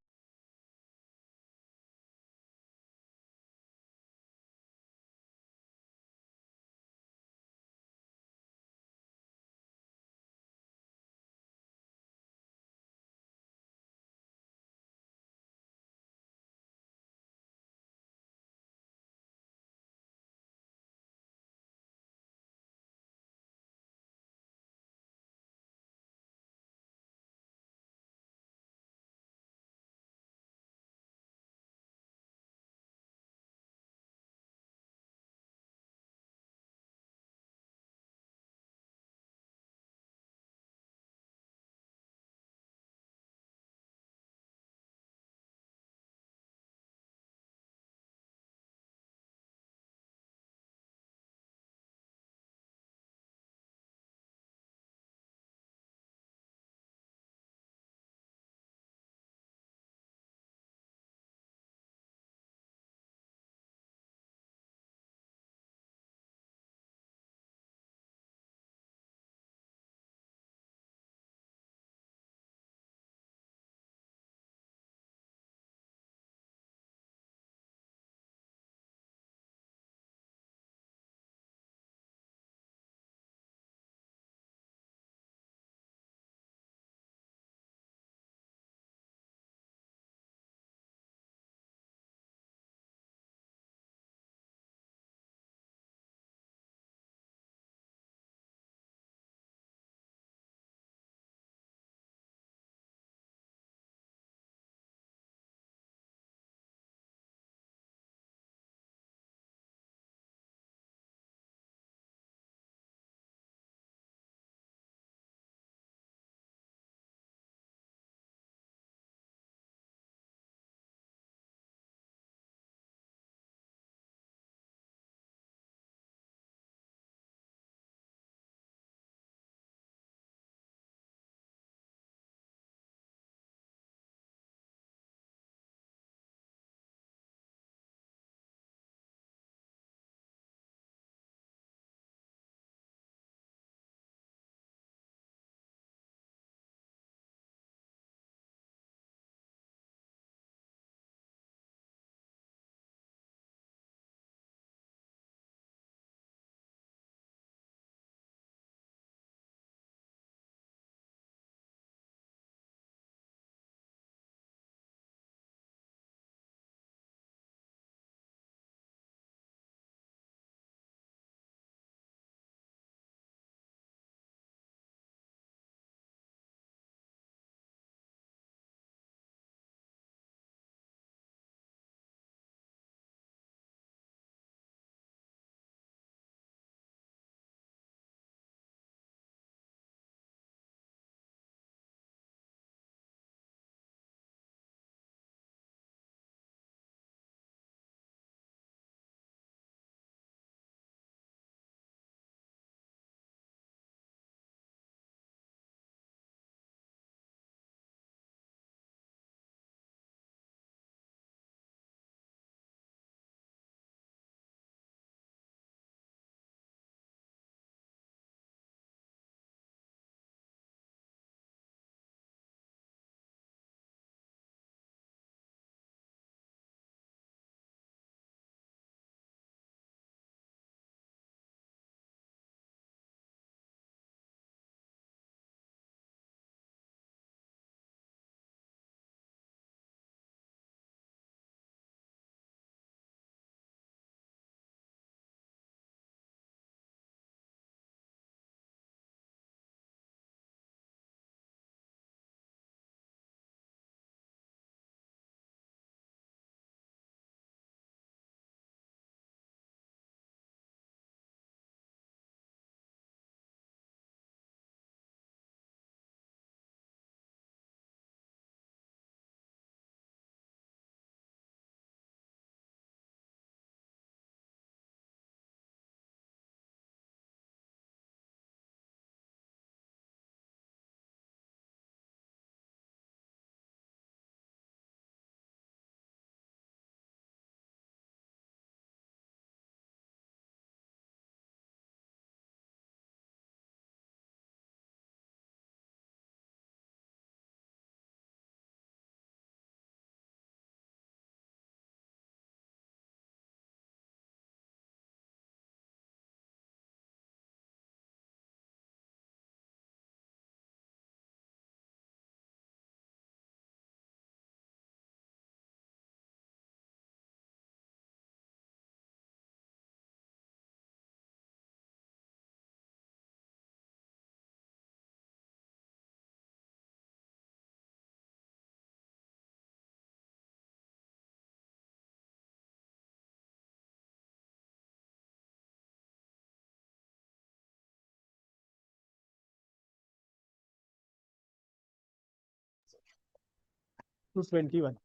221.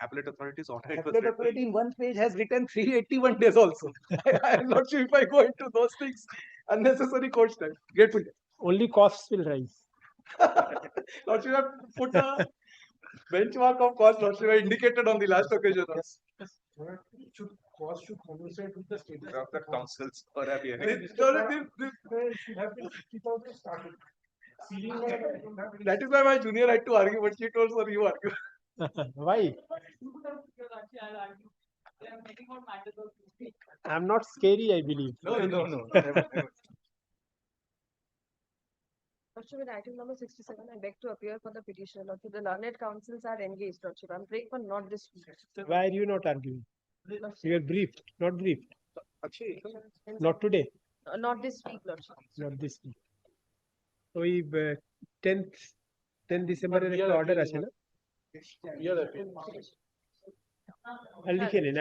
Appellate authorities order. It was Appellate written. authority in one page has written 381 days also. I am not sure if I go into those things, unnecessary court time. Grateful. Only costs will rise. Lordship have put a benchmark of cost, Lordship have indicated on the last occasion. Should cost should compensate with the status Of the councils or have you- should have been 50,000 started. That is why my junior had to argue, but she told, sir, you argue. Why? I'm not scary, I believe. No. Lordship, in item number 67, I beg to appear for the petitioner. Lordship, the learned counsels are engaged. Lordship, I'm praying for not this week. Why are you not arguing? You are briefed, not briefed. Not today, Not this week, Lordship. not this week. So, 10th December এর একটা order আছে না? আর লিখে নিন,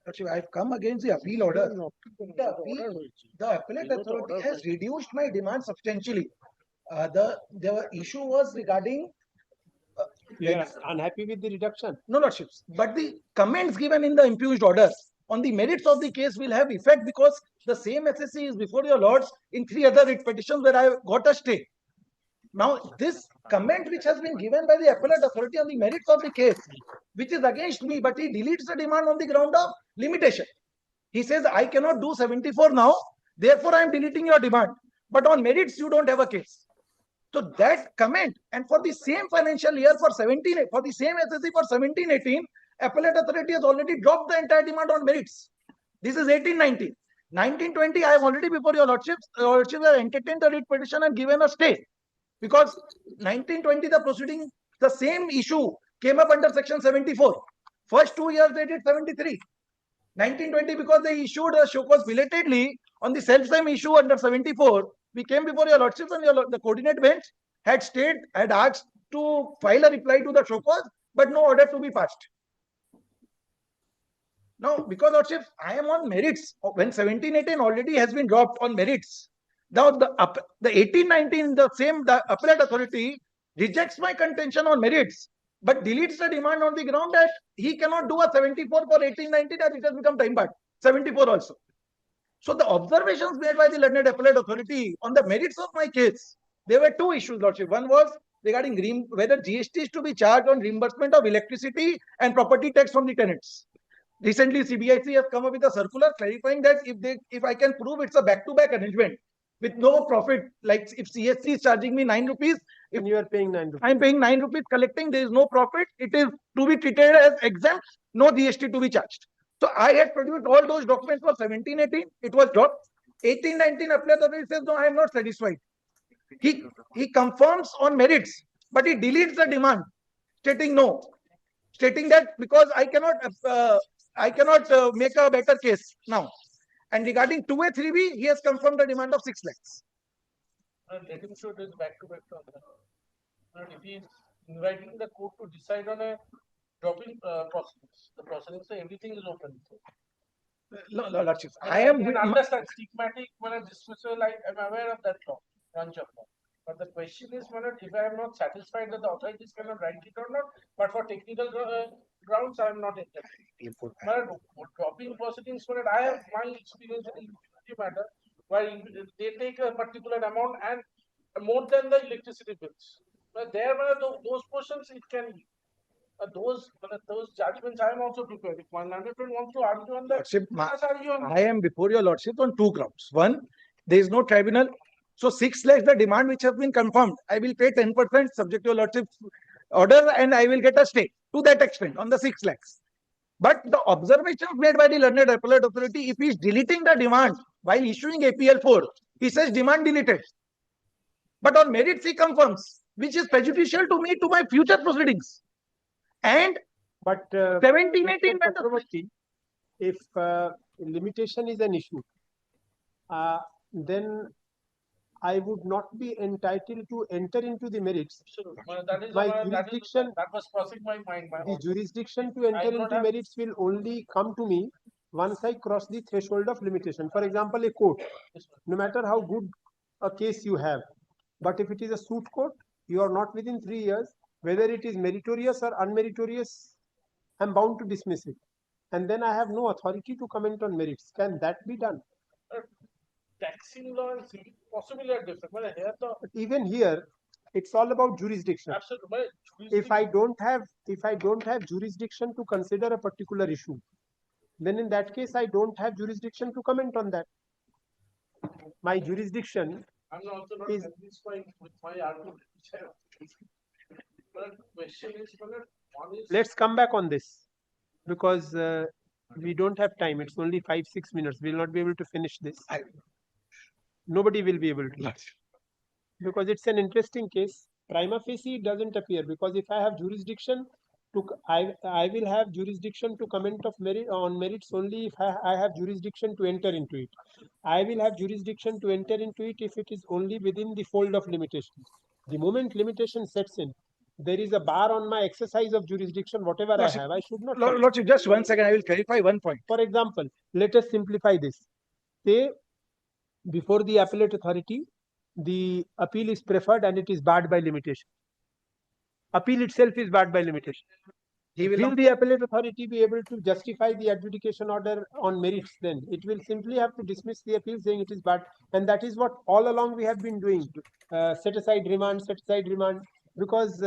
Lordship, I've come against the appeal order. The appellate authority has reduced my demand substantially. The issue was regarding. you are unhappy with the reduction. No, Lordships, but the comments given in the impugned order on the merits of the case will have effect because the same SSC is before your lords in 3 other writ petitions where I got a stay. Now, this comment which has been given by the appellate authority on the merits of the case, which is against me, but he deletes the demand on the ground of limitation. He says, I cannot do 74 now, therefore I am deleting your demand. But on merits, you don't have a case. So that comment, and for the same financial year for the same SSC for 17-18, appellate authority has already dropped the entire demand on merits. This is 18-19. 19-20, I have already before your lordships have entertained the writ petition and given a stay. Because 19-20, the proceeding, the same issue came up under section 74. First 2 years they did 73. 19-20, because they issued a show cause belatedly on the self-same issue under 74, we came before your lordships and the coordinate bench had asked to file a reply to the show cause, but no order to be passed. Now, because lordships, I am on merits. When 17-18 already has been dropped on merits. Now, the 18-19, the appellate authority rejects my contention on merits, but deletes the demand on the ground that he cannot do a 74 for 18-19 as it has become time barred. 74 also. So the observations made by the learned appellate authority on the merits of my case, there were 2 issues, lordship. One was regarding whether GST is to be charged on reimbursement of electricity and property tax from the tenants. Recently, CBIC has come up with a circular clarifying that if I can prove it's a back-to-back arrangement with no profit, like if CSC is charging me 9 rupees, if you are paying 9 rupees, I'm paying 9 rupees collecting, there is no profit, it is to be treated as exempt, no GST to be charged. So I had produced all those documents for 17-18, it was dropped. 18-19, appellate authority says, no, I am not satisfied. He confirms on merits, but he deletes the demand, stating no, stating that because I cannot make a better case now. And regarding 2A, 3B, he has confirmed the demand of 6 lakhs. Let him show this back to back. If he is inviting the court to decide on a dropping proceedings, the proceedings, so everything is open. No, Lordship, I can understand stigmatic dismissal. I am aware of that law, branch of law. But the question is, if I am not satisfied that the authorities cannot write it or not, but for technical grounds, I am not interested. Dropping proceedings, I have my experience in the matter where they take a particular amount and more than the electricity bills. But there were those portions it can be. Those judgments I am also prepared. If one understood wants to argue on that, Lordship, let's argue on that. I am before your lordship on 2 grounds. One, there is no tribunal. So 6 lakhs, the demand which has been confirmed, I will pay 10% subject to your lordship's order and I will get a stay to that extent on the 6 lakhs. But the observations made by the learned appellate authority, if he is deleting the demand while issuing APL 4, he says demand deleted. But on merits he confirms, which is prejudicial to me to my future proceedings. And but 17-18, if limitation is an issue, then I would not be entitled to enter into the merits. My jurisdiction, that was crossing my mind. the jurisdiction to enter into merits will only come to me once I cross the threshold of limitation. For example, a court, no matter how good a case you have, but if it is a suit court, you are not within 3 years, whether it is meritorious or unmeritorious, I am bound to dismiss it. And then I have no authority to comment on merits. Can that be done? Taxing law and civil possibly are different. But here the But even here, it's all about jurisdiction. absolutely. If I don't have jurisdiction to consider a particular issue, then in that case I don't have jurisdiction to comment on that. My jurisdiction I'm also not is, satisfied with my argument. But question is, one is let's come back on this, because we don't have time. It's only 5-6 minutes. We'll not be able to finish this. Nobody will be able to, because it's an interesting case. Prima facie it doesn't appear, because if I have jurisdiction to, I will have jurisdiction to comment of merit on merits only if I have jurisdiction to enter into it. I will have jurisdiction to enter into it if it is only within the fold of limitation. The moment limitation sets in, there is a bar on my exercise of jurisdiction. Whatever Lordship, I have, I should not. Lordship, just 1 second. I will clarify one point. For example, let us simplify this. Say, before the appellate authority, the appeal is preferred and it is barred by limitation. Appeal itself is barred by limitation. Will the appellate authority be able to justify the adjudication order on merits? Then it will simply have to dismiss the appeal, saying it is barred, and that is what all along we have been doing. Set aside remand, because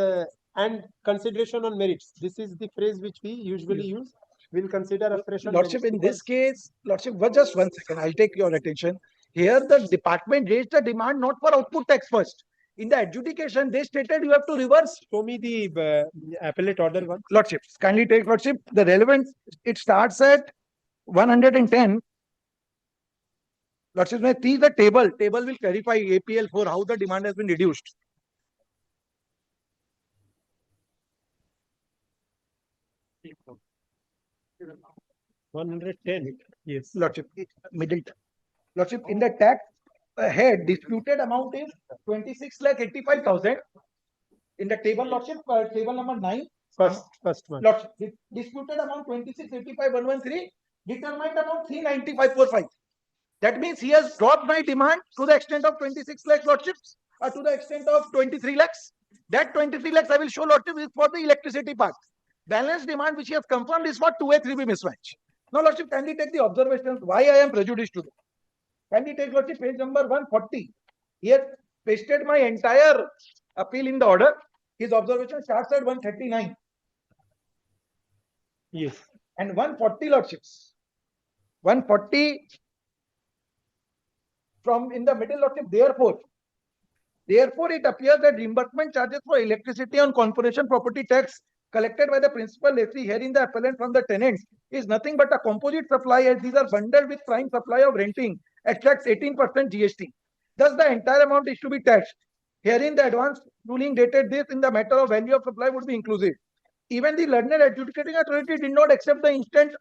and consideration on merits. This is the phrase which we usually use. We'll consider afresh on Lordship, merits, in this case, Lordship, just 1 second. I'll take your attention. Here, the department raised the demand not for output tax first. In the adjudication, they stated you have to reverse. Show me the appellate order one. Lordship, kindly take, Lordship, the relevant, it starts at 110. Lordship, may see the table. Table will clarify APL for how the demand has been reduced. Yes. 110. Yes. Lordship, middle. Lordship, in the tax head, disputed amount is 26,85,000. In the table, Lordship, table number 9. First one. Lordship, disputed amount 26,85,113, determined amount 395,45. That means he has dropped my demand to the extent of 26 lakhs, Lordships, or to the extent of 23 lakhs. That 23 lakhs I will show, Lordship, is for the electricity part. Balance demand which he has confirmed is for 2A 3B mismatch. Now, Lordship, kindly take the observations why I am prejudiced to them. Kindly take, Lordship, page number 140. He has pasted my entire appeal in the order. His observation starts at 139. Yes. And 140, Lordships. 140 from in the middle, Lordship, therefore, it appears that reimbursement charges for electricity on corporation property tax collected by the principal lessee, herein the appellant from the tenants, is nothing but a composite supply, as these are bundled with prime supply of renting, attracts 18% GST. Thus, the entire amount is to be taxed. Herein, the advance ruling dated this in the matter of value of supply would be inclusive. Even the learned adjudicating authority did not accept the instant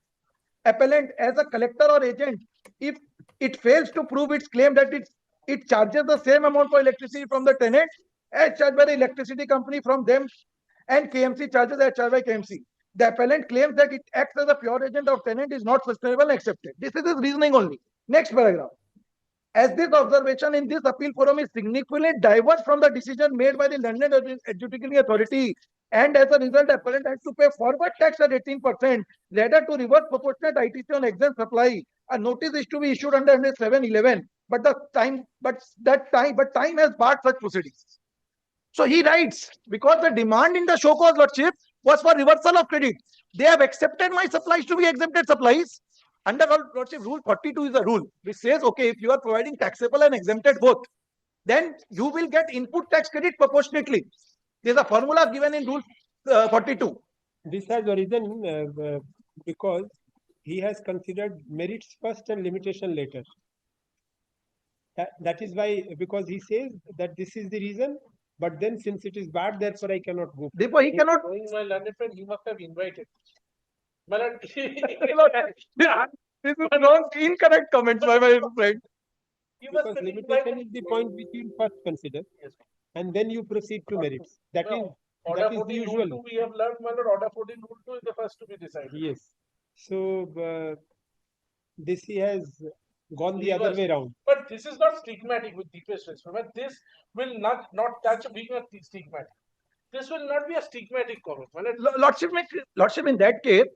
appellant as a collector or agent if it fails to prove its claim that it charges the same amount for electricity from the tenant as charged by the electricity company from them, and KMC charges as charged by KMC. The appellant claims that it acts as a pure agent of tenant is not sustainable and accepted. This is his reasoning only. Next paragraph. As this observation in this appeal forum is significantly diverse from the decision made by the London Adjudicating Authority, and as a result, the appellant has to pay forward tax at 18%, rather to reverse proportionate ITC on exempt supply. A notice is to be issued under 711, but time has barred such proceedings. So he writes, because the demand in the show cause, Lordship, was for reversal of credit. They have accepted my supplies to be exempted supplies. Under Lordship, Rule 42 is a rule which says, okay, if you are providing taxable and exempted both, then you will get input tax credit proportionately. There is a formula given in Rule 42. This has arisen because he has considered merits first and limitation later. That is why, because he says that this is the reason, but then since it is bad, therefore I cannot go. Therefore, he cannot. Knowing my learned friend, he must have invited. But This is wrong, incorrect comments by my friend. Because limitation is the point which you first consider, and then you proceed to merits. That is Order the 14 usual. rule 2 we have learned, my lord. Order 14 rule 2 is the first to be decided. Yes. So this he has gone the other way around. But this is not stigmatic with deepest respect. But this will not touch being a stigmatic. This will not be a stigmatic comment. Lordship, in that case,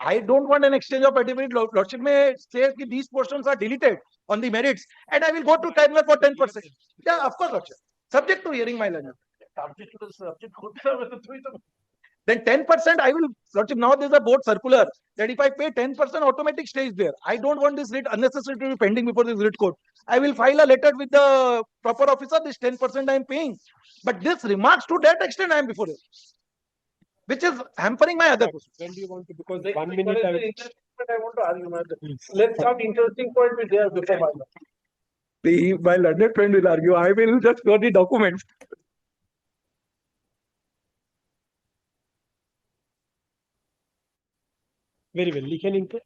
I don't want an exchange of affidavit. Lordship may say that these portions are deleted on the merits, and I will go to tribunal for 10%. Yeah, of course, Lordship. Subject to hearing, my lord. Subject to the subject. Then 10% I will, Lordship, now there's a board circular that if I pay 10%, automatic stays there. I don't want this writ unnecessary to be pending before this writ court. I will file a letter with the proper officer, this 10% I am paying. But this remarks to that extent I am before it, which is hampering my other questions. When do you want to? Because The- 1 because minute. the interesting point I want to argue, my lord. Let's have interesting point be there before my lord. My learned friend will argue. I will just show the documents. Very well. लिखे नहीं थे?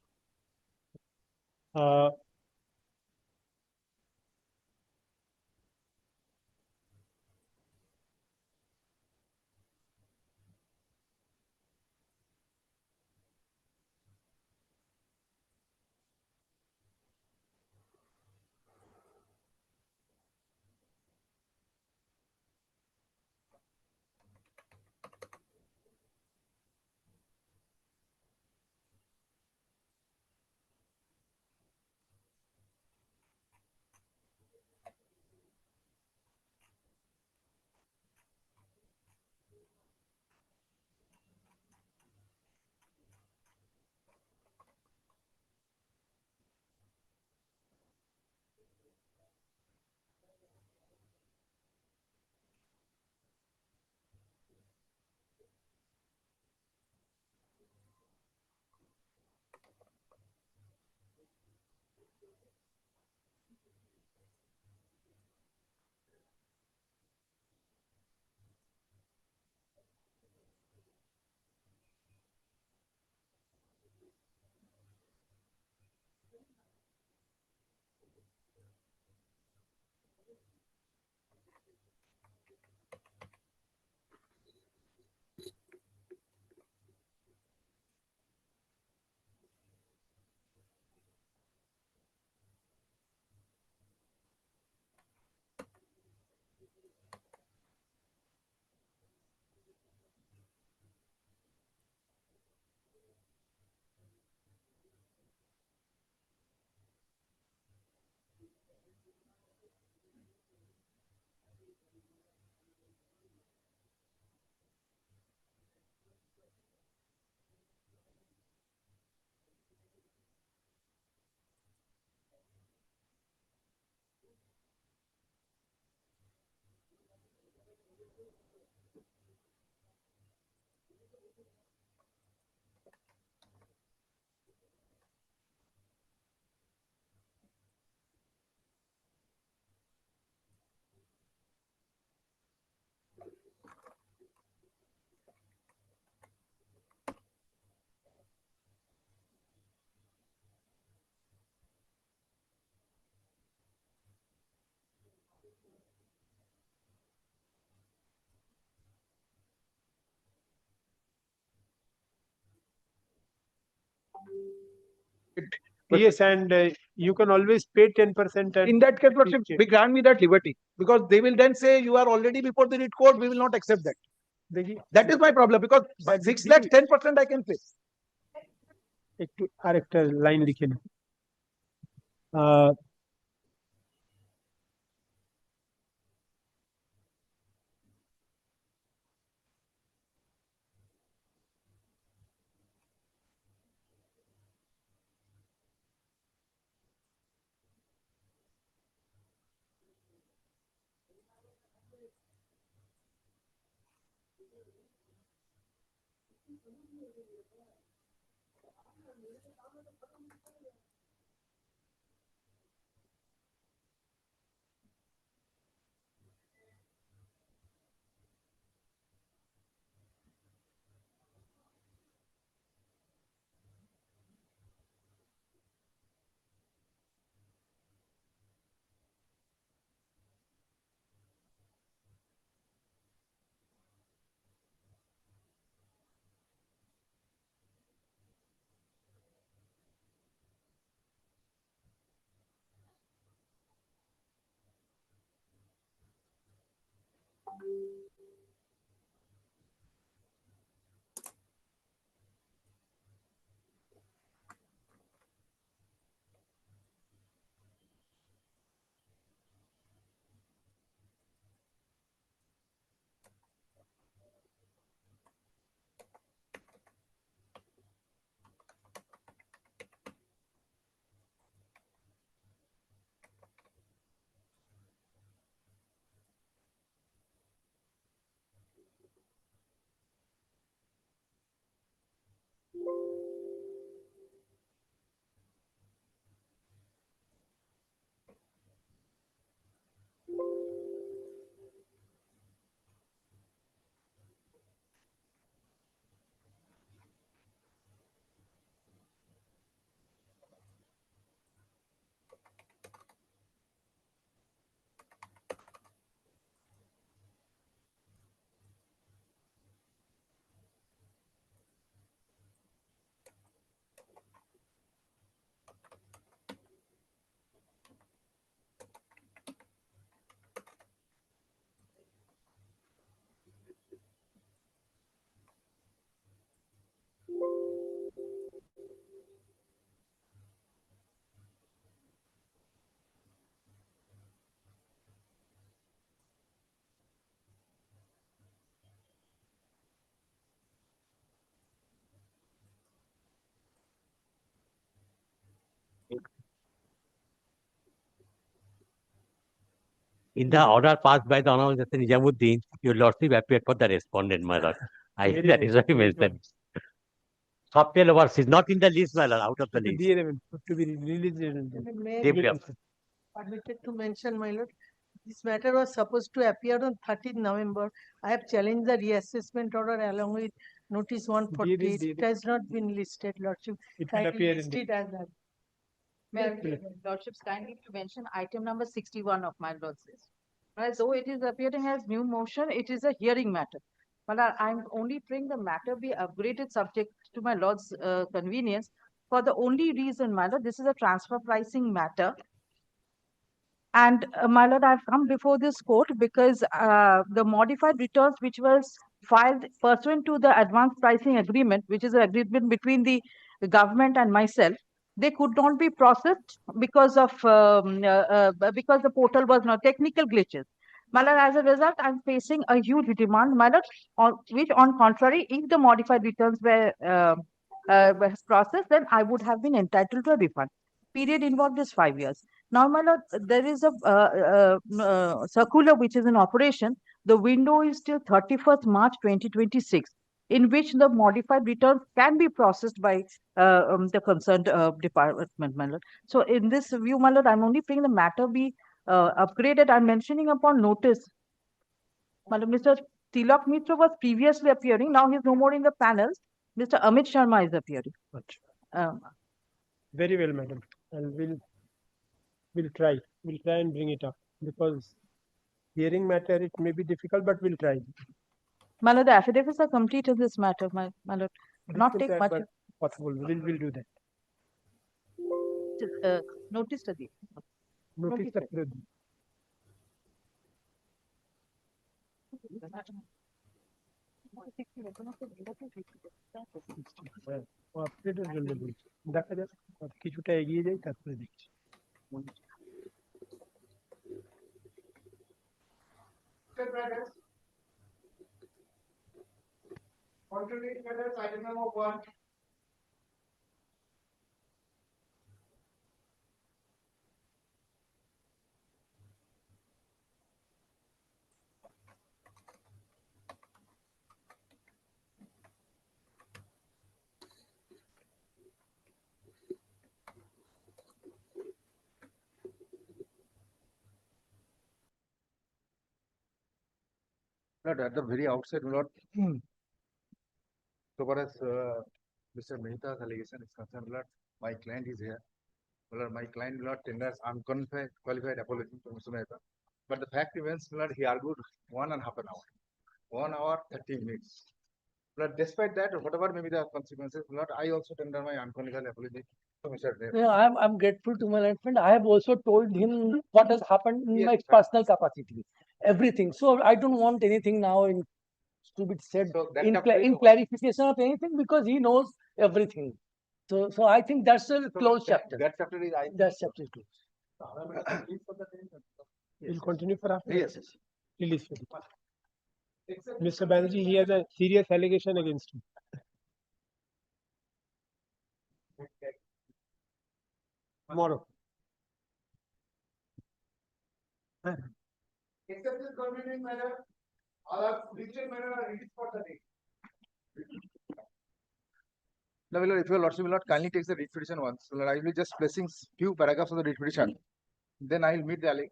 Yes, and you can always pay 10%. In that case, Lordship, we grant me that liberty, because they will then say you are already before the writ court. We will not accept that. That is my problem, because by 6 lakhs, 10% I can pay. एक line लिखे ना In the order passed by the Honorable Justice Nijamuddin, your lordship appeared for the respondent, my lord. Very That good, is what I very good. mentioned. Software lovers is not in the list, my lord, out of the To list. be released. May I Deep be left. permitted to mention, my lord, this matter was supposed to appear on 13th November. I have challenged the reassessment order along with notice 148. It has not been listed, lordship. It will Kindly appear list in it as that. May I, Lordships, kindly to mention item number 61 of my lord's list. Right, so it is appearing as new motion, it is a hearing matter. But I'm only praying the matter be upgraded subject to my lord's convenience for the only reason, my lord, this is a transfer pricing matter. And my lord, I've come before this court because the modified returns which was filed pursuant to the advance pricing agreement, which is an agreement between the government and myself, they could not be processed because of because the portal was not technical glitches. My lord, as a result, I'm facing a huge demand, my lord, which on contrary, if the modified returns were processed, then I would have been entitled to a refund. Period involved is 5 years. Now, my lord, there is a circular which is in operation. The window is till 31st March 2026, in which the modified returns can be processed by the concerned department, my lord. So, in this view, my lord, I'm only praying the matter be upgraded. I'm mentioning upon notice. My lord, Mr. Tilak Mitra was previously appearing. Now he's no more in the panels. Mr. Amit Sharma is appearing. Very well, madam. And we'll try and bring it up because hearing matter, it may be difficult, but we'll try. My lord, the affidavits are complete in this matter, my lord. Not take much. But possible. We'll do that. Notice to the. Notice the period. আপডেটের জন্য বলছি দেখা যাক কিছুটা এগিয়ে যাই তারপরে দেখছি Contrary matters, item number 1. Not at the very outset, not so far as Mr. Mehta's allegation is concerned, Lord, my client is here. Lord, my client Lord tenders unqualified apology to Mr. Mehta. But the fact remains, Lord, he argued 1.5 hours, 1 hour 30 minutes. But despite that, whatever may be the consequences, Lord, I also tender my unqualified apology to Mr. Mehta. Yeah, I'm grateful to my late friend. I have also told him what has happened in Yes, my personal capacity, everything. So I don't want anything now in to be said So that in, chapter is over. clarification of anything because he knows everything. So I think that's a closed chapter. That chapter is That chapter is closed. We'll continue for after. Yes. Release for it. Mr. Banerjee, he has a serious allegation against him. Tomorrow. Except this convenient matter, all are written matter are released for the day. Now, my lord, if your lordship will not kindly take the writ petition once, my lord, I will be just placing few paragraphs of the writ petition. Then I will meet the,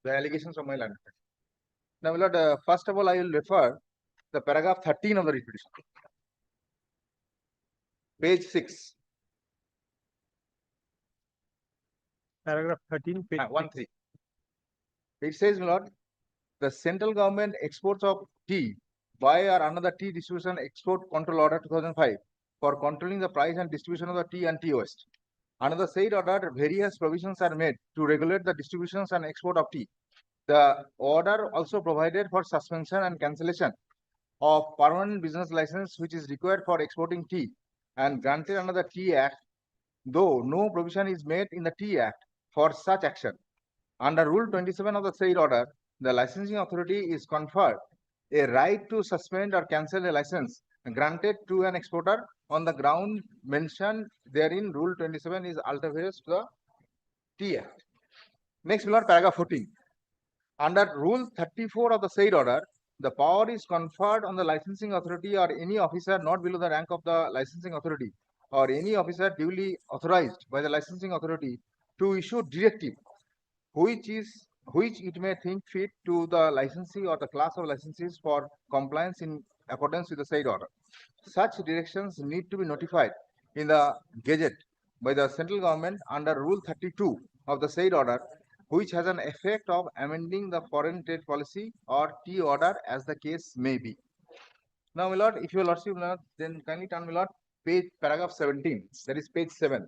the allegations from my land. Now, my lord, first of all, I will refer the paragraph 13 of the writ petition. Page 6. Paragraph 13, page 1-3. It says, my lord, the central government exports of tea by or another tea distribution export control order 2005 for controlling the price and distribution of the tea and tea waste. Under the said order, various provisions are made to regulate the distributions and export of tea. The order also provided for suspension and cancellation of permanent business license which is required for exporting tea and granted under the Tea Act, though no provision is made in the Tea Act for such action. Under Rule 27 of the said order, the licensing authority is conferred a right to suspend or cancel a license granted to an exporter on the ground mentioned therein. Rule 27 is ulterior to the Tea Act. Next, my lord, paragraph 14. Under Rule 34 of the said order, the power is conferred on the licensing authority or any officer not below the rank of the licensing authority or any officer duly authorized by the licensing authority to issue directive which it may think fit to the licensee or the class of licensees for compliance in accordance with the said order. Such directions need to be notified in the Gazette by the central government under Rule 32 of the said order, which has an effect of amending the foreign trade policy or T order as the case may be. Now, my lord, if your lordship will not, then kindly turn, my lord, paragraph 17, that is page 7.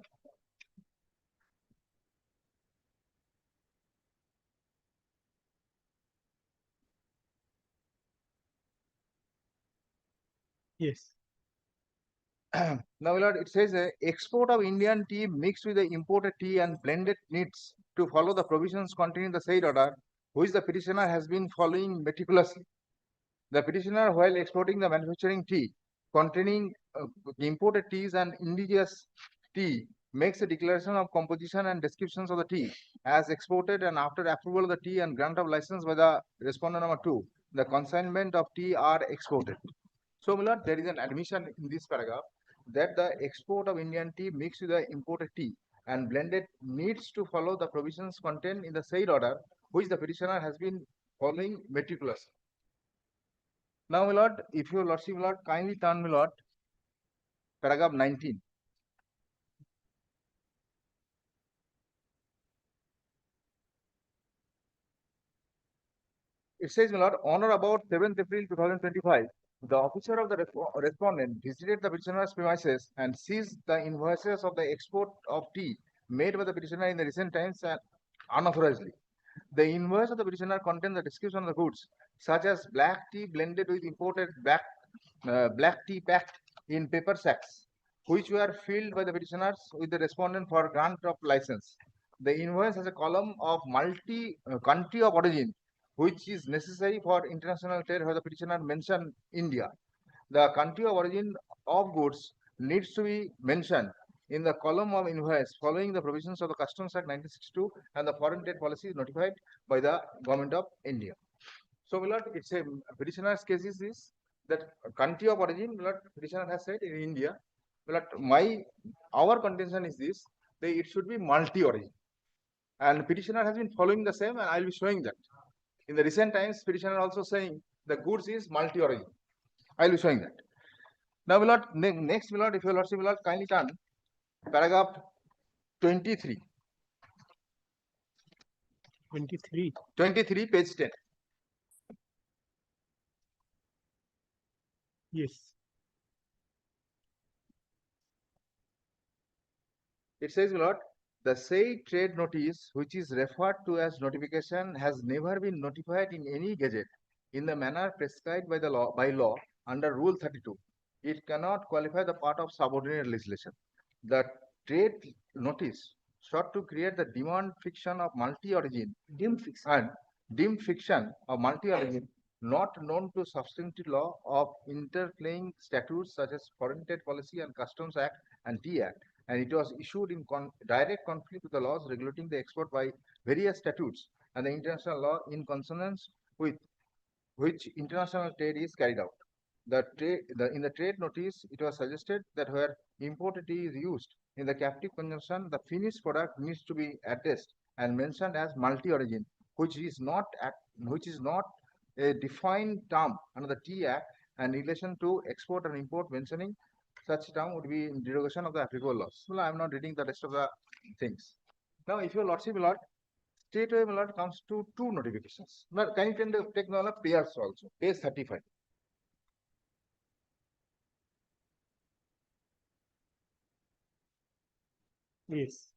Yes. Now, my lord, it says export of Indian tea mixed with the imported tea and blended needs to follow the provisions contained in the said order, which the petitioner has been following meticulously. The petitioner, while exporting the manufacturing tea containing imported teas and indigenous tea, makes a declaration of composition and descriptions of the tea as exported, and after approval of the tea and grant of license by the respondent number 2, the consignment of tea are exported. So, my lord, there is an admission in this paragraph that the export of Indian tea mixed with the imported tea and blended needs to follow the provisions contained in the said order, which the petitioner has been following meticulously. Now, my lord, if your lordship, my lord, kindly turn, my lord, paragraph 19. It says, my lord, on or about 7th April 2025, the officer of the respondent visited the petitioner's premises and seized the invoices of the export of tea made by the petitioner in the recent times and unauthorizedly. The invoice of the petitioner contains the description of the goods, such as black tea blended with imported black tea packed in paper sacks, which were filled by the petitioners with the respondent for grant of license. The invoice has a column of country of origin, which is necessary for international trade, where the petitioner mentioned India. The country of origin of goods needs to be mentioned in the column of invoice following the provisions of the Customs Act 1962 and the foreign trade policy notified by the government of India. So, my lord, it's a petitioner's case is this, that country of origin, my lord, petitioner has said in India. My lord, our contention is this, that it should be multi-origin. And petitioner has been following the same, and I'll be showing that. In the recent times, petitioner also saying the goods is multi-origin. I'll be showing that. Now, my lord, next, my lord, if your lordship, my lord, kindly turn paragraph 23. 23, page 10. Yes. It says, my lord, the said trade notice, which is referred to as notification, has never been notified in any gazette in the manner prescribed by the law under Rule 32. It cannot qualify the part of subordinate legislation. The trade notice sought to create the demand fiction of multi-origin and deemed fiction of multi-origin not known to substantive law of interplaying statutes such as Foreign Trade Policy and Customs Act and Tea Act, and it was issued in direct conflict with the laws regulating the export by various statutes and the international law in consonance with which international trade is carried out. In the trade notice, it was suggested that where imported tea is used in the captive consumption, the finished product needs to be addressed and mentioned as multi-origin, which is not a defined term under the Tea Act, and in relation to export and import, mentioning such term would be in derogation of the applicable laws. Well, I am not reading the rest of the things. Now, if your lordship, my lord, straight away, my lord, comes to two notifications. Now, can you take the pairs also, page 35. Yes.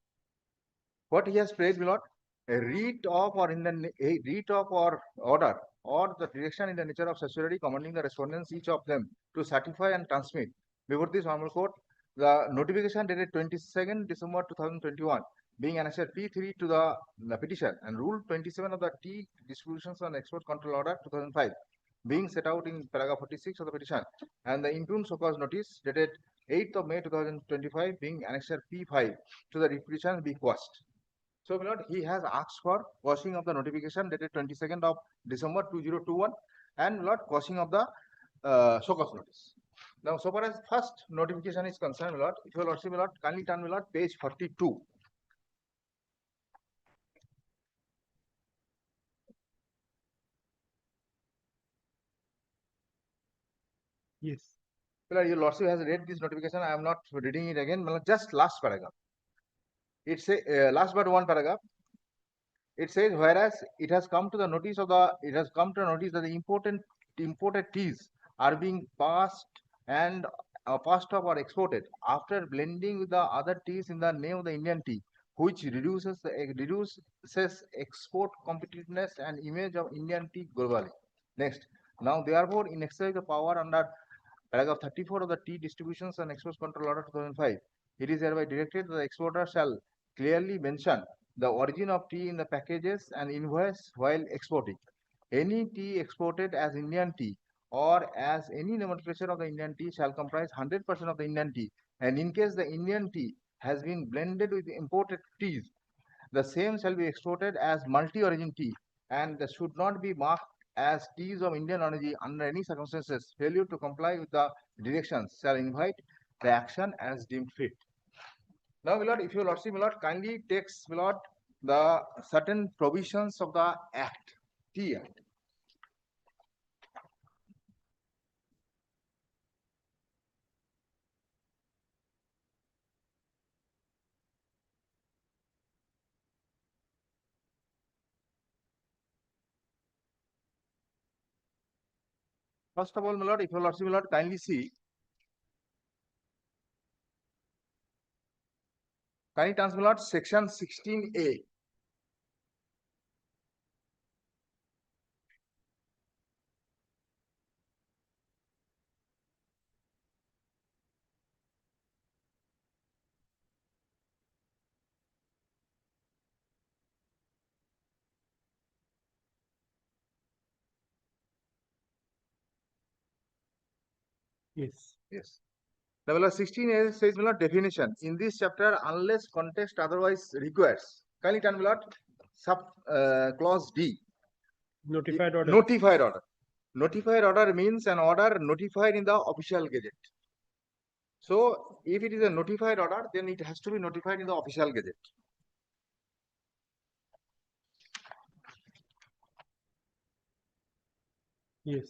What he has praised, my lord, a writ of or order or the direction in the nature of statutory commanding the respondents, each of them, to certify and transmit before this honorable court the notification dated 22nd December 2021, being annexed P3 to the petition, and Rule 27 of the Tea Distributions and Export Control Order 2005, being set out in paragraph 46 of the petition, and the impugned so-called notice dated 8th of May 2025, being annexed P5 to the petition, be quashed. So, my lord, he has asked for quashing of the notification dated 22nd of December 2021 and my lord, quashing of the show cause notice. Now, so far as first notification is concerned, my lord, if you will see, my lord, kindly turn, my lord, page 42. Yes. Well, your lordship has read this notification. I am not reading it again. Well, just last paragraph. It's a last but one paragraph. It says, whereas it has come to the notice that the imported teas are being passed and passed off or exported after blending with the other teas in the name of the Indian tea, which reduces export competitiveness and image of Indian tea globally. Next, now therefore, in exercise of power under paragraph 34 of the Tea Distributions and Exports Control Order 2005, it is hereby directed that the exporter shall clearly mention the origin of tea in the packages and invoice while exporting. Any tea exported as Indian tea or as any nomenclature of the Indian tea shall comprise 100% of the Indian tea, and in case the Indian tea has been blended with imported teas, the same shall be exported as multi-origin tea and should not be marked as teas of Indian origin under any circumstances. Failure to comply with the directions shall invite the action as deemed fit. Now, my lord, if your lordship, my lord, kindly takes, my lord, the certain provisions of the Act, Tea Act. First of all, my lord, if your lordship, my lord, kindly see. Kindly turn, my lord, section 16A. Yes. Yes. Level 16A says, my lord, definition. In this chapter, unless context otherwise requires. Kindly turn, my lord, clause D. Notified order. Notified order. Notified order means an order notified in the official gazette. So, if it is a notified order, then it has to be notified in the official gazette. Yes.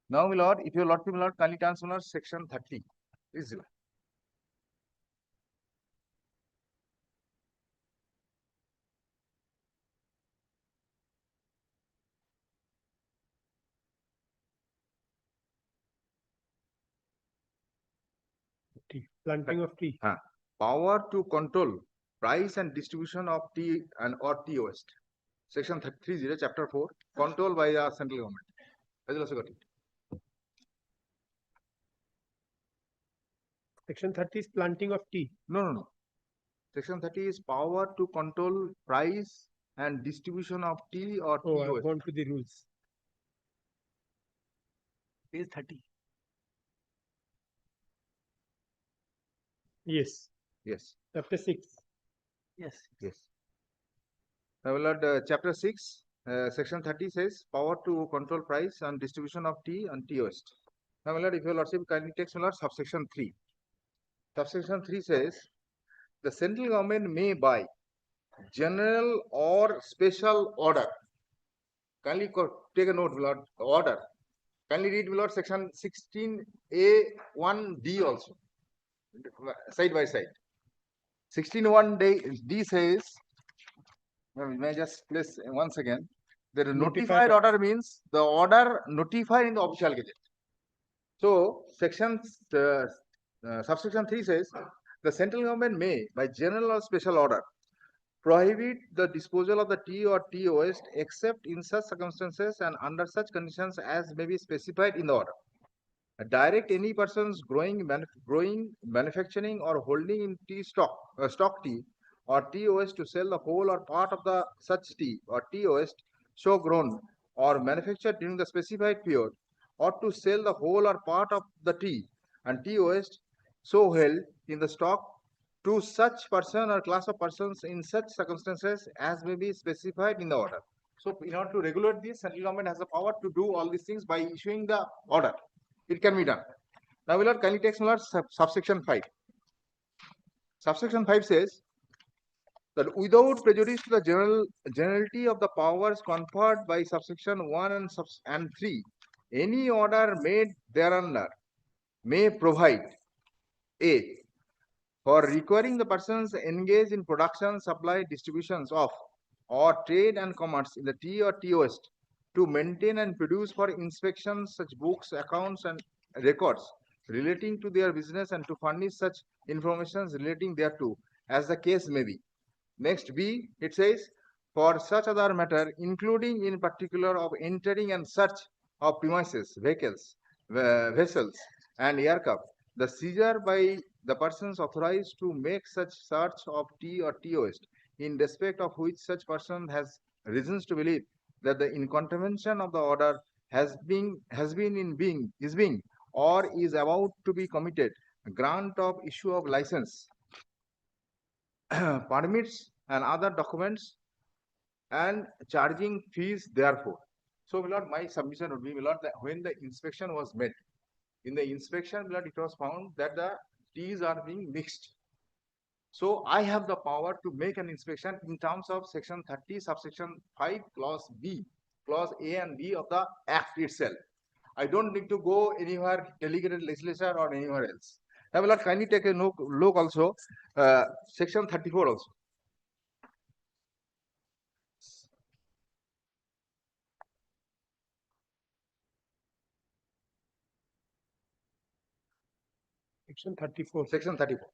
Now, my lord, if your lordship, my lord, kindly turn, my lord, section 30. Please. Tea. Planting of tea. Power to control price and distribution of tea and or tea waste. Section 30, chapter 4, control by the central government. Has also got it. Section 30 is planting of tea. No. Section 30 is power to control price and distribution of tea or tea Oh, I've waste. gone to the rules. Page 30. Yes. Yes. Chapter 6. Yes. Yes. Now, Lord, chapter 6, section 30 says power to control price and distribution of tea and tea waste. Now, Lord, if your lordship kindly takes, my lord, subsection 3. Subsection 3 says the central government may by general or special order. Kindly take a note, my lord, order. Kindly read, my lord, section 16A1D also, side by side. 16(1)D says, may I just place once again, the notified order means the order notified in the official gazette. So, subsection 3 says, the central government may, by general or special order, prohibit the disposal of the tea or tea waste except in such circumstances and under such conditions as may be specified in the order. Direct any persons growing, manufacturing or holding in tea stock tea or tea waste to sell the whole or part of the such tea or tea waste so grown or manufactured during the specified period, or to sell the whole or part of the tea and tea waste so held in the stock to such person or class of persons in such circumstances as may be specified in the order. So in order to regulate this, central government has the power to do all these things by issuing the order. It can be done. Now we will kindly take subsection 5. Subsection 5 says that without prejudice to the generality of the powers conferred by subsection 1 and 3, any order made thereunder may provide a for requiring the persons engaged in production, supply, distributions of, or trade and commerce in the tea or tea waste to maintain and produce for inspection such books, accounts, and records relating to their business and to furnish such information relating thereto, as the case may be. Next B, it says, for such other matter, including in particular of entering and search of premises, vehicles, vessels, and aircraft, the seizure by the persons authorized to make such search of tea or tea waste, in respect of which such person has reasons to believe that the in contravention of the order is being or is about to be committed, grant of issue of license, permits and other documents, and charging fees therefore. So, my lord, my submission would be, my lord, that when the inspection was made, in the inspection, my lord, it was found that the teas are being mixed. So I have the power to make an inspection in terms of section 30, subsection 5, clause B, clause A and B of the Act itself. I don't need to go anywhere, delegated legislature or anywhere else. I will kindly take a look also, section 34 also. Section 34. Section 34.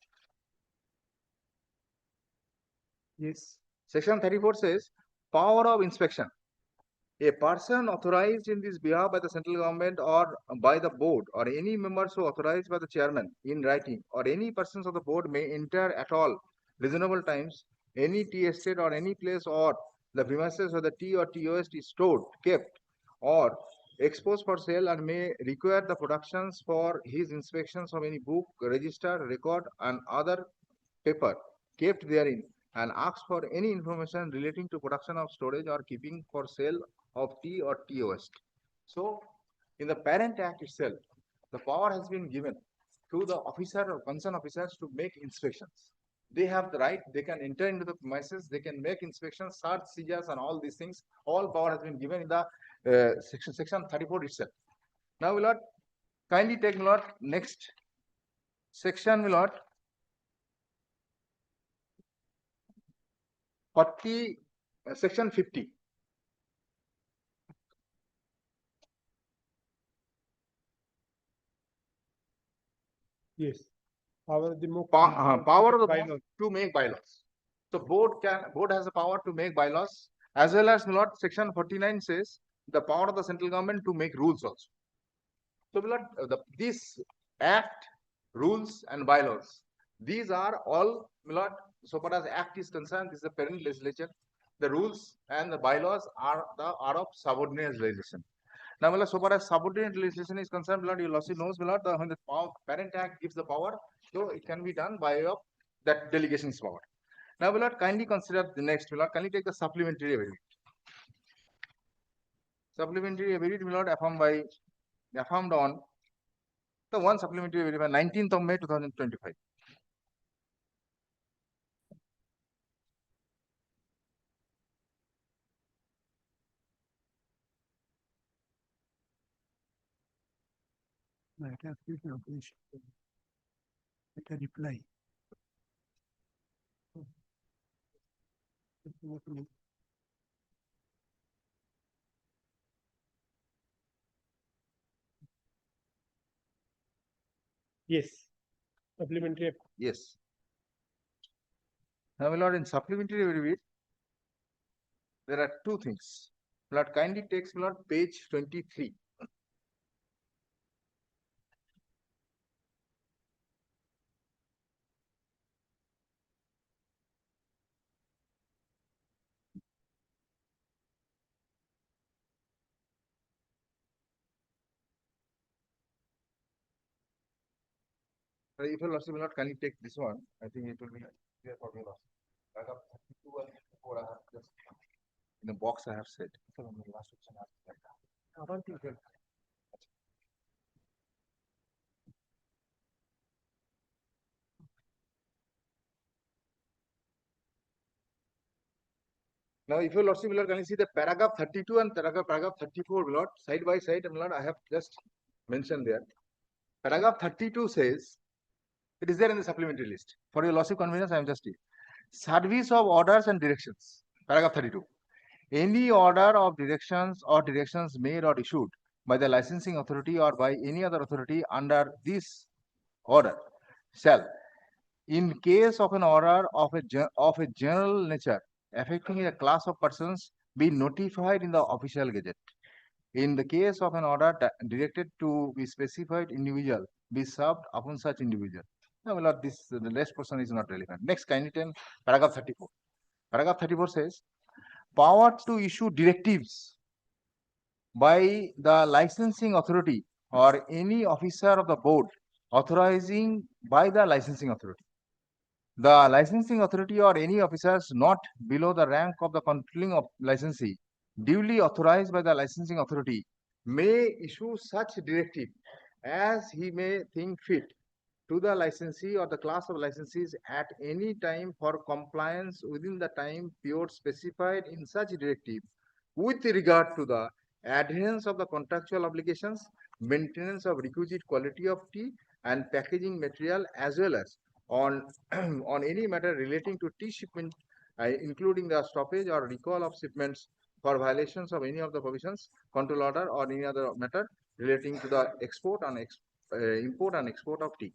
Yes. Section 34 says, power of inspection. A person authorized in this behalf by the central government or by the board or any member so authorized by the chairman in writing or any persons of the board may enter at all reasonable times any tea estate or any place or the premises where the tea or tea waste is stored, kept, or exposed for sale and may require the productions for his inspections of any book, register, record, and other paper kept therein, and ask for any information relating to production of storage or keeping for sale of tea or tea waste. So, in the Parent Act itself, the power has been given to the officer or concerned officers to make inspections. They have the right, they can enter into the premises, they can make inspections, search, seizures, and all these things. All power has been given in the section 34 itself. Now, we will kindly take next section, we will 40, section 50. Yes. Power of the Power of the board to make bylaws. So board has the power to make bylaws, as well as section 49 says the power of the central government to make rules also. So this act, rules, and bylaws, these are all, so far as act is concerned, this is the parent legislature. The rules and the bylaws are of subordinate legislation. Now, so far as subordinate legislation is concerned, you also knows when the Parent Act gives the power, so it can be done by that delegation's power. Now, will kindly consider the next. Will kindly take the supplementary affidavit. Supplementary affidavit will affirmed on the one supplementary affidavit 19th of May 2025. Reply. Yes. Supplementary. Yes. Now, my lord, in supplementary affidavit, there are two things. My lord, kindly takes my lord page 23. If your lordship will not kindly take this one, I think it will be clear for your lordship. Paragraph 32 and 34 I have just in the box I have said. Last section I have said. Now, if your lordship will kindly see the paragraph 32 and paragraph 34, my lord, side by side, my lord, I have just mentioned there. Paragraph 32 says, it is there in the supplementary list. For your lordship convenience, I am just here. Service of orders and directions. Paragraph 32. Any order of directions or directions made or issued by the licensing authority or by any other authority under this order shall, in case of an order of a general nature affecting a class of persons, be notified in the official gazette. In the case of an order directed to be specified individual, be served upon such individual. Now, my lord, this the last portion is not relevant. Next, kindly tell paragraph 34. Paragraph 34 says, power to issue directives by the licensing authority or any officer of the board authorizing by the licensing authority. The licensing authority or any officers not below the rank of the controlling of licensee duly authorized by the licensing authority may issue such directive as he may think fit to the licensee or the class of licensees at any time for compliance within the time period specified in such directive with regard to the adherence of the contractual obligations, maintenance of requisite quality of tea and packaging material, as well as on on any matter relating to tea shipment, including the stoppage or recall of shipments for violations of any of the provisions, control order, or any other matter relating to the export and import and export of tea.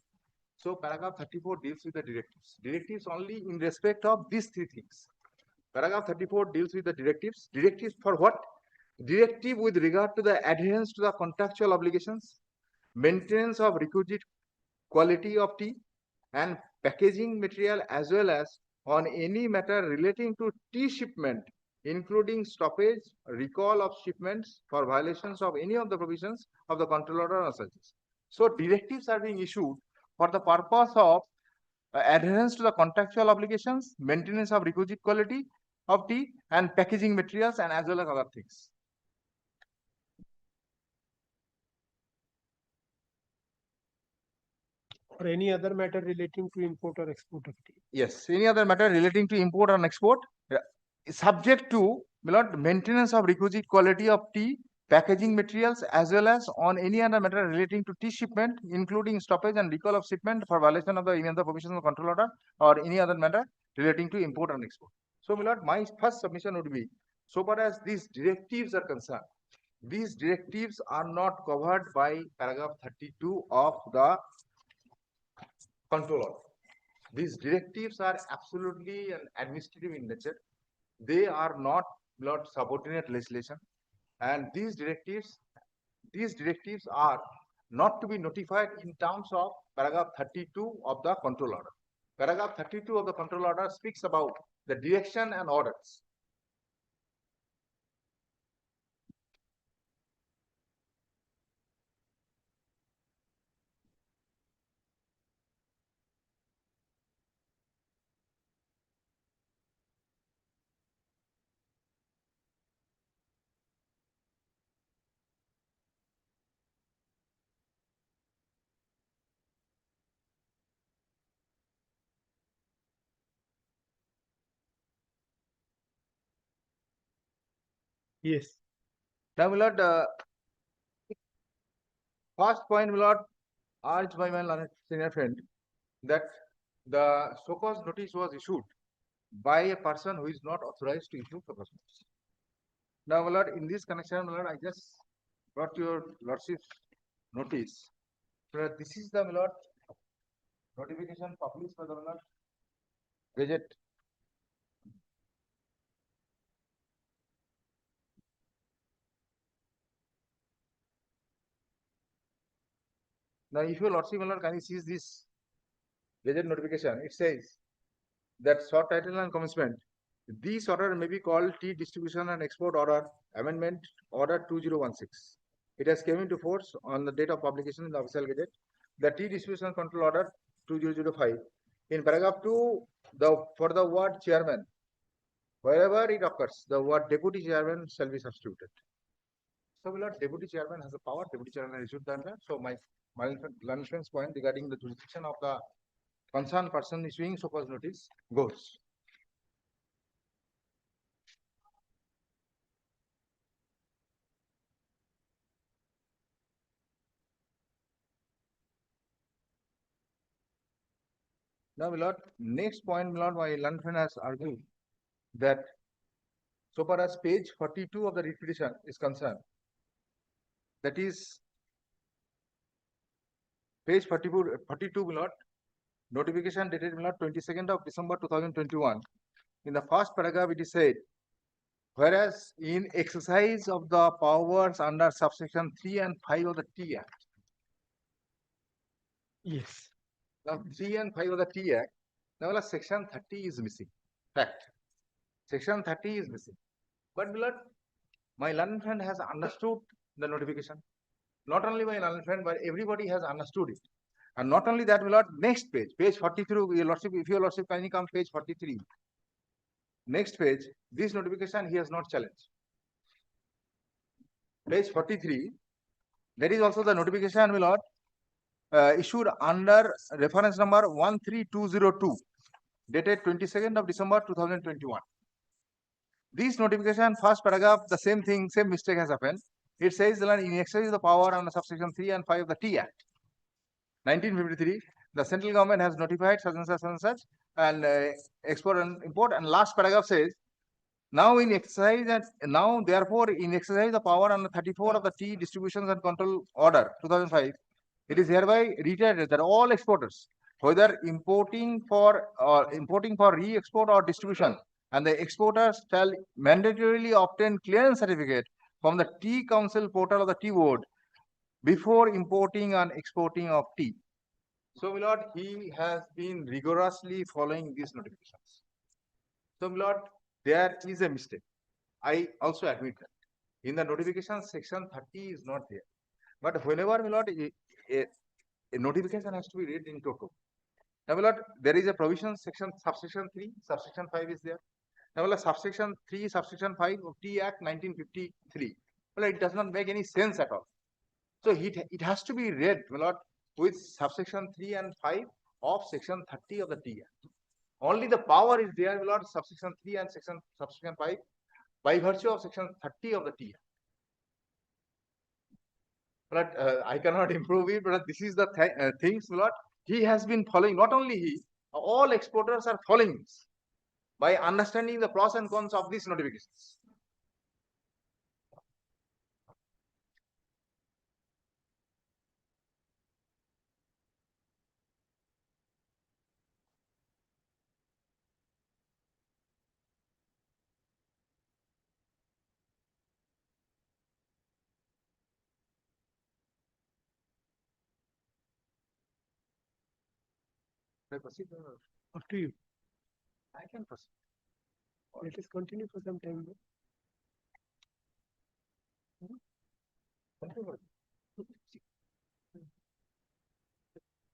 So paragraph 34 deals with the directives. Directives only in respect of these three things. Paragraph 34 deals with the directives. Directives for what? Directive with regard to the adherence to the contractual obligations, maintenance of requisite quality of tea and packaging material, as well as on any matter relating to tea shipment, including stoppage, recall of shipments for violations of any of the provisions of the control order or such. So directives are being issued for the purpose of adherence to the contractual obligations, maintenance of requisite quality of tea and packaging materials, and as well as other things. Or any other matter relating to import or export of tea. Yes, any other matter relating to import or export, subject to maintenance of requisite quality of tea, packaging materials, as well as on any other matter relating to tea shipment, including stoppage and recall of shipment for violation of any other provisions of control order, or any other matter relating to import and export. So, my first submission would be, so far as these directives are concerned, these directives are not covered by paragraph 32 of the control order. These directives are absolutely and administrative in nature. They are not subordinate legislation, and these directives are not to be notified in terms of paragraph 32 of the control order. Paragraph 32 of the control order speaks about the direction and orders. Yes. Now, my lord, first point, my lord, urged by my learned senior friend that the so-called notice was issued by a person who is not authorized to issue so-called notice. Now, my lord, in this connection, my lord, I just brought your lordship's notice. So this is the, my lord, notification published by the, my lord, Gazette. Now, if your lordship, my lord, can you see this Gazette notification? It says that short title and commencement. This order may be called Tea Distribution and Export Order Amendment Order 2016. It has came into force on the date of publication in the official gazette. The Tea Distribution Control Order 2005. In paragraph 2, for the word chairman, wherever it occurs, the word deputy chairman shall be substituted. So, my lord, deputy chairman has the power, deputy chairman has issued the order. So, my Lanishman's point regarding the jurisdiction of the concerned person issuing so-called notice goes. Now, my lord, next point, my lord, my Lanishman has argued that so far as page 42 of the writ petition is concerned, that is page 42, my lord, notification dated, my lord, 22nd of December 2021. In the first paragraph, it is said, whereas in exercise of the powers under subsection 3 and 5 of the T Act. Yes. Now, 3 and 5 of the T Act, now section 30 is missing. Fact. Section 30 is missing. But, my learned friend has understood the notification. Not only my learned friend, but everybody has understood it. And not only that, my lord, next page, page 43, your lordship, if your lordship kindly come page 43. Next page, this notification he has not challenged. Page 43, there is also the notification, my lord, issued under reference number 13202, dated 22nd of December 2021. This notification, first paragraph, the same thing, same mistake has happened. It says that in exercise of the power under subsection 3 and 5 of the T Act, 1953, the central government has notified such and such, and export and import. And last paragraph says, now in exercise and now therefore in exercise the power under 34 of the Tea Distributions and Control Order 2005, it is hereby reiterated that all exporters, whether importing for re-export or distribution, and the exporters shall mandatorily obtain clearance certificate from the Tea Council portal of the Tea Board before importing and exporting of tea. So, my lord, he has been rigorously following these notifications. So, my lord, there is a mistake. I also admit that. In the notification, section 30 is not there. But whenever, my lord, a notification has to be read in toto. Now, my lord, there is a provision, subsection 3, subsection 5 is there. Now, my lord, subsection 3, subsection 5 of Tea Act 1953. Well, it does not make any sense at all. So, it has to be read, my lord, with subsection 3 and 5 of section 30 of the Tea Act. Only the power is there, my lord, subsection 3 and subsection 5 by virtue of section 30 of the Tea Act. But I cannot improve it, but this is the things, my lord, he has been following. Not only he, all exporters are following this by understanding the pros and cons of these notifications. Can I proceed? Up to you. I can proceed. Let us continue for some time.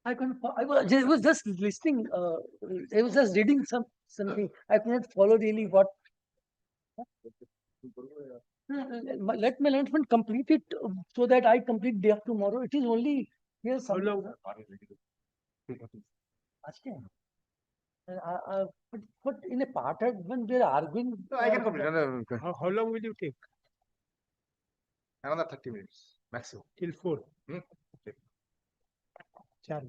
I was just listening. I was just reading something. I could not follow really what. Let my announcement complete it so that I complete day of tomorrow. It is only here. But in a part when we are arguing. No, I can complete. How long will you take? Another 30 minutes maximum. Till 4. Okay. 4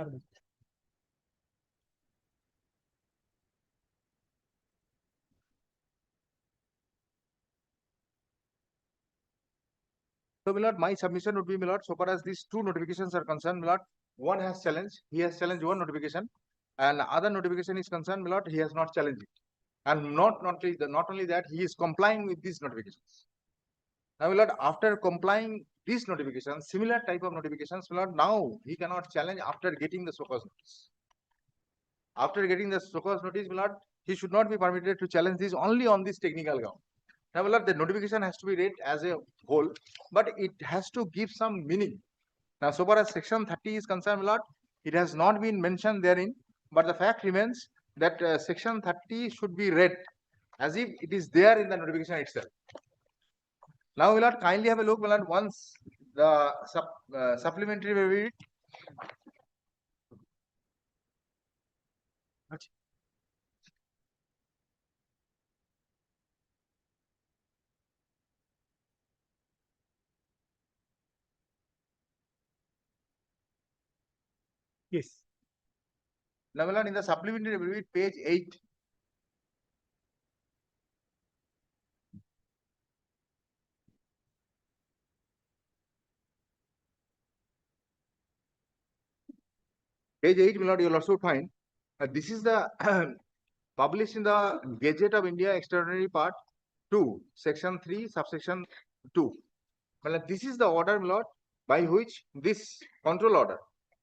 minutes. So, my lord, my submission would be, my lord, so far as these two notifications are concerned, my lord, one has challenged, he has challenged one notification, and other notification is concerned, my lord, he has not challenged it. And not only that, he is complying with these notifications. Now, my lord, after complying these notifications, similar type of notifications, my lord, now he cannot challenge after getting the so-called notice. After getting the so-called notice, my lord, he should not be permitted to challenge this only on this technical ground. Now, my lord, the notification has to be read as a whole, but it has to give some meaning. Now, so far as section 30 is concerned, my lord, It has not been mentioned therein, but the fact remains that section 30 should be read as if it is there in the notification itself. Now we'll not kindly have a look, once the supplementary will be Yes. now we'll not in the supplementary will be page 8. Page 8 will not you'll also find this is the published in the Gazette of India Extraordinary Part 2, section 3, subsection 2. Well, this is the order, my lord, by which this control order.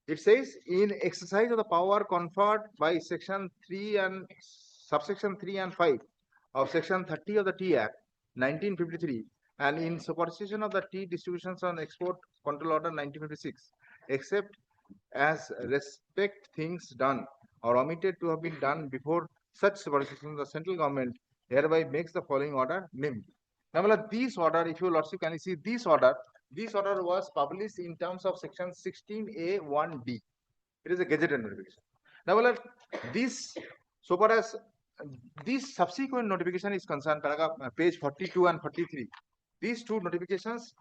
It says in exercise of the power conferred by section 3 and subsection 3 and 5 of section 30 of the Tea Act 1953 and in superstition of the tea distributions on export control order 1956, except as respect things done or omitted to have been done before such superstition, the central government hereby makes the following order named. Now, this order, if you lordship can you see this order was published in terms of section 16A1D. It is a gazetted notification. Now, this so far as this subsequent notification is concerned, paragraph page 42 and 43, these two notifications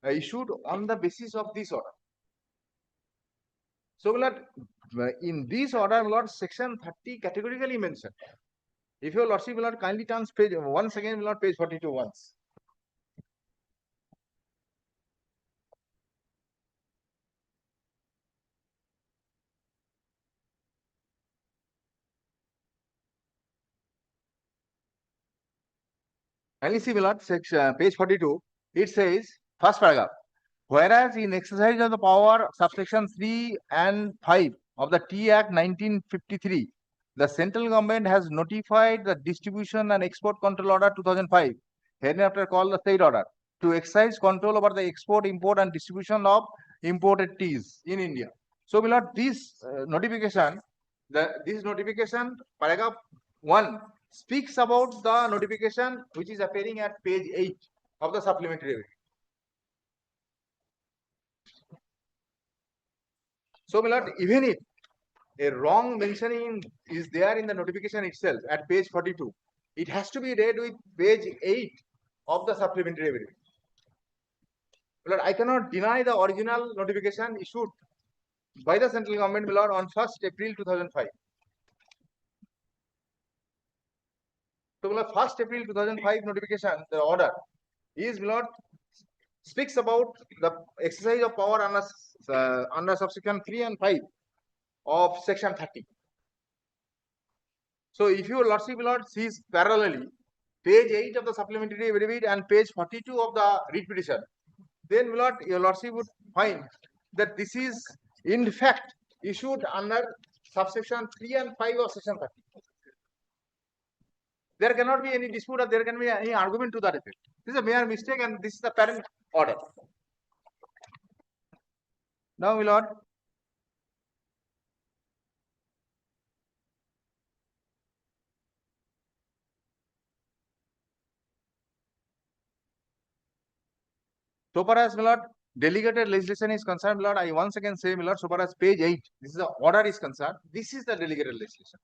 issued on the basis of this order. So, in this order, Lord, section 30 categorically mentioned. If your lordship will not kindly turn page once again, will not page 42 once. Kindly see, Lord, section page 42. It says first paragraph. Whereas in exercise of the power subsection 3 and 5 of the Tea Act 1953, the central government has notified the distribution and export control order 2005, hereinafter called the state order, to exercise control over the export, import and distribution of imported teas in India. So, my lord, this notification, paragraph 1 speaks about the notification which is appearing at page 8 of the supplementary. So, my lord, even if a wrong mentioning is there in the notification itself at page 42, it has to be read with page 8 of the supplementary evidence. Lord, I cannot deny the original notification issued by the central government, Lord, on 1st April 2005. So, Lord, 1st April 2005 notification, the order is, Lord, speaks about the exercise of power under subsection 3 and 5 of section 30. So, if your lordship Lord sees parallelly page 8 of the supplementary affidavit and page 42 of the writ petition, then your lordship would find that this is in fact issued under subsection 3 and 5 of section 30. There cannot be any dispute or there can be any argument to that effect. This is a mere mistake and this is the parent order. Now, my lord, so far as, my lord, delegated legislation is concerned, my lord, I once again say, my lord, so far as page 8, this is the order is concerned, this is the delegated legislation,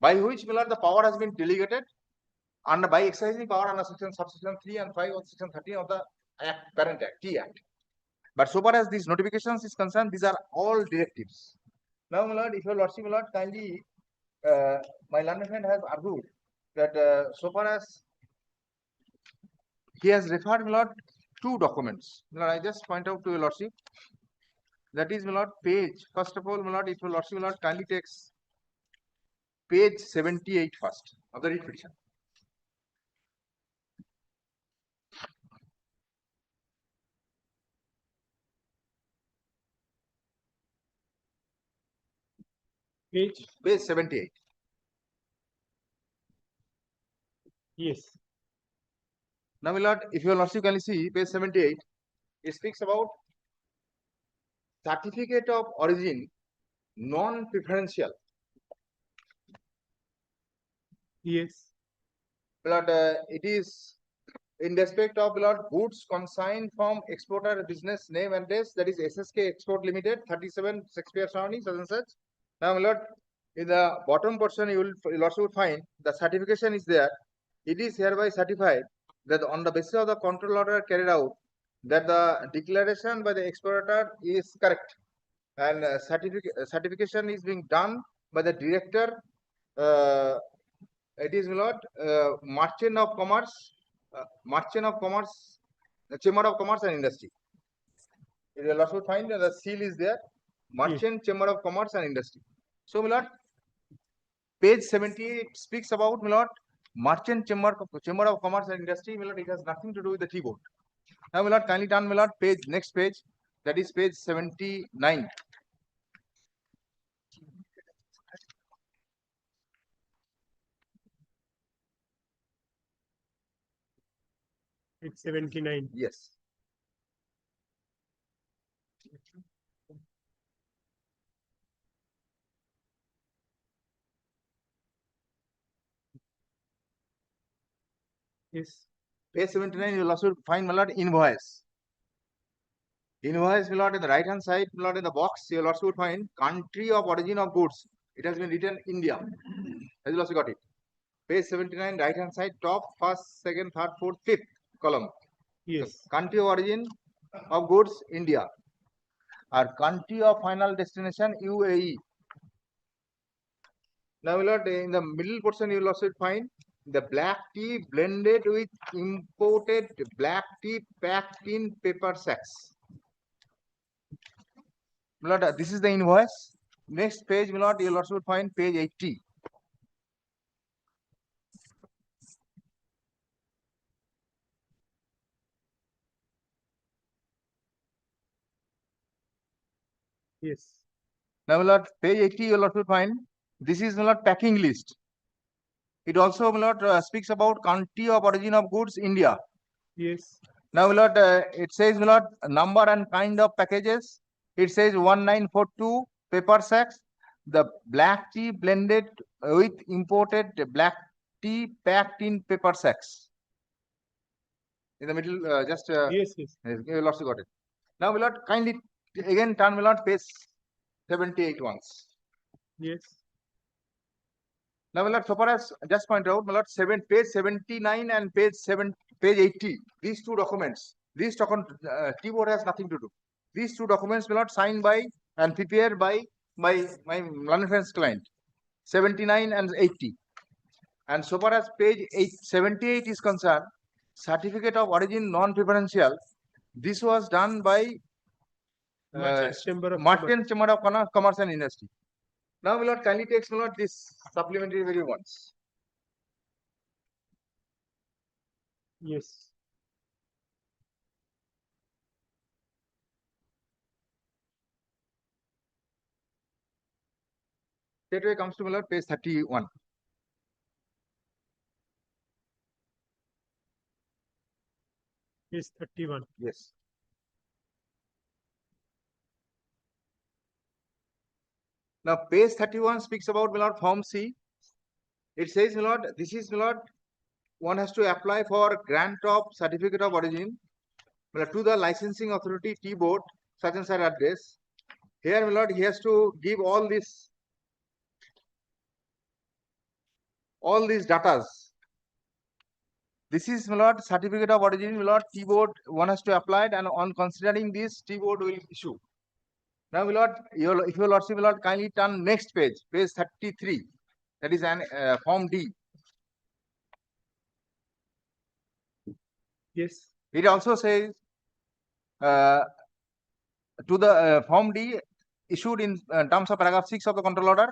by which, my lord, the power has been delegated under by exercising power under subsection 3 and 5 of section 13 of the Act, Parent Act, Tea Act. But so far as these notifications is concerned, these are all directives. Now, my lord, if your lordship, my lord, kindly, my learned friend has argued that so far as he has referred, my lord, two documents. My lord, I just point out to your lordship. That is, my lord, page. First of all, my lord, if your lordship, my lord, kindly takes page 78 first of the writ petition. Page 78. Yes. Now, my lord, if your lordship can see page 78, it speaks about certificate of origin non-preferential. Yes. But it is in respect of goods consigned from exporter business name and address, that is SSK Export Limited, 37 Shakespeare Surrounding, such and such. Now, my lord, in the bottom portion, you will also find the certification is there. It is hereby certified that on the basis of the control order carried out, that the declaration by the exporter is correct, and certification is being done by the director. It is not Merchant of Commerce, Chamber of Commerce and Industry. You will also find the seal is there, Merchant Chamber of Commerce and Industry. So, my lord, page 78 speaks about, my lord, Merchant Chamber of Commerce and Industry. My lord, it has nothing to do with the T-board. Now, my lord, kindly turn, my lord, next page, that is page 79. It's 79. Yes. Yes. Page 79, you will also find, my lord, invoice. Invoice, my lord, in the right hand side, my lord, in the box, you will also find country of origin of goods. It has been written India. Has you also got it? Page 79, right hand side, top, first, second, third, fourth, fifth column. Yes. Country of origin of goods, India. Or country of final destination, UAE. Now, my lord, in the middle portion, you will also find the black tea blended with imported black tea packed in paper sacks. My lord, this is the invoice. Next page, my lord, you will also find page 80. Yes. Now, my lord, page 80, you will also find this is, my lord, packing list. It also, my lord, speaks about country of origin of goods, India. Yes. Now, my lord, it says, my lord, number and kind of packages. It says 1942 paper sacks. The black tea blended with imported black tea packed in paper sacks. In the middle, yes, yes. You also got it. Now, my lord, kindly again turn, my lord, page 78 once. Yes. Now, my lord, so far as just point out, my lord, page 79 and page 80, these two documents, T-board has nothing to do. These two documents, my lord, signed by and prepared by my learned friend's client, 79 and 80. And so far as page 78 is concerned, certificate of origin non-preferential, this was done by Merchant Chamber of Commerce and Industry. Now, my lord, kindly takes, my lord, this supplementary value once. Yes. Straightway comes to, my lord, page 31. Page 31. Yes. Now, page 31 speaks about, my lord, Form C. It says, my lord, this is, my lord, one has to apply for grant of certificate of origin to the licensing authority T-board, such and such address. Here, my lord, he has to give all these datas. This is, my lord, certificate of origin, my lord, T-board, one has to apply it, and on considering this, T-board will issue. Now, my lord, if your lordship, my lord, kindly turn next page, page 33. That is an Form D. Yes. It also says to the Form D issued in terms of paragraph 6 of the control order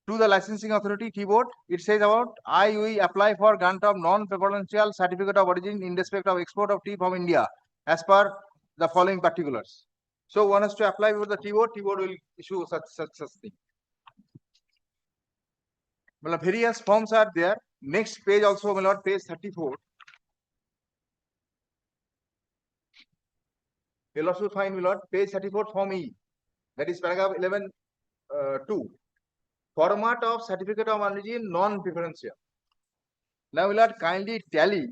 to the licensing authority T-board, it says about we apply for grant of non-preferential certificate of origin in respect of export of tea from India as per the following particulars. So one has to apply with the T-board will issue such thing. Well, various forms are there. Next page also, my lord, page 34. You'll also find, my lord, page 34, Form E. That is paragraph 11, 2. Format of certificate of origin non-preferential. Now we'll have kindly tally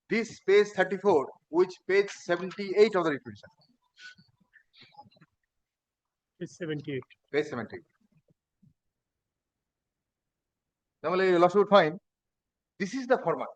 this page 34 which page 78 of the requisition. Page 78. Page 78. Now you would find this is the format,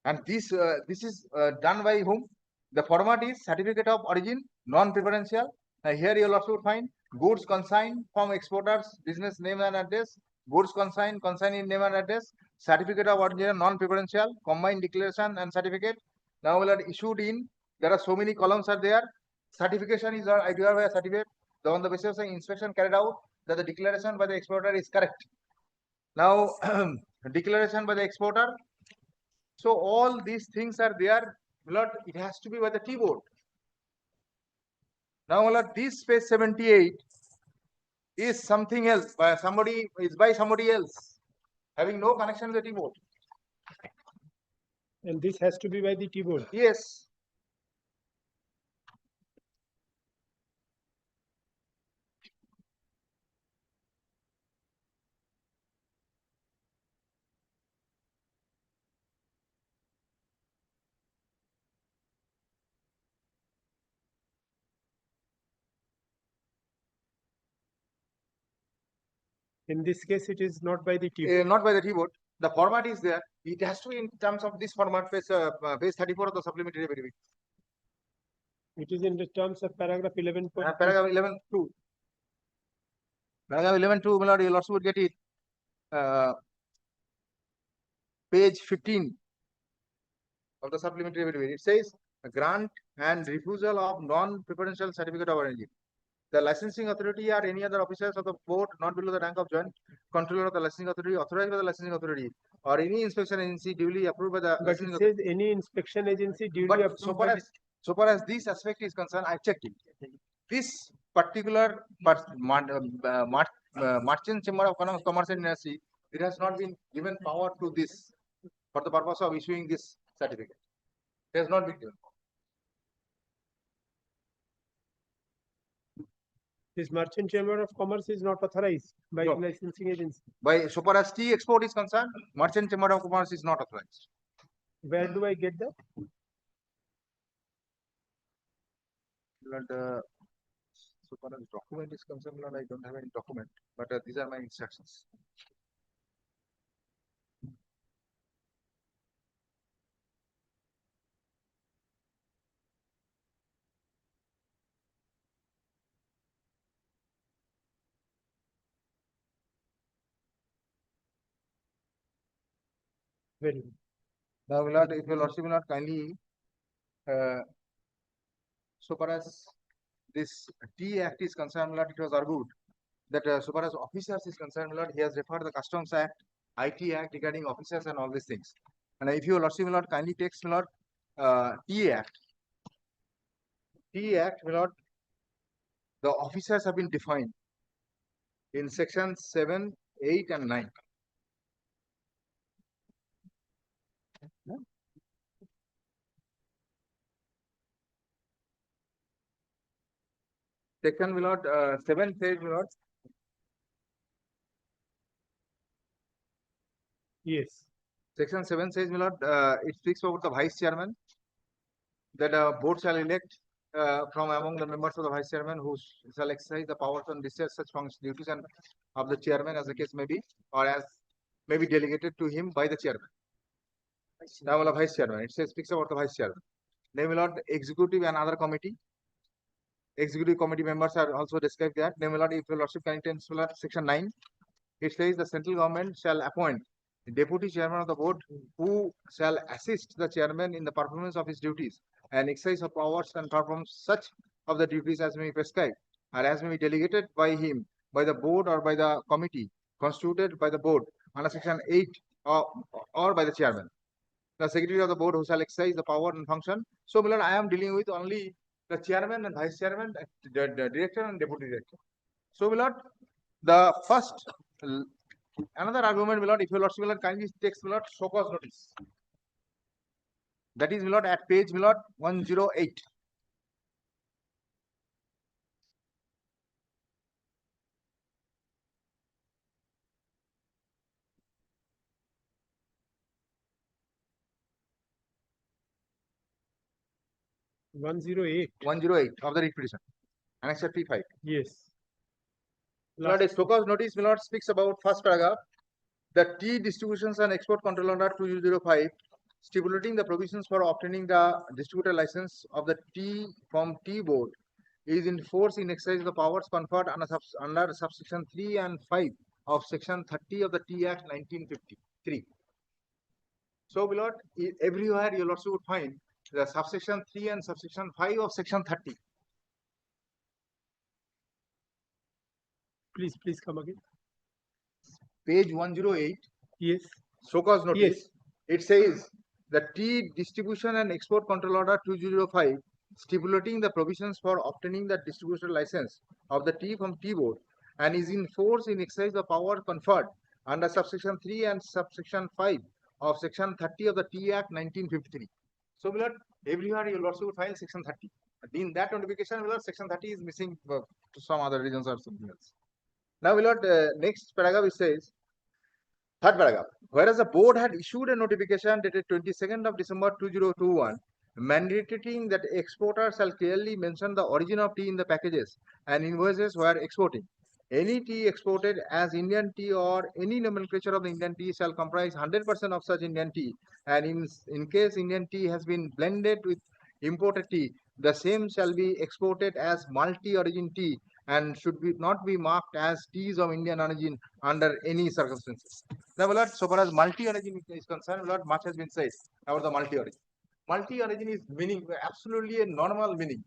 and this is done by whom? The format is certificate of origin non-preferential. Here you will also find goods consigned from exporters, business name and address, goods consigned, consignee name and address, certificate of origin non-preferential, combined declaration and certificate. Now we are issued in, there are so many columns are there. Certification is idea by a certificate. On the basis of inspection carried out that the declaration by the exporter is correct. Now declaration by the exporter. So all these things are there. It has to be by the T board. Now this page 78 is something else by somebody, is by somebody else having no connection with the T board. And this has to be by the T board. Yes. In this case, it is not by the T board. Not by the T board. The format is there. It has to be in terms of this format, page 34 of the supplementary affidavit. It is in the terms of paragraph 11. Paragraph 11.2. Paragraph 11.2, my lord, you will also get it. Page 15 of the supplementary affidavit. It says a grant and refusal of non-preferential certificate of origin. The licensing authority or any other officers of the board not below the rank of joint controller of the licensing authority authorized by the licensing authority or any inspection agency duly approved by the But it says any inspection agency duly but approved. so far as this aspect is concerned, I checked it. This particular merchant chamber of commerce and industry, it has not been given power to this for the purpose of issuing this certificate. It has not been given. This merchant chamber of commerce is not authorized by No. licensing agency. By so far as tea export is concerned, merchant chamber of commerce is not authorized. Where do I get that? So far as document is concerned, I don't have any document, but these are my instructions. Very good. Now, my lord, if your lordship will not kindly, so far as this Tea Act is concerned, my lord, it was argued that so far as officers is concerned, my lord, he has referred the Customs Act, IT Act regarding officers and all these things. And if your lordship will not kindly takes, my lord, Tea Act, my lord, the officers have been defined in section 7, 8, and 9. Section will not 7 says will not. Yes. Section 7 says will not it speaks about the vice chairman, that board shall elect from among the members of the vice chairman who shall exercise the powers and discharge such functions, duties and of the chairman as the case may be, or as may be delegated to him by the chairman. Now the vice chairman, it says speaks about the vice chairman. Name will not executive and other committee. Executive committee members are also described there. Name will not, if your lordship contains section 9, it says the central government shall appoint the deputy chairman of the board who shall assist the chairman in the performance of his duties and exercise of powers and perform such of the duties as may be prescribed or as may be delegated by him, by the board or by the committee constituted by the board under section 8 or by the chairman. The secretary of the board who shall exercise the power and function. So, Milan, I am dealing with only the chairman and vice chairman, the director and deputy director. So, Milan, the first, another argument, Milan, if your lordship will kindly takes Milan, show cause notice. That is Milan at page Milan 108. . 108. 108 of the writ petition. Annexure P5. Yes. My lord, a show cause notice, my lord, speaks about first paragraph. The tea distributions and export control order 2005 stipulating the provisions for obtaining the distributor license of the tea from tea board is in force in exercise the powers conferred under subsection 3 and 5 of section 30 of the Tea Act 1953. So, my lord, everywhere you also would find the subsection 3 and subsection 5 of section 30. Please come again. Page 108. Yes. So cause notice. Yes. It says the tea distribution and export control order 2005 stipulating the provisions for obtaining the distributor license of the tea from tea board and is in force in exercise the power conferred under subsection 3 and subsection 5 of section 30 of the Tea Act 1953. So, my lord, everywhere you will also find section 30. In that notification, my lord, section 30 is missing to some other reasons or something else. Now, my lord, next paragraph it says, third paragraph, whereas the board had issued a notification dated 22nd of December 2021 mandating that exporters shall clearly mention the origin of tea in the packages and invoices while exporting. Any tea exported as Indian tea or any nomenclature of the Indian tea shall comprise 100% of such Indian tea, and in case Indian tea has been blended with imported tea, the same shall be exported as multi-origin tea and should not be marked as teas of Indian origin under any circumstances. Now, my lord, so far as multi-origin is concerned, my lord, much has been said about the multi-origin. Multi-origin is meaning absolutely a normal meaning.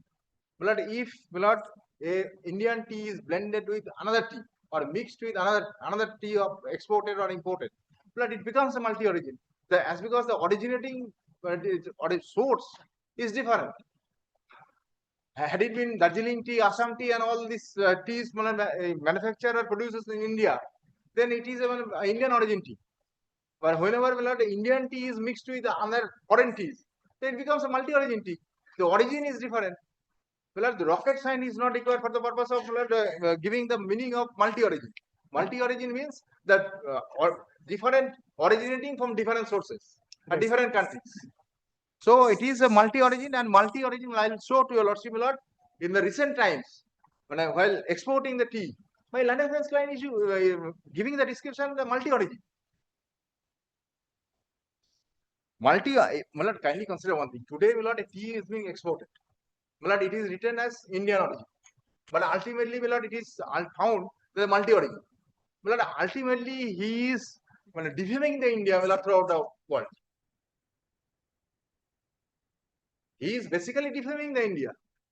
My lord, if, my lord, a Indian tea is blended with another tea or mixed with another tea of exported or imported, my lord, it becomes a multi-origin. As because the originating or the source is different. Had it been Darjeeling tea, Assam tea, and all these teas manufactured or produced in India, then it is an Indian origin tea. But whenever the Indian tea is mixed with other foreign teas, then it becomes a multi-origin tea. The origin is different. Well, the rocket science is not required for the purpose of giving the meaning of multi-origin. Multi-origin means that different originating from different sources and different countries. So it is a multi-origin, and multi-origin I will show to your lordship, my lord, in the recent times while exporting the tea, my land affairs client is giving the description the multi-origin. My lord, kindly consider one thing. Today, my lord, a tea is being exported. My lord, it is written as Indian origin, but ultimately, my lord, it is found the multi-origin. My lord, ultimately he is defaming the India, my lord, throughout the world. He is basically defaming the India.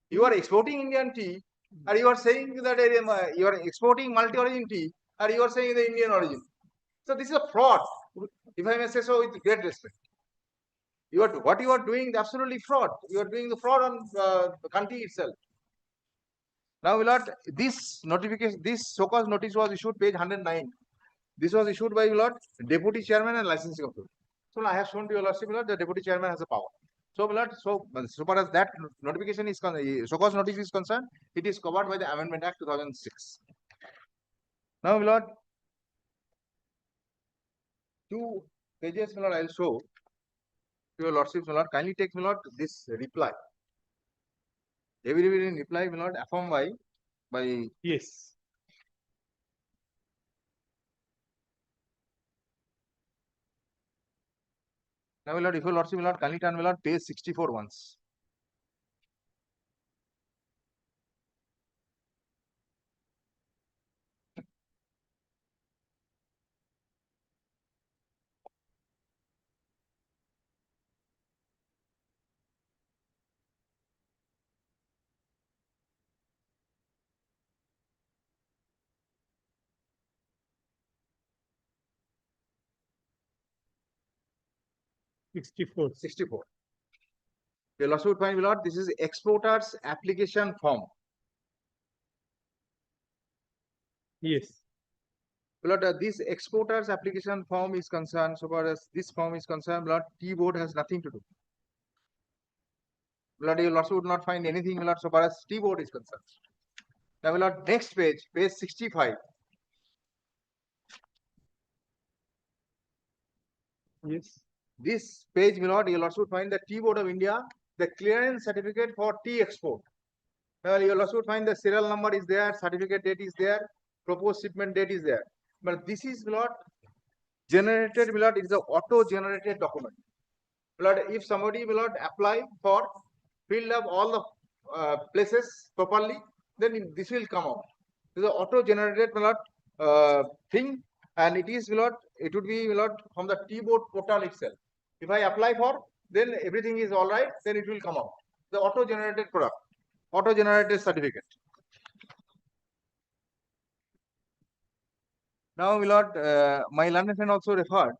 You are exporting Indian tea, or you are saying that you are exporting multi-origin tea, or you are saying the Indian origin. So this is a fraud, if I may say so with great respect. What you are doing is absolutely fraud. You are doing the fraud on the country itself. Now, my lord, this notification, this so-called notice was issued page 109. This was issued by, my lord, Deputy Chairman and Licensing Authority. So I have shown to your lordship, my lord, the Deputy Chairman has a power. So, my lord, so far as that notification is so-called notice is concerned, it is covered by the Amendment Act 2006. Now, my lord, 2 pages, my lord, I will show to your lordship, my lord. Kindly take, my lord, this reply. Every reply, my lord, affirmed by yes. Now, my lord, if your lordship, my lord, kindly turn, my lord, page 64 once. Sixty-four. Your lordship would find, my lord, this is exporter's application form. Yes. But this exporter's application form is concerned, so far as this form is concerned, Lord, Tea Board has nothing to do. Lord, you also would not find anything, Lord, so far as Tea Board is concerned. Now, Lord, next page 65. Yes. This page, my lord, you will also find the Tea Board of India the clearance certificate for tea export. Well, you'll also find the serial number is there, certificate date is there, proposed shipment date is there. But this is not generated, it is an auto-generated document. If somebody will not apply for fill up all the places properly, then this will come out. This is an auto-generated thing, and it is it would be from the T-board portal itself. If I apply for, then everything is all right, then it will come out. The auto-generated product, auto-generated certificate. Now, my learned friend also referred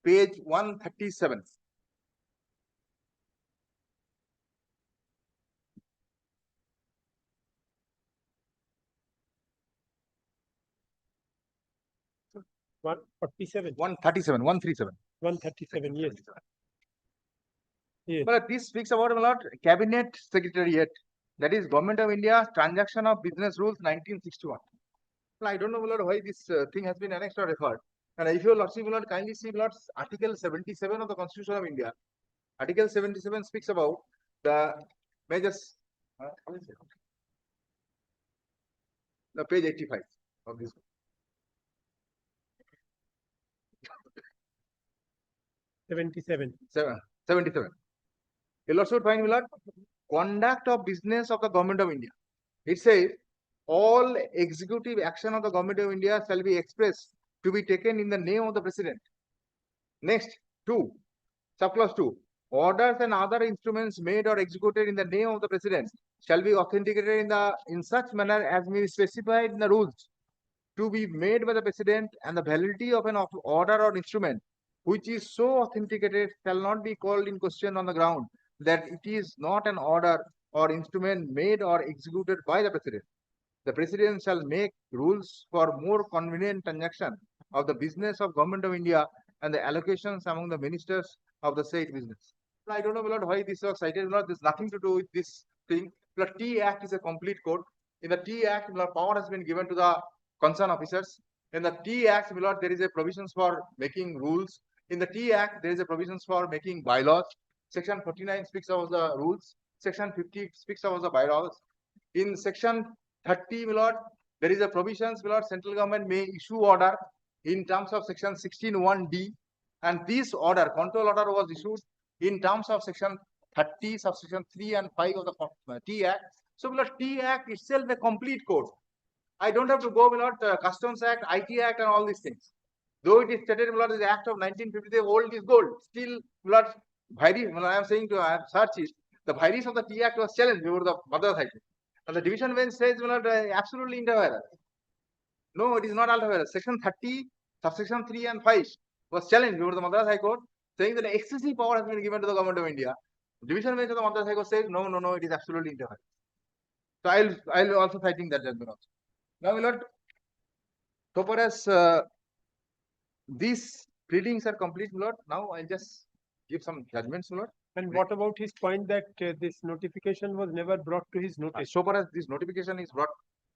page 137. One 47. 137, 137. 137, yes. Yes. But this speaks about cabinet secretariat, that is Government of India Transaction of Business Rules 1961. Well, I don't know why this thing has been annexed or referred. And if you see, kindly see Article 77 of the Constitution of India. Article 77 speaks about the measures. The page 85 of this. 77. 77. You'll also find conduct of business of the Government of India. It says all executive action of the Government of India shall be expressed to be taken in the name of the President. Next, 2, subclause 2. Orders and other instruments made or executed in the name of the President shall be authenticated in such manner as may be specified in the rules to be made by the President, and the validity of an order or instrument which is so authenticated shall not be called in question on the ground that it is not an order or instrument made or executed by the President. The President shall make rules for more convenient transaction of the business of Government of India and the allocations among the ministers of the said business. I don't know why this was cited. There's nothing to do with this thing. The T Act is a complete code. In the T Act, power has been given to the concerned officers. In the T Act, there is a provisions for making rules. In the T Act, there is a provisions for making bylaws. Section 49 speaks about the rules. Section 50 speaks about the bylaws. In Section 30, there is a provisions, central government may issue order in terms of Section 16(1)(d), and this order, control order, was issued in terms of Section 30, subsection 3 and 5 of the T Act. So, T Act itself a complete code. I don't have to go Customs Act, IT Act, and all these things. Though it is stated the Act of 1950, old is gold. Still, when I am saying to search it, the virus of the T Act was challenged before the Madras High Court. And the division bench says absolutely intervirus. No, it is not intervirus. Section 30, subsection 3 and 5 was challenged before the Madras High Court, saying that excessive power has been given to the Government of India. Division bench of the Madras High Court says no, it is absolutely intervirus. So I'll also citing that judgment also. Now, so far as these pleadings are complete, now I'll just give some judgments, And what about his point that this notification was never brought to his notice? So far as this notification is brought,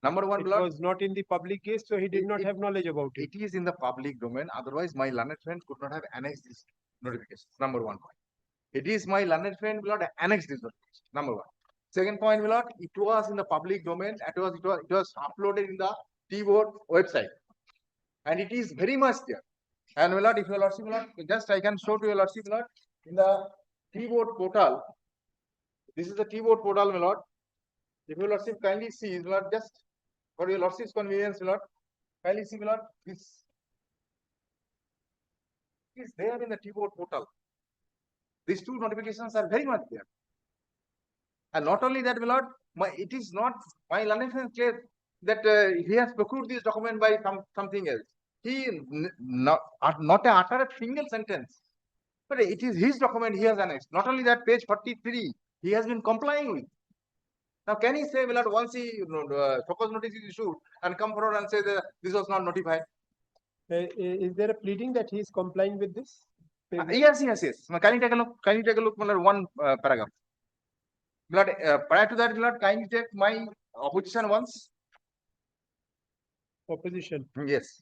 number one, it was not in the public case, so he did not have knowledge about it. It is in the public domain. Otherwise, my learned friend could not have annexed this notification. Number one point. It is my learned friend will not annex this notification. Number one. Second point, it was in the public domain. It was uploaded in the T-board website, and it is very much there. And if you lordship, just I can show to your lordship, in the T-board portal. This is the T-board portal, my lord. If your lordship kindly see, my lord, just for your lordship's convenience, my lord, kindly see, my lord, this is there in the T-board portal. These two notifications are very much there. And not only that, my lord, it is not my learned friend clear that he has procured this document by something else. He not utter a single sentence, but it is his document he has annexed. Not only that, page 43, he has been complying with. Now, can he say, well, once he focus notice is issued and come forward and say that this was not notified? Is there a pleading that he is complying with this? Yes. Now, can you take a look? Can you take a look, one paragraph? But prior to that, can you take my opposition once? Opposition. Yes.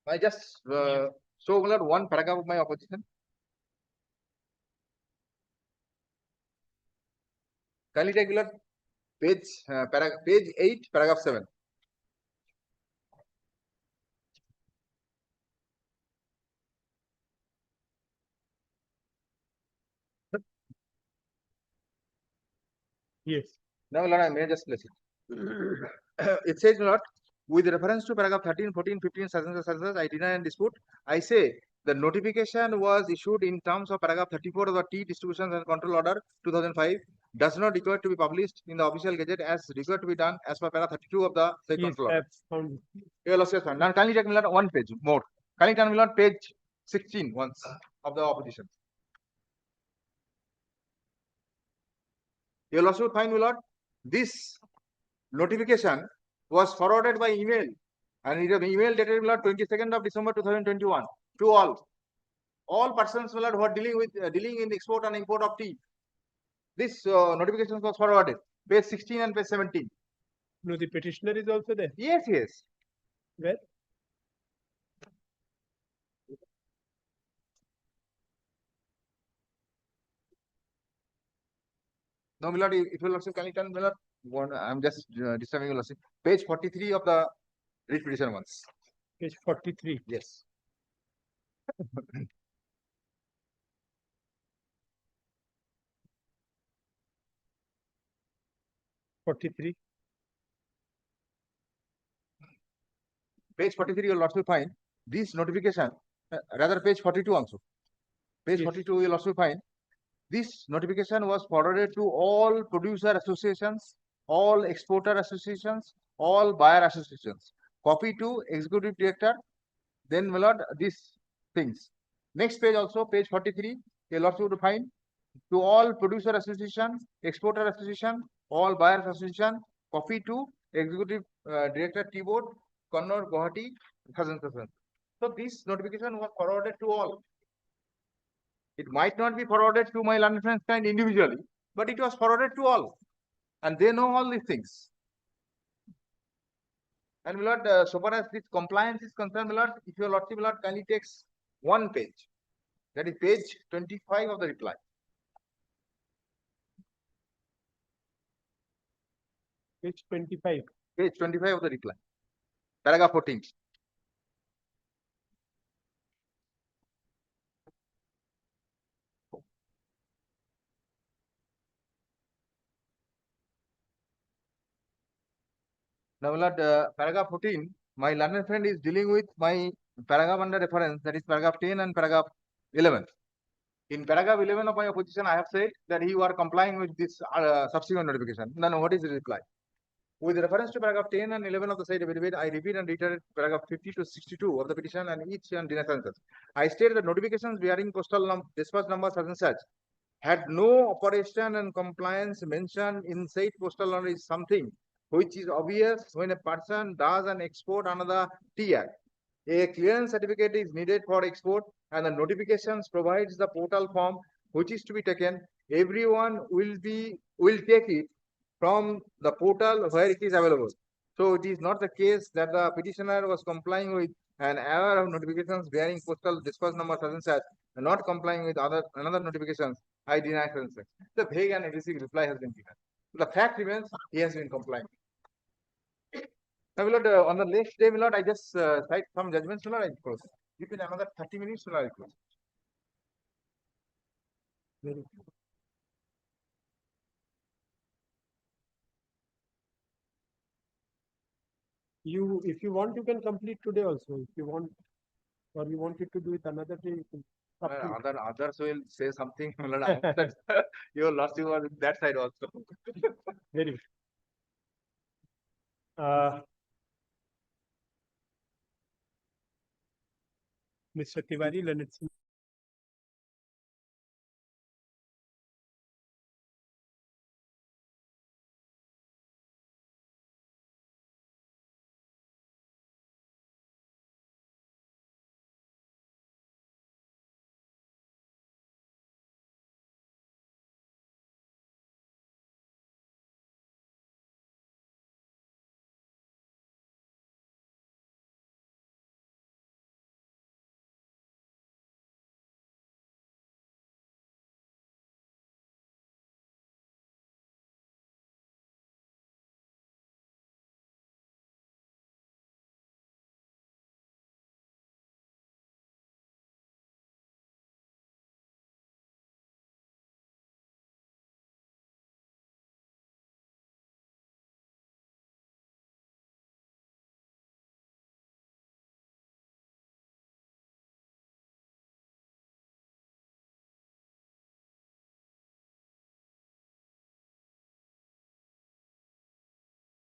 I just show one paragraph of my opposition. Kindly take below page, page 8, paragraph 7. Yes. Now, Lord, I may just place it. It says, Lord, with reference to paragraph 13, 14, 15, such and such, I deny and dispute. I say the notification was issued in terms of paragraph 34 of the Tea Distributions and Control Order 2005 does not require to be published in the official gazette as required to be done as per paragraph 32 of the said control order. Your lordship, now kindly take me Lord, one page more. Kindly turn me Lord, page 16 once of the opposition. You will also find, my lord, this notification was forwarded by email, and it is an email dated, my lord, 22nd of December 2021 to all persons, my lord, who are dealing in export and import of tea. This notification was forwarded, page 16 and page 17. No, the petitioner is also there. Yes, yes. Where? No, my lord, it will also kindly turn, my lord. I'm just disturbing you, lordship. Page 43 of the writ petition once. Page 43. Yes. Page 43, you'll also find this notification, rather page 42 also. Page Yes. 42, you'll also find this notification was forwarded to all producer associations, all exporter associations, all buyer associations. Copy to executive director, then my lord, these things. Next page also, page 43, you'll also find to all producer association, exporter association, all buyers association, copy to executive director T-board, Connor, Guwahati, 2000. So this notification was forwarded to all. It might not be forwarded to my learned friends kind individually, but it was forwarded to all, and they know all these things. And my lord, so far as this compliance is concerned, my lord, if your lordship, my lord, kindly takes one page, that is page 25 of the reply. Page 25. Page 25 of the reply. Paragraph 14. Now, my lord, paragraph 14, my learned friend is dealing with my paragraph under reference, that is paragraph 10 and paragraph 11. In paragraph 11 of my opposition, I have said that you are complying with this subsequent notification. Then what is the reply? With reference to paragraph 10 and 11 of the said affidavit, I repeat and reiterate paragraph 50 to 62 of the petition and each and denies answers. I state that notifications bearing postal dispatch number such and such had no operation and compliance mentioned in said postal number is something which is obvious when a person does an export under the Tea Act. A clearance certificate is needed for export and the notifications provides the portal form which is to be taken. Everyone will take it from the portal where it is available. So it is not the case that the petitioner was complying with an error of notifications bearing postal dispatch number such and such and not complying with another notifications. I deny such and such. The vague and evasive reply has been given. The fact remains he has been complying. Now, my lord, on the next day, my lord, I just cite some judgments, my lord, I close. Give me another 30 minutes, my lord, I close. If you want, you can complete today also. If you want, or you wanted to do it another day, you can. Up to you. Others will say something, my lord. I understand. Your lordship was that side also. Very good. Mr. Tiwari, Leonard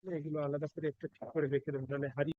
এগুলো আলাদা করে একটু ঠিক করে রেখে দেবেন, নাহলে হারিয়ে